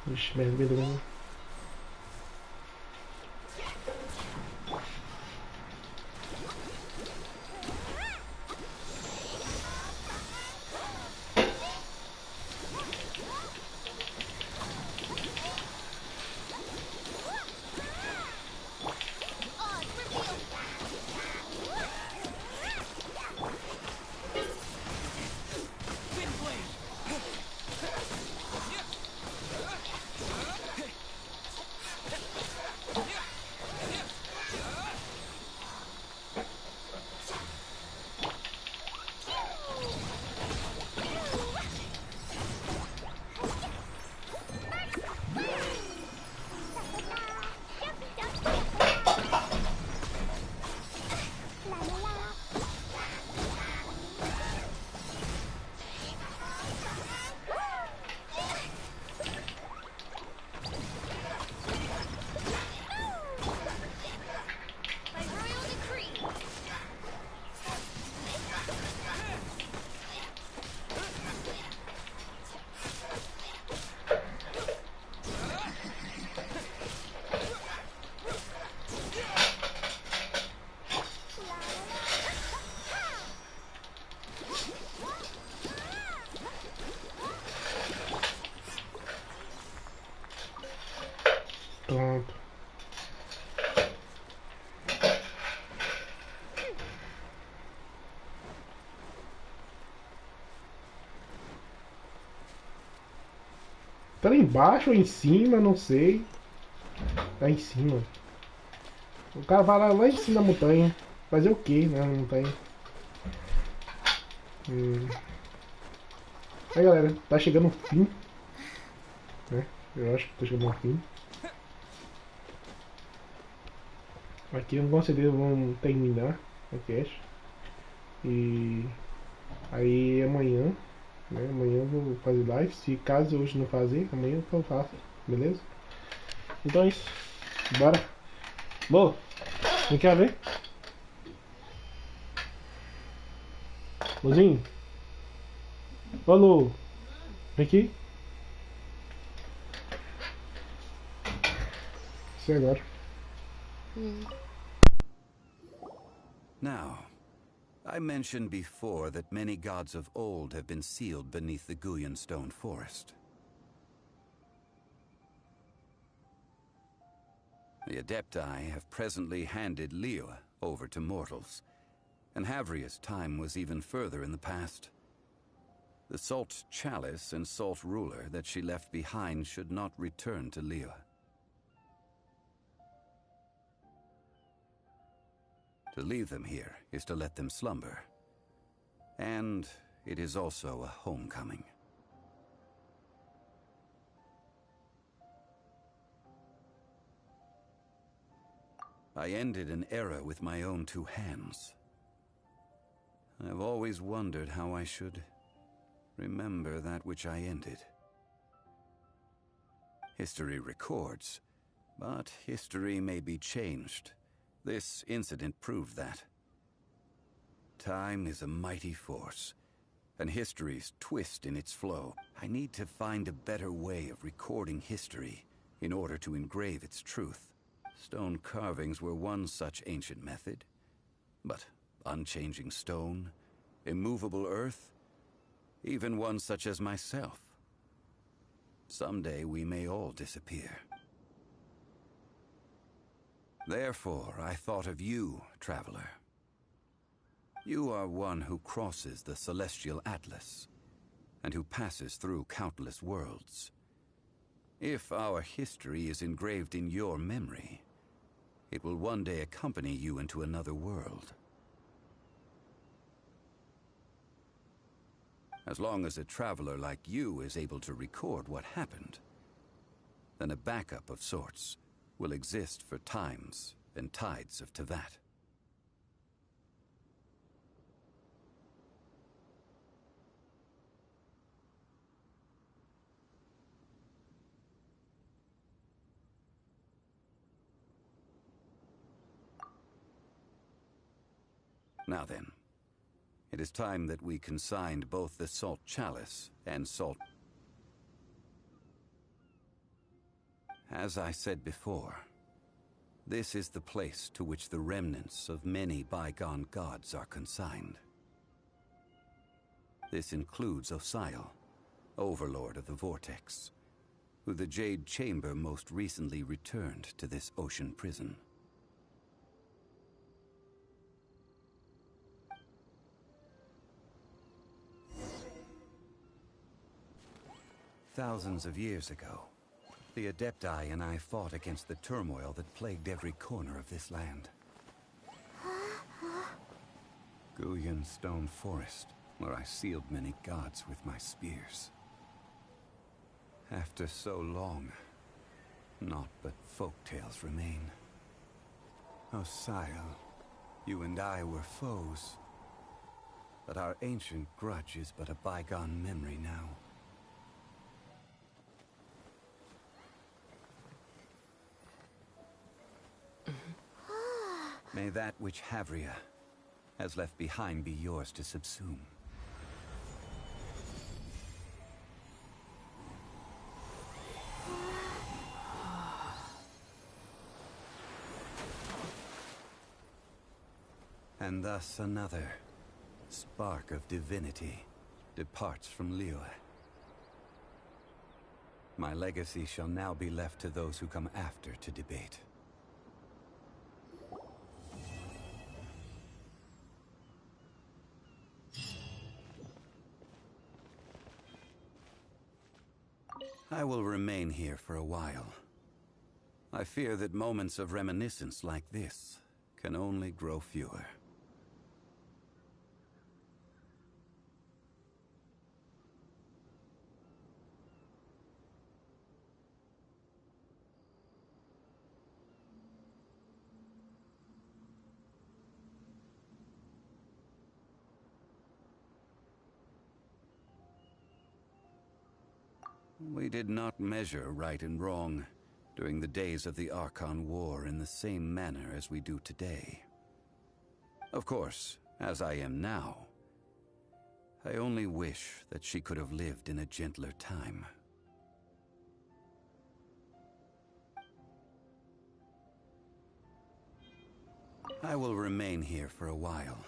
Speaker 1: Ixi, merda, merda. Pronto. Tá lá embaixo ou em cima, não sei. Tá em cima. O cara vai lá em cima da montanha. Fazer o que, né, na montanha? Aí, galera, tá chegando o fim. Né? Eu acho que tá chegando ao fim. Aqui com certeza vamos terminar o cast. E aí amanhã Né? Amanhã eu vou fazer live. Se caso hoje não fazer, amanhã eu faço. Beleza? Então é isso. Bora. Boa. Não quer ver? Luzinho. Ô Lu. Vem aqui. Isso agora.
Speaker 5: Now, I mentioned before that many gods of old have been sealed beneath the Guyan stone forest. The Adepti have presently handed Liyue over to mortals, and Havria's time was even further in the past. The Salt Chalice and Salt Ruler that she left behind should not return to Liyue. To leave them here is to let them slumber. And it is also a homecoming. I ended an era with my own two hands. I've always wondered how I should remember that which I ended. History records, but history may be changed. This incident proved that. Time is a mighty force, and history's twist in its flow. I need to find a better way of recording history in order to engrave its truth. Stone carvings were one such ancient method, but unchanging stone, immovable earth, even one such as myself. Someday we may all disappear. Therefore, I thought of you, traveler. You are one who crosses the celestial atlas, and who passes through countless worlds. If our history is engraved in your memory, it will one day accompany you into another world. As long as a traveler like you is able to record what happened, then a backup of sorts will exist for times and tides of Teyvat. Now then, it is time that we consigned both the Salt Chalice and Salt... As I said before, this is the place to which the remnants of many bygone gods are consigned. This includes Osial, Overlord of the Vortex, who the Jade Chamber most recently returned to this ocean prison. Thousands of years ago, the Adepti and I fought against the turmoil that plagued every corner of this land. Guyan Stone Forest, where I sealed many gods with my spears. After so long, naught but folktales remain. Osial, you and I were foes, but our ancient grudge is but a bygone memory now. May that which Havria has left behind be yours to subsume. And thus another spark of divinity departs from Liyue. My legacy shall now be left to those who come after to debate. I will remain here for a while. I fear that moments of reminiscence like this can only grow fewer. We did not measure right and wrong during the days of the Archon War in the same manner as we do today. Of course, as I am now, I only wish that she could have lived in a gentler time. I will remain here for a while.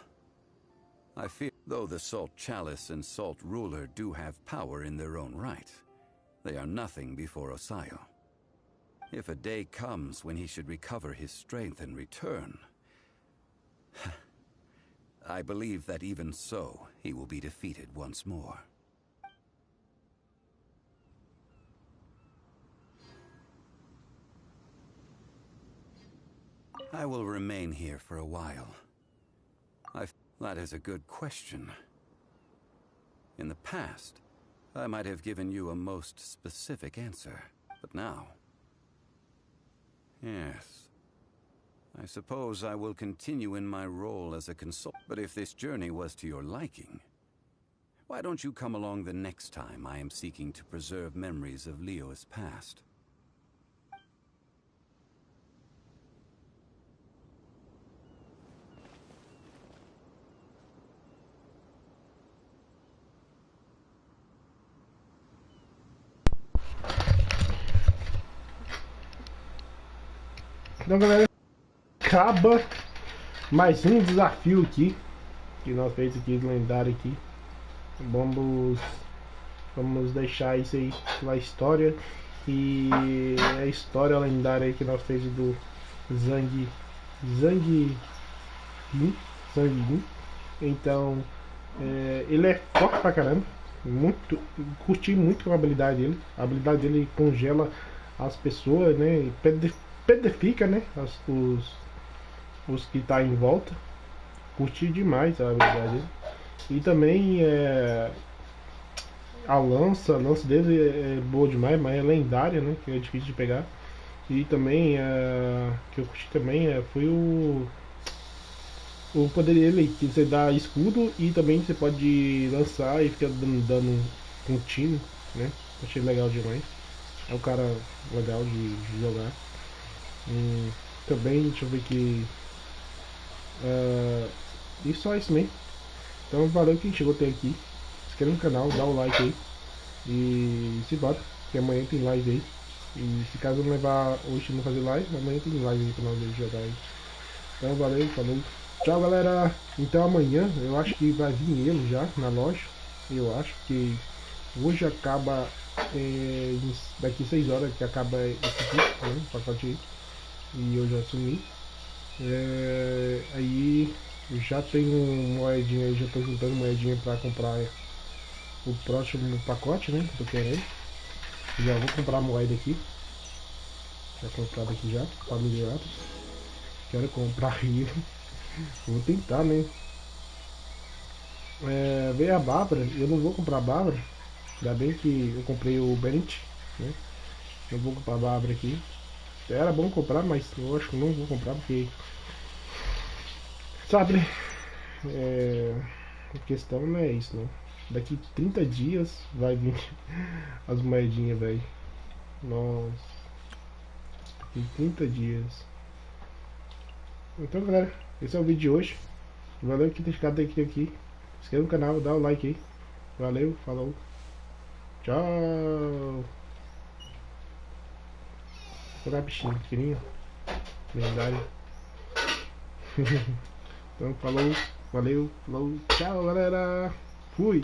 Speaker 5: I fear, though the Salt Chalice and Salt Ruler do have power in their own right, they are nothing before Osayo. If a day comes when he should recover his strength and return, I believe that even so, he will be defeated once more. I will remain here for a while. That is a good question. In the past, I might have given you a most specific answer, but now... Yes. I suppose I will continue in my role as a consultant. But if this journey was to your liking, why don't you come along the next time I am seeking to preserve memories of Leo's past?
Speaker 1: Então, galera, acaba mais um desafio aqui que nós fez aqui do Lendária aqui. Vamos deixar isso aí na história, e a história lendária aí que nós fez do Zhang Yin. Então, ele é forte pra caramba, curti muito a habilidade dele. A habilidade dele congela as pessoas, né? E petrifica, né? Os que tá em volta. Curti demais a habilidade dele. E também a lança dele é boa demais, mas é lendária, né? Que é difícil de pegar. E também que eu curti também foi o poder dele, que você dá escudo e também você pode lançar e fica dando dano contínuo, né? Achei legal demais. É um cara legal de jogar. Também, deixa eu ver aqui. E só isso mesmo. Então valeu quem chegou até aqui. Se inscreve no canal, dá o like aí. E se bota, que amanhã tem live aí. E se caso não levar hoje não fazer live, amanhã tem live aí pra nós jogar aí. Então valeu, falou. Tchau, galera. Então amanhã eu acho que vai vir ele já na loja. Eu acho que hoje acaba daqui 6 horas que acaba esse aqui, né, o pacote aí. E eu já assumi. Aí já tenho moedinha, já tô juntando moedinha pra comprar o próximo pacote, né? Que eu tô querendo. Já vou comprar a moeda aqui. Já comprado aqui já, familiar. Quero comprar ele. Vou tentar, né? Veio a Bárbara, eu não vou comprar a Bárbara. Ainda bem que eu comprei o Bennett, né? Eu vou comprar a Bárbara aqui. Era bom comprar, mas eu acho que não vou comprar porque, sabe, a questão não é isso, né? Daqui 30 dias vai vir as moedinhas, velho. Nossa, daqui 30 dias. Então, galera, esse é o vídeo de hoje. Valeu por ter ficado aqui. Se inscreva no canal, dá o like aí. Valeu, falou. Tchau. Vou jogar bichinho pequenininho. Lendária. Então falou, valeu, falou, tchau galera. Fui.